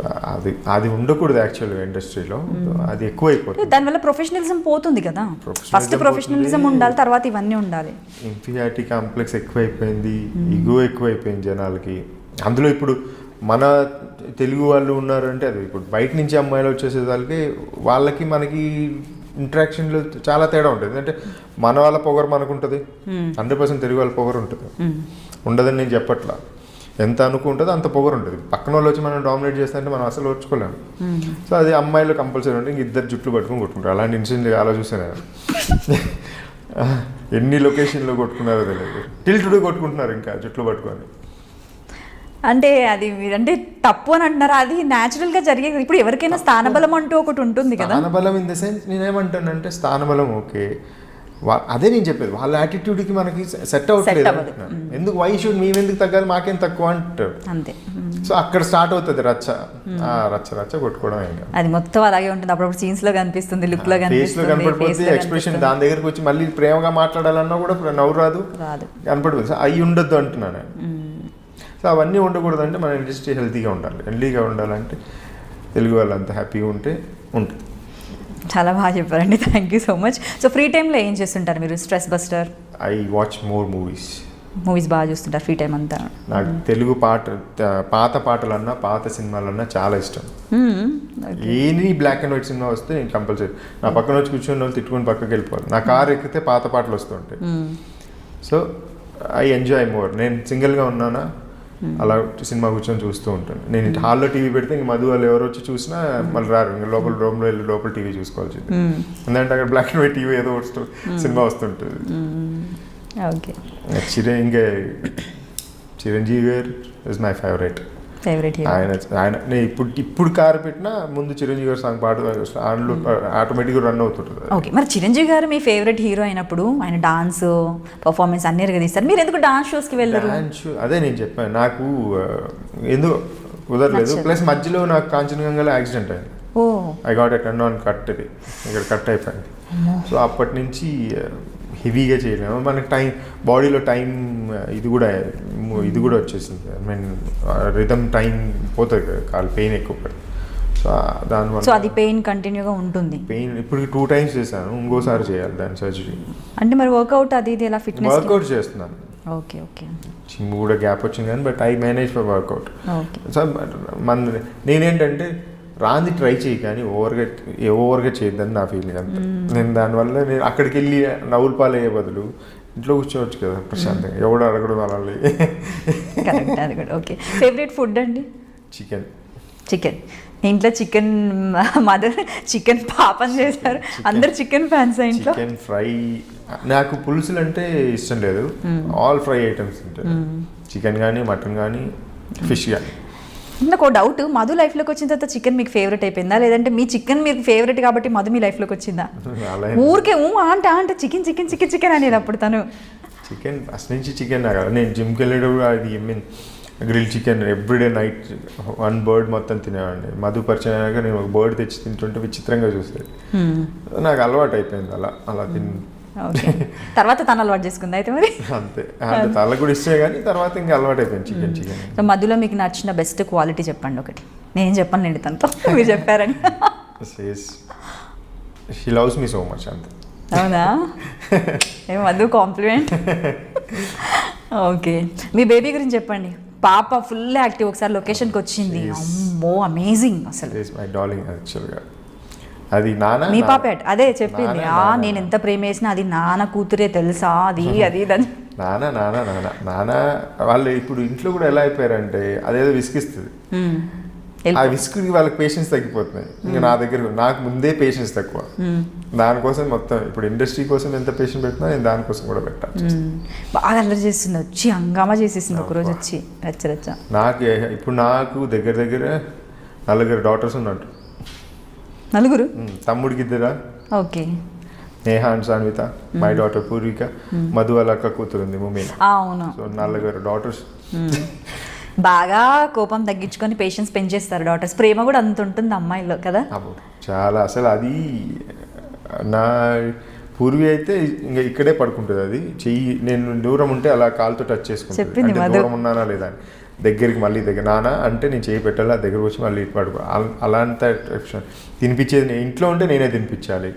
అది ఉండకూడదు యాక్చువల్గా ఇండస్ట్రీలో, అది ఎక్కువ అయిపోతుంది. దానివల్ల ప్రొఫెషనలిజం పోతుంది కదా. ఫస్ట్ ప్రొఫెషనలిజం ఉండాలి, తర్వాత ఇవన్నీ ఉండాలి. ఇన్ఫీరియారిటీ కాంప్లెక్స్ ఎక్కువైపోయింది, ఈగో ఎక్కువైపోయింది జనాలకి. అందులో ఇప్పుడు మన తెలుగు వాళ్ళు ఉన్నారంటే అది ఇప్పుడు బయట నుంచి అమ్మాయిలు వచ్చేసేదానికి వాళ్ళకి మనకి ఇంటరాక్షన్లో చాలా తేడా ఉంటుంది. అంటే మన వాళ్ళ పొగరు మనకు ఉంటుంది, 100% తెలుగు వాళ్ళ పొగరు ఉంటుంది, ఉండదని నేను చెప్పట్లా. ఎంత అనుకుంటుందో అంత పొగరు ఉంటుంది. పక్కన వాళ్ళు వచ్చి మనం డామినేట్ చేస్తుంటే మనం అసలు ఓర్చుకోలేము. సో అది అమ్మాయిలు కంపల్సరీ ఉంటే ఇంక ఇద్దరు జుట్లు పట్టుకుని కొట్టుకుంటారు. అలాంటి ఇన్సిడెంట్ చాలా చూసాను. ఎన్ని లొకేషన్లో కొట్టుకున్నారో తెలియదు, టిల్ టుడే కొట్టుకుంటున్నారు ఇంకా జుట్లు పట్టుకొని. అంటే అది మీరంటే తప్పు అని అంటున్నారు, అది న్యాచురల్గా జరిగేది. ఇప్పుడు ఎవరికైనా స్థానబలం అంటూ ఒకటి ఉంటుంది కదా. స్థానబలం ఇన్ ద సెన్స్ నేనేమంటానంటే స్థానబలం ఓకే, అదే నేను చెప్పేది, వాళ్ళ యాటిట్యూడ్కి మనకి సెట్ అవ్వట్లేదు. ఎందుకు వై షుడ్ మేమెందుకు తగ్గాలి, మాకేం తక్కువ అంటారు అంతే. సో అక్కడ స్టార్ట్ అవుతుంది రచ్చ రచ్చ కొట్టుకోవడం. ఇంకా అది మొత్తం అలాగే ఉంటుంది. అప్పుడప్పుడు సీన్స్ లో కనిపిస్తుంది, లుక్ లో కనపడిపోతే ఎక్స్ప్రెషన్ దాని దగ్గరకు వచ్చి మళ్ళీ ప్రేమగా మాట్లాడాలన్నా కూడా నవ్వు రాదు, కనపడిపోతుంది. అవి ఉండొద్దు అంటున్నాను. సో అవన్నీ ఉండకూడదు. అంటే మన ఇండస్ట్రీ హెల్తీగా ఉండాలంటే తెలుగు వాళ్ళు అంత హ్యాపీగా ఉంటే ఉంటుంది. చాలా బాగా చెప్పారండి, thank you so much. So free టైంలో ఏం చేస్తుంటారు మీరు? Stress buster? I watch more movies బాగా చూస్తుంటారు ఫ్రీ టైం అంతా? నాకు తెలుగు పాత పాటలన్నా పాత సినిమాలన్నా చాలా ఇష్టం. ఏని బ్లాక్ అండ్ వైట్ సినిమా వస్తే నేను కంపల్సరీ నా పక్కన వచ్చి కూర్చొని వాళ్ళు తిట్టుకుని పక్కకి వెళ్ళిపోవాలి. నా కారు ఎక్కితే పాత పాటలు వస్తుంటాయి. So I enjoy more. నేను సింగిల్గా ఉన్నానా అలా సినిమా కూర్చొని చూస్తూ ఉంటాను. నేను హాల్లో టీవీ పెడితే ఇంక మధు వాళ్ళు ఎవరు వచ్చి చూసినా మళ్ళీ రారు, ఇంకా లోపల రూమ్లో వెళ్ళి లోపల టీవీ చూసుకోవాల్సింది. ఎందుకంటే అక్కడ బ్లాక్ అండ్ వైట్ టీవీ ఏదో సినిమా వస్తుంటుంది. ఓకే. ఇంకా చిరంజీవి గారు ఇస్ మై ఫేవరెట్. ఆయన నేను ఇప్పుడు కారు పెట్టినా ముందు చిరంజీవి గారు సాంగ్ పాట ఆటోమేటిక్గా రన్ అవుతుంటుంది. ఓకే, మరి చిరంజీవి గారు మీ ఫేవరెట్ హీరో అయినప్పుడు ఆయన డాన్స్ పర్ఫార్మెన్స్ అన్ని తీస్తారు, మీరు ఎందుకు డాన్స్ షోస్కి వెళ్ళారు? అదే నేను చెప్పాను, నాకు ఎందుకు కుదరలేదు. ప్లస్ మధ్యలో నాకు కాంచనగంగలో యాక్సిడెంట్ అయింది. I got a turn on cut, ఇది ఇక్కడ కట్ అయిపోయింది. సో అప్పటి నుంచి హెవీగా చేయలేము. మనకి బాడీలో టైం ఇది కూడా వచ్చేసింది. ఐ మీన్ రిథమ్ టైం పోతుంది కదా, కాలు పెయిన్ ఎక్కువ పడుతుంది. సో దానివల్ల సో అది పెయిన్ కంటిన్యూగా ఉంటుంది. పెయిన్ ఇప్పుడు 2 times చేశాను, ఇంకోసారి చేయాలి దాని సర్జరీ. అంటే మరి వర్కౌట్ అది ఇది ఎలా ఫిట్నెస్? వర్కౌట్ చేస్తున్నాను. ఓకే. కూడా గ్యాప్ వచ్చింది కానీ but I manage for workout. So నేనేంటంటే రాంది ట్రై చేయి కానీ ఓవర్గా చేయొద్దని నా ఫీలింగ్ అంతే. నేను దానివల్ల నేను అక్కడికి వెళ్ళి నవ్వులు పాలయ్యే బదులు ఇంట్లో కూర్చోవచ్చు కదా ప్రశాంతంగా, ఎవడు అడగడం అలా. ఓకే. ఫేవరెట్ ఫుడ్ అండి? చికెన్. ఇంట్లో చికెన్ మదర్ చికెన్ పాపం చేశారు, అందరు చికెన్ ఫ్యాన్స్ ఇంట్లో. చికెన్ ఫ్రై, నాకు పులుసులు అంటే ఇష్టం లేదు, ఆల్ ఫ్రై ఐటమ్స్ ఉంటాయి. చికెన్ కానీ మటన్ కానీ ఫిష్ కానీ. నాకు ఒక డౌట్, మధు లైఫ్లోకి వచ్చిన తర్వాత చికెన్ మీకు ఫేవరెట్ అయిపోయిందా, లేదంటే మీ చికెన్ మీకు ఫేవరెట్ కాబట్టి మధు మీ లైఫ్లోకి వచ్చిందా? ఊరికే అంటే చికెన్ అనేది అప్పుడు తను చికెన్ ఫస్ట్ నుంచి చికెన్ కదా. నేను జిమ్కి వెళ్ళేటప్పుడు అది grill chicken everyday night 1 bird మొత్తం తినేవాడిని. మధు పరిచయం అయ్యాక నేను ఒక బర్డ్ తెచ్చి తింటుంటే విచిత్రంగా చూసేది. నాకు అలవాటు అయిపోయింది అలా తిని. తర్వాత తను అలవాటు చేసుకుంది అయితే మరి అంతే. అంటే తల కూడా ఇస్తే కానీ తర్వాత ఇంకా అలవాటు అయిపోయింది చికెన్. సో మధులో మీకు నచ్చిన బెస్ట్ క్వాలిటీ చెప్పండి ఒకటి. నేను చెప్పను అండి తనతో, మీరు చెప్పారని. She loves me so much అంతే. అవునా? ఏ మధు కాంప్లిమెంట్. ఓకే, మీ బేబీ గురించి చెప్పండి. పాప ఫుల్ యాక్టివ్, ఒకసారి లొకేషన్కి వచ్చింది, అమ్మో అమేజింగ్ అసలు. మై డార్లింగ్ యాక్చువల్గా అది నాన్న. మీ పాప అదే చెప్పింది, నేను ఎంత ప్రేమ వేసినా అది నాన్న కూతురే తెలుసా, అది నాన్న వాళ్ళు ఇప్పుడు ఇంట్లో కూడా ఎలా అయిపోయారంటే అదేదో విసిగిస్తుంది. ఆ విసుగుకి వాళ్ళకి పేషెన్స్ తగ్గిపోతున్నాయి. ఇంకా నా దగ్గర నాకు ముందే పేషెన్స్ తక్కువ. దానికోసం మొత్తం ఇప్పుడు ఇండస్ట్రీ కోసం ఎంత పేషెన్స్ పెట్టినా నేను దానికోసం కూడా పెట్టాను. బాగా అల్లరి చేస్తుంది, వచ్చి హంగామా చేసేసింది ఒకరోజు వచ్చి రచ్చ. నాకు దగ్గర 4 daughters ఉన్నట్టు. 4? తమ్ముడికి 2. Okay. Neha and Sanvitha, my daughter Poorvika, Madhu వాళ్ళ అక్క కూతురు ఉంది ముమేన్. అవును. So 4 daughters. బాగా కోపం తగ్గించుకొని పేషెన్స్ పెంచేస్తారు డాటర్స్. ప్రేమ కూడా అంత ఉంటుంది అమ్మాయిలో కదా. చాలా అసలు అది నా పూర్వి అయితే ఇంకా ఇక్కడే పడుకుంటుంది. అది చెయ్యి నేను దూరం ఉంటే అలా కాలుతో టచ్ చేసుకుంటుంది, దూరం ఉన్నానా లేదా. దగ్గరికి మళ్ళీ నాన్న అంటే నేను చేయి పెట్టాలి ఆ దగ్గరకు వచ్చి మళ్ళీ పడుకో అలాంటి తినిపించేది ఇంట్లో ఉంటే నేనే తినిపించాలి,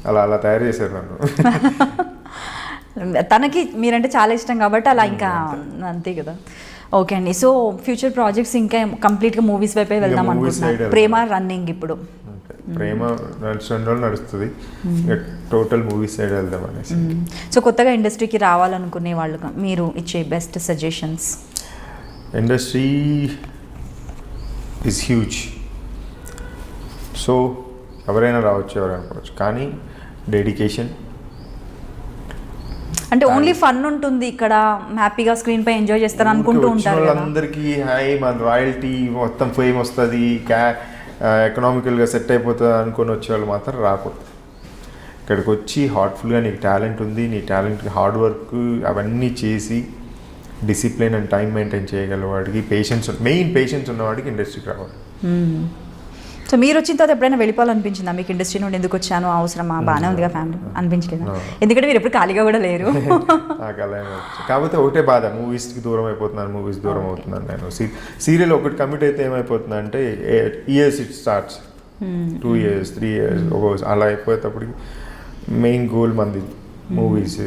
అలా తయారు చేశారు నన్ను. తనకి మీరంటే చాలా ఇష్టం కాబట్టి అలా ఇంకా అంతే కదా. ఓకే అండి, సో ఫ్యూచర్ ప్రాజెక్ట్స్ ఇంకా కంప్లీట్గా మూవీస్ వైపే వెళ్దాం అనుకుంటున్నాను. ప్రేమ రన్నింగ్ ఇప్పుడు ప్రేమ నడుస్తుంది, టోటల్ మూవీస్ సైడ్ వెళ్దాం అనేసి. సో కొత్తగా ఇండస్ట్రీకి రావాలనుకునే వాళ్ళు మీరు ఇచ్చే best suggestions? Industry is huge, so ఎవరైనా రావచ్చు, ఎవరైనా పోవచ్చు, కానీ డెడికేషన్. అంటే ఓన్లీ ఫన్ ఉంటుంది ఇక్కడ, హ్యాపీగా స్క్రీన్ పై ఎంజాయ్ చేస్తారు అనుకుంటూ ఉంటారు. వాళ్ళందరికీ హై మన రాయల్టీ మొత్తం ఫేమ్ వస్తుంది, ఎకనామికల్గా సెట్ అయిపోతుంది అనుకొని వచ్చేవాళ్ళు మాత్రం రాకూడదు. ఇక్కడికి వచ్చి హార్ట్ఫుల్గా నీకు టాలెంట్ ఉంది, నీ టాలెంట్కి హార్డ్ వర్క్ అవన్నీ చేసి డిసిప్లిన్ అండ్ టైం మెయింటైన్ చేయగలవాడికి, మెయిన్ పేషెన్స్ ఉన్నవాడికి ఇండస్ట్రీకి రావాలి. సో మీరు వచ్చిన తర్వాత ఎప్పుడైనా వెళ్ళిపోవాలనిపించిందా మీకు? ఇండస్ట్రీ నుండి ఎందుకు వచ్చాను, అవసరమా, బాగానే ఉందిగా ఫ్యామిలీ అనిపించలేదు? ఎందుకంటే మీరు ఎప్పుడు ఖాళీగా కూడా లేరు. నాకు అలా కాకపోతే ఒకటే బాధ, మూవీస్కి దూరం అయిపోతున్నాను, మూవీస్ దూరం అవుతున్నాను. నేను సీరియల్ ఒకటి కమిట్ అయితే ఏమైపోతుంది అంటే years it starts, 2 years 3 years అలా అయిపోయేటప్పటికి మెయిన్ గోల్ మంది మూవీస్.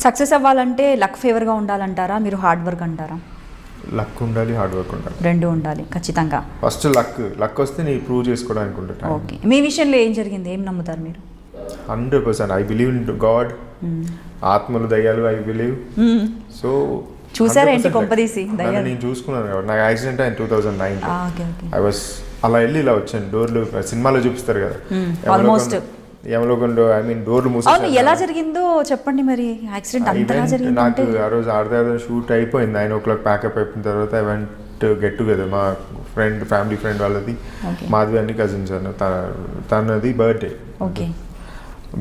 సక్సెస్ అవ్వాలంటే లక్ ఫేవర్గా ఉండాలంటారా, మీరు హార్డ్ వర్క్ అంటారా? లక్ ఉండాలి, హార్డ్ వర్క్ ఉండాలి, రెండు ఉండాలి ఖచ్చితంగా. ఫస్ట్ లక్ వస్తే నీ ప్రూవ్ చేసుకోవడానికి ఉంటుంది. ఓకే, మీ విషయంలో ఏం జరిగింది, ఏం నమ్ముతారు మీరు? 100% ఐ బిలీవ్ ఇన్ గాడ్, ఆత్మలు దయ్యాలు ఐ బిలీవ్. సో చూసారేంటి కొంపదీసి దయ్యాలు? నేను చూసుకున్నాను కాబట్టి. నాకు యాక్సిడెంట్ అయింది 2009. ఐ వాస్ అలా వెళ్ళి ఇలా వచ్చాను, డోర్లు సినిమాలో చూపిస్తారు కదా, ఆల్మోస్ట్ యమలోకంలో, ఐ మీన్ డోర్లు మూసేసారు. ఎలా జరిగిందో చెప్పండి మరి, యాక్సిడెంట్ అంతలా జరిగింది? నాకు ఆ రోజు ఆడదా షూట్ అయిపోయింది, 9 o'clock ప్యాకప్ అయిపోయిన తర్వాత ఐ వెంట్ గెట్ టుగెదర్. మా ఫ్యామిలీ ఫ్రెండ్ వాళ్ళది, మాధవి అని కజిన్స్ అన్న, తనది బర్త్డే. ఓకే,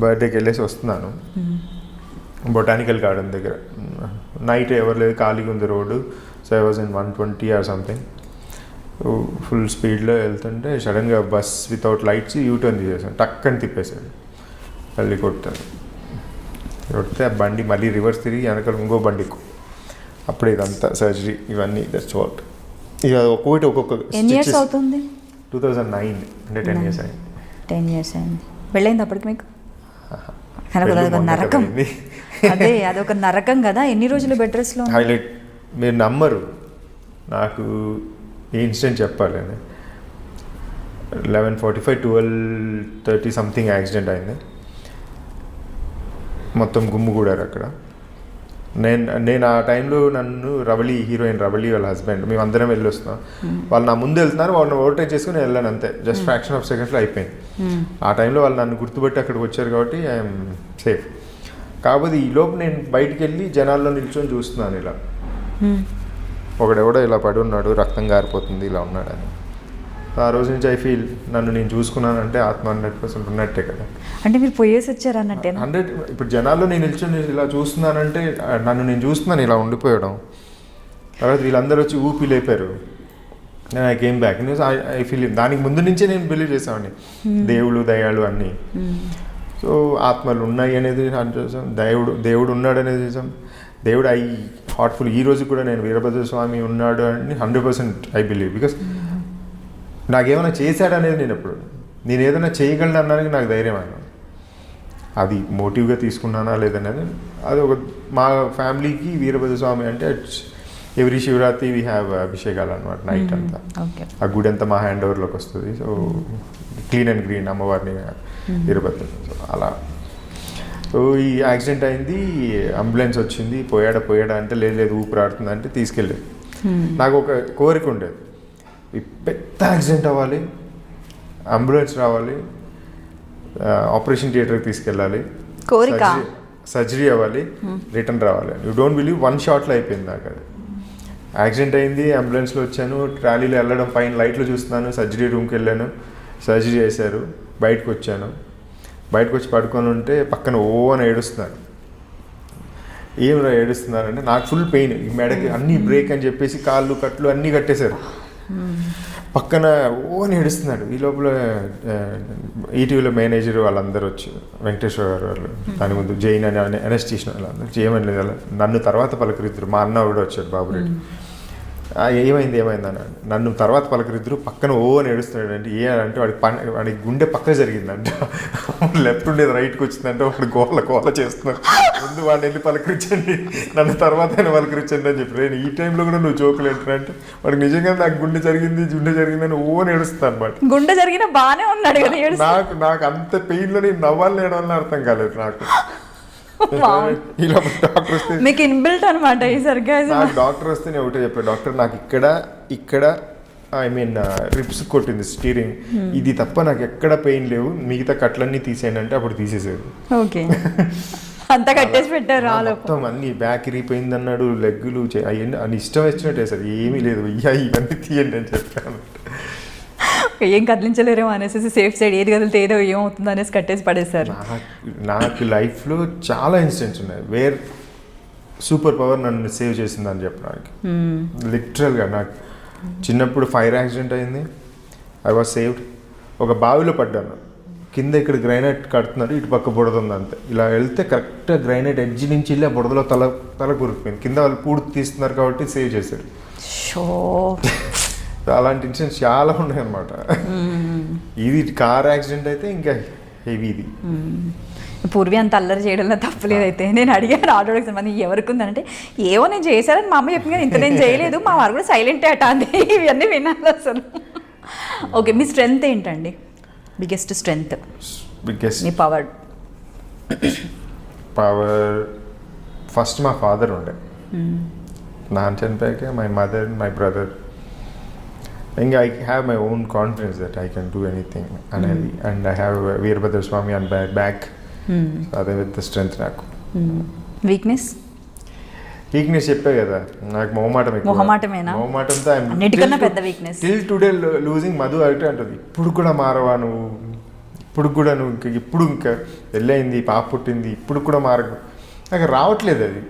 బర్త్డేకి వెళ్ళేసి వస్తున్నాను బొటానికల్ గార్డెన్ దగ్గర. నైట్ ఎవరు లేదు, ఖాళీగా ఉంది road. So I was in 120 or something. Full స్పీడ్లో వెళ్తుంటే సడన్గా బస్ వితౌట్ లైట్స్ యూటర్న్ తీసేసాను, టక్కని తిప్పేశాడు, మళ్ళీ కొడితే ఆ బండి మళ్ళీ రివర్స్ తిరిగి వెనకాల ఇంకో బండి అప్పుడు ఇదంతా సర్జరీ ఇవన్నీ, దట్స్ వాట్. ఇక ఒక్కొక్క ఎన్ని ఇయర్స్ అవుతుంది? 2009, అంటే 10 years అయింది. 10 years అయింది. వెళ్ళైంది అప్పటికి మీకు? అదొక నరకం. అదే, అదొక నరకం కదా. ఎన్ని రోజులు బెడ్ రెస్ట్లో? హైలైట్, మీరు నమ్మరు, నాకు ఈ ఇన్సిడెంట్ చెప్పాలి. 11:45 12:30 సంథింగ్ యాక్సిడెంట్ అయింది. మొత్తం గుమ్ముగూడారు అక్కడ. నేను ఆ టైంలో నన్ను హీరోయిన్ రవళి వాళ్ళ హస్బెండ్, మేము అందరం వెళ్ళి వస్తున్నాం. వాళ్ళు నా ముందు వెళ్తున్నారు, వాళ్ళని ఓవర్టేక్ చేసుకుని వెళ్ళాను అంతే. జస్ట్ ఫ్రాక్షన్ ఆఫ్ సెకండ్స్లో అయిపోయింది. ఆ టైంలో వాళ్ళు నన్ను గుర్తుపెట్టి అక్కడికి వచ్చారు కాబట్టి ఐఎమ్ సేఫ్. కాకపోతే ఈ లోపు నేను బయటికి వెళ్ళి జనాల్లో నిల్చొని చూస్తున్నాను, ఇలా ఒకడెవడో ఇలా పడి ఉన్నాడు, రక్తం గారిపోతుంది, ఇలా ఉన్నాడని. ఆ రోజు నుంచి ఐ ఫీల్ నన్ను నేను చూసుకున్నానంటే ఆత్మ 100% ఉన్నట్టే కదా. అంటే మీరు పోయేసి వచ్చారు అన్నట్టే. 100. ఇప్పుడు జనాల్లో నేను నిల్చొని ఇలా చూస్తున్నానంటే నన్ను నేను చూస్తున్నాను, ఇలా ఉండిపోయడం. తర్వాత వీళ్ళందరూ వచ్చి ఊపి లేపారు, నేను I came back. I feel దానికి ముందు నుంచే నేను బిలీవ్ చేసామండి, దేవుడు దయాలు అన్నీ. సో ఆత్మలు ఉన్నాయి అనేది చూసాం, దేవుడు ఉన్నాడు అనేది చూసాం. దేవుడు హార్ట్ఫుల్. ఈ రోజు కూడా నేను వీరభద్ర స్వామి ఉన్నాడు అని 100% ఐ బిలీవ్. బికాస్ నాకేమైనా చేశాడు అనేది నేను ఏదైనా చేయగలను అన్నానికి నాకు ధైర్యం అన్నాను. అది మోటివ్గా తీసుకున్నానా లేదనేది అది మా ఫ్యామిలీకి వీరభద్ర స్వామి అంటే ఎవ్రీ శివరాత్రి వీ హ్యావ్ అభిషేకాలు అనమాట, నైట్ అంతా. ఆ గుడి అంతా మా హ్యాండ్ ఓవర్లోకి వస్తుంది. సో క్లీన్ అండ్ గ్రీన్ అమ్మవారిని వీరభద్ర. సో అలా. సో ఈ యాక్సిడెంట్ అయింది, అంబులెన్స్ వచ్చింది, పోయాడా అంటే లేదు ఊపిరాడుతుంది అంటే తీసుకెళ్ళేది. నాకు ఒక కోరిక ఉండేది, పెద్ద యాక్సిడెంట్ అవ్వాలి, అంబులెన్స్ రావాలి, ఆపరేషన్ థియేటర్కి తీసుకెళ్ళాలి, కోరిక, సర్జరీ అవ్వాలి, రిటర్న్ రావాలి. యూ డోంట్ బిలీవ్ 1 shotలో అయిపోయింది నాకు. అది యాక్సిడెంట్ అయింది, అంబులెన్స్లో వచ్చాను, ట్రాలీలో వెళ్ళడం, పైన లైట్లో చూస్తున్నాను, సర్జరీ రూమ్కి వెళ్ళాను, సర్జరీ చేశారు, బయటకు వచ్చాను. బయటకు వచ్చి పడుకొని ఉంటే పక్కన అని ఏడుస్తున్నారు. ఏమిరా ఏడుస్తున్నారంటే నాకు ఫుల్ పెయిన్, ఈ మెడకి అన్నీ బ్రేక్ అని చెప్పేసి కాళ్ళు కట్లు అన్నీ కట్టేశారు. పక్కన అని ఏడుస్తున్నాడు. ఈ లోపల ఈటీవీలో మేనేజర్ వాళ్ళందరూ వచ్చి, వెంకటేశ్వర గారు వాళ్ళు, దాని ముందు జైన్ అని అనెస్టీషన్ వాళ్ళందరూ చేయమని లేదు. నన్ను తర్వాత పలకరిద్దరు, మా అన్న కూడా వచ్చాడు బాబురెడ్డి. ఏమైంది అన్నాడు. నన్ను తర్వాత పలకరిద్దరు పక్కన ఓ అని ఏడుస్తున్నాడు. అంటే అంటే వాడికి గుండె పక్క జరిగిందంట, లెఫ్ట్ ఉండేది రైట్కి వచ్చిందంటే వాడు గోల చేస్తున్నాడు. ముందు వాడిని వెళ్ళి పలకరించండి, నన్ను తర్వాత అయినా పలకరించండి అని చెప్పి. నేను ఈ టైంలో కూడా నువ్వు జోకులు ఏంటంటే వాడికి నిజంగా నాకు గుండె జరిగిందని ఓ అని ఏడుస్తాను అనమాట. గుండె జరిగిన బాగానే ఉన్నాడు కదా. నాకు అంత పెయిన్లో నేను నవ్వాలి ఏడవాలని అర్థం కాలేదు నాకు. ఇలా డాక్టర్ వస్తే మీకు ఇన్బిల్ట్ అనమాట ఈ సర్కాజం. నాకు డాక్టర్ వస్తే నేను ఒకటే చెప్పాను, డాక్టర్ నాకు ఇక్కడ ఐ మీన్ రిప్స్ కొట్టింది స్టీరింగ్, ఇది తప్ప నాకు ఎక్కడ పెయిన్ లేవు, మిగతా కట్లన్నీ తీసేయండి అంటే అప్పుడు తీసేసేది. ఓకే, అంతా కట్టేసి పెట్టారు. మొత్తం అన్ని బ్యాక్ ఇరిగిపోయింది అన్నాడు, లెగ్గులు అవన్నీ అని ఇష్టం వచ్చినట్టే సార్, ఏమీ లేదు ఇవన్నీ తీయండి అని చెప్పాను. ఏం కదిలించలేరేమో అనేసి సేఫ్ సైడ్ ఏది కదిలితే ఏదో ఏమవుతుందో అనేసి కట్టేసి పడేశారు. నాకు లైఫ్లో చాలా ఇన్సిడెంట్స్ ఉన్నాయి వేర్ సూపర్ పవర్ నన్ను సేవ్ చేసిందని చెప్పడానికి. లిటరల్గా నాకు చిన్నప్పుడు ఫైర్ యాక్సిడెంట్ అయింది, ఐ వాజ్ సేవ్డ్. ఒక బావిలో పడ్డాను, కింద ఇక్కడ గ్రైనైట్ కడుతున్నారు, ఇటు పక్క బుడదుంది అంతే. ఇలా వెళ్తే కరెక్ట్గా గ్రైనైట్ ఎడ్జ్ నుంచి వెళ్ళి ఆ బుడదలో తల కురికిపోయింది. కింద వాళ్ళు పూర్తి తీస్తున్నారు కాబట్టి సేవ్ చేశారు. అలాంటి ఇన్సిడెంట్స్ చాలా ఉన్నాయి అన్నమాట. ఇది కార్ యాక్సిడెంట్ అయితే ఇంకా హెవీ. ఇది పూర్వి అంత అల్లరి చేయడంలో తప్పలేదైతే. నేను అడిగాను ఆటోడికి మంది ఎవరికి ఉందంటే ఏవో నేను చేశానని మా అమ్మ చెప్పింది కానీ ఇంత నేను చేయలేదు, మా వారు కూడా సైలెంటే అట అంతే. ఇవన్నీ వినాలి అసలు. ఓకే, మీ స్ట్రెంగ్త్ ఏంటండి? బిగ్గెస్ట్ స్ట్రెంగ్త్, మీ పవర్ ఫస్ట్ మా ఫాదర్ ఉండే, నాన్న చనిపోయాక మై మదర్, మై బ్రదర్. ఇంకా I have my own confidence that I can do anything అనేది. And I have Veerabhadra Swamy on my back. అదే విత్ స్ట్రెంగ్త్ నాకు. వీక్నెస్ చెప్పే కదా, నాకు మొహమాటంతో అన్నిటికన్నా పెద్ద weakness. Till today losing Madhu అంటే అంటుంది, ఇప్పుడు కూడా మారవా నువ్వు, ఇప్పుడు ఇంకా వెళ్ళయింది, పాప పుట్టింది, ఇప్పుడు కూడా మారకు. నాకు రావట్లేదు అది.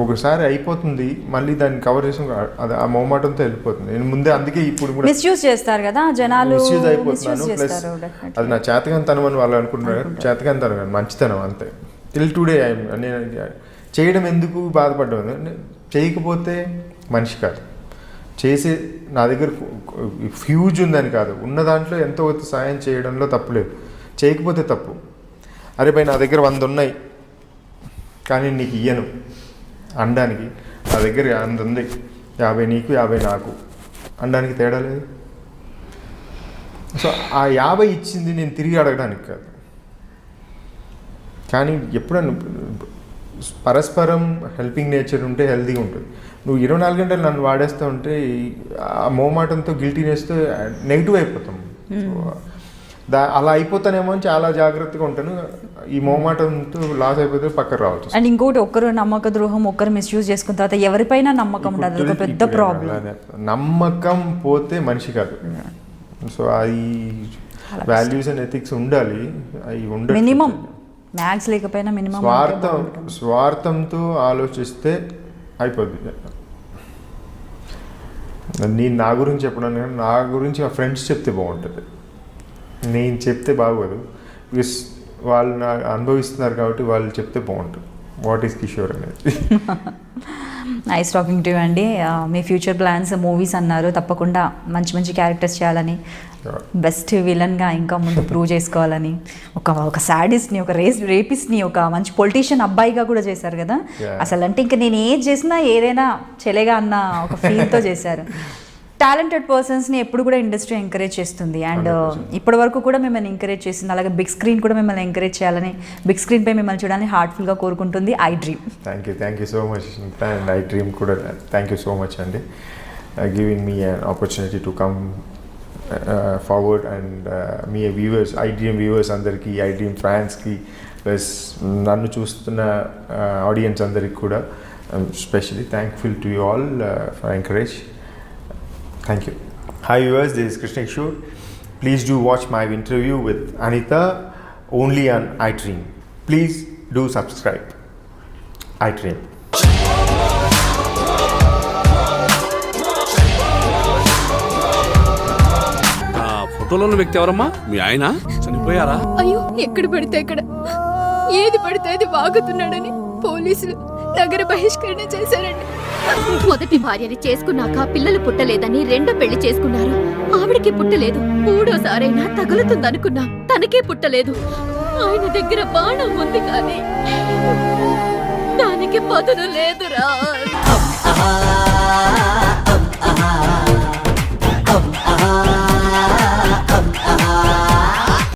ఒకసారి అయిపోతుంది, మళ్ళీ దాన్ని కవర్ చేసి అది ఆ మొహమాటంతో వెళ్ళిపోతుంది. నేను ముందే అందుకే ఇప్పుడు కూడా మిస్యూజ్ చేస్తారు కదా జనాలు, మిస్యూజ్ అయిపోతున్నాను. ప్లస్ అది నా చేతకానితనం అని వాళ్ళు అనుకుంటున్నారు. చేతకానితనం కాదు, మంచితనం అంతే. టిల్ టుడే నేను చేయడం ఎందుకు బాధపడ్డాను, చేయకపోతే మనిషి కాదు, చేసే నా దగ్గర ఫ్యూజ్ ఉందని కాదు, ఉన్న దాంట్లో ఎంతో సాయం చేయడంలో తప్పు లేదు, చేయకపోతే తప్పు. అరే భయ్ నా దగ్గర 100 ఉన్నాయి కానీ నీకు ఇయ్యను అనడానికి, నా దగ్గర 100 ఉంది, 50 నీకు 50 నాకు అనడానికి తేడా లేదు. సో ఆ 50 ఇచ్చింది నేను తిరిగి అడగడానికి కాదు. కానీ ఎప్పుడన్నా పరస్పరం హెల్పింగ్ నేచర్ ఉంటే హెల్తీగా ఉంటుంది. నువ్వు 24 గంటలు నన్ను వాడేస్తూ ఉంటే ఆ మోమాటంతో గిల్టీనెస్తో నెగిటివ్ అయిపోతాం. అలా అయిపోతానేమో అని చాలా జాగ్రత్తగా ఉంటాను. ఈ మోమాటంతో లాస్ అయిపోతే పక్కకు రావచ్చు. అండ్ ఇంకోటి, ఒక్కరు నమ్మక ద్రోహం, ఒక్కరు మిస్యూజ్ చేసుకున్న తర్వాత ఎవరిపైన నమ్మకం ఉండదు, ఒక పెద్ద ప్రాబ్లం. నమ్మకం పోతే మనిషి కాదు. సో అది వాల్యూస్ అండ్ ఎథిక్స్ ఉండాలి, అవి ఉండాలి మినిమం. మ్యాథ్స్ లేకపోయినా మినిమం. స్వార్థంతో ఆలోచిస్తే అయిపోద్ది. నేను నా గురించి చెప్పడానికి, నా గురించి మా ఫ్రెండ్స్ చెప్తే బాగుంటుంది, నేను చెప్తే బాగోదు. బికాస్ వాళ్ళు నా అనుభవిస్తున్నారు కాబట్టి వాళ్ళు చెప్తే బాగుంటుంది. వాట్ ఈస్ కిషోర్ అనేది. నైస్ టాకింగ్ టు యూ అండి. మీ ఫ్యూచర్ ప్లాన్స్, మూవీస్ అన్నారు, తప్పకుండా మంచి మంచి క్యారెక్టర్స్ చేయాలని, బెస్ట్ విలన్గా ఇంకా ముందు ప్రూవ్ చేసుకోవాలని, ఒక సాడిస్ట్ని, ఒక రేపిస్ట్ని, ఒక మంచి పొలిటీషియన్ అబ్బాయిగా కూడా చేశారు కదా. అసలు అంటే ఇంకా నేను ఏది చేసినా ఏదైనా చెలేగా అన్న ఒక ఫీల్తో చేశారు. టాలెంటెడ్ పర్సన్స్ని ఎప్పుడు కూడా ఇండస్ట్రీ ఎంకరేజ్ చేస్తుంది. అండ్ ఇప్పటి వరకు కూడా మిమ్మల్ని ఎంకరేజ్ చేస్తుంది. అలాగే బిగ్ స్క్రీన్ కూడా మిమ్మల్ని ఎంకరేజ్ చేయాలని, బిగ్ స్క్రీన్పై మిమ్మల్ని చూడాలని హార్ట్ఫుల్గా కోరుకుంటుంది I dream. Thank you so much. And I dream కూడా థ్యాంక్ యూ సో మచ్ అండి, giving me an opportunity to come forward. And me viewers, I dream viewers అందరికీ, ఐ డ్రీమ్ ఫ్యాన్స్కి, ప్లస్ నన్ను చూస్తున్న ఆడియన్స్ అందరికి కూడా especially thankful to you all for encourage. Thank you. Hi viewers, this is Krishna Kishore. Please do watch my interview with Anita only on iDream. Please do subscribe. iDream. ఫోటోలో వ్యక్తి ఎవరమ్మా? మీ ఆయన చనిపోయారా? అయ్యో, ఎక్కడ పడితే అక్కడ, ఏది పడితే అది వాగుతున్నాడని పోలీసులు నగర బహిష్కరణ చేశారండి. మొదటి భార్యని చేసుకున్నాక పిల్లలు పుట్టలేదని రెండో పెళ్లి చేసుకున్నారు. ఆవిడకి పుట్టలేదు. మూడోసారైనా తగులుతుందనుకున్నా, తనకే పుట్టలేదు. ఆయన దగ్గర బాణం ఉంది కానీ దానికి పదును లేదురా.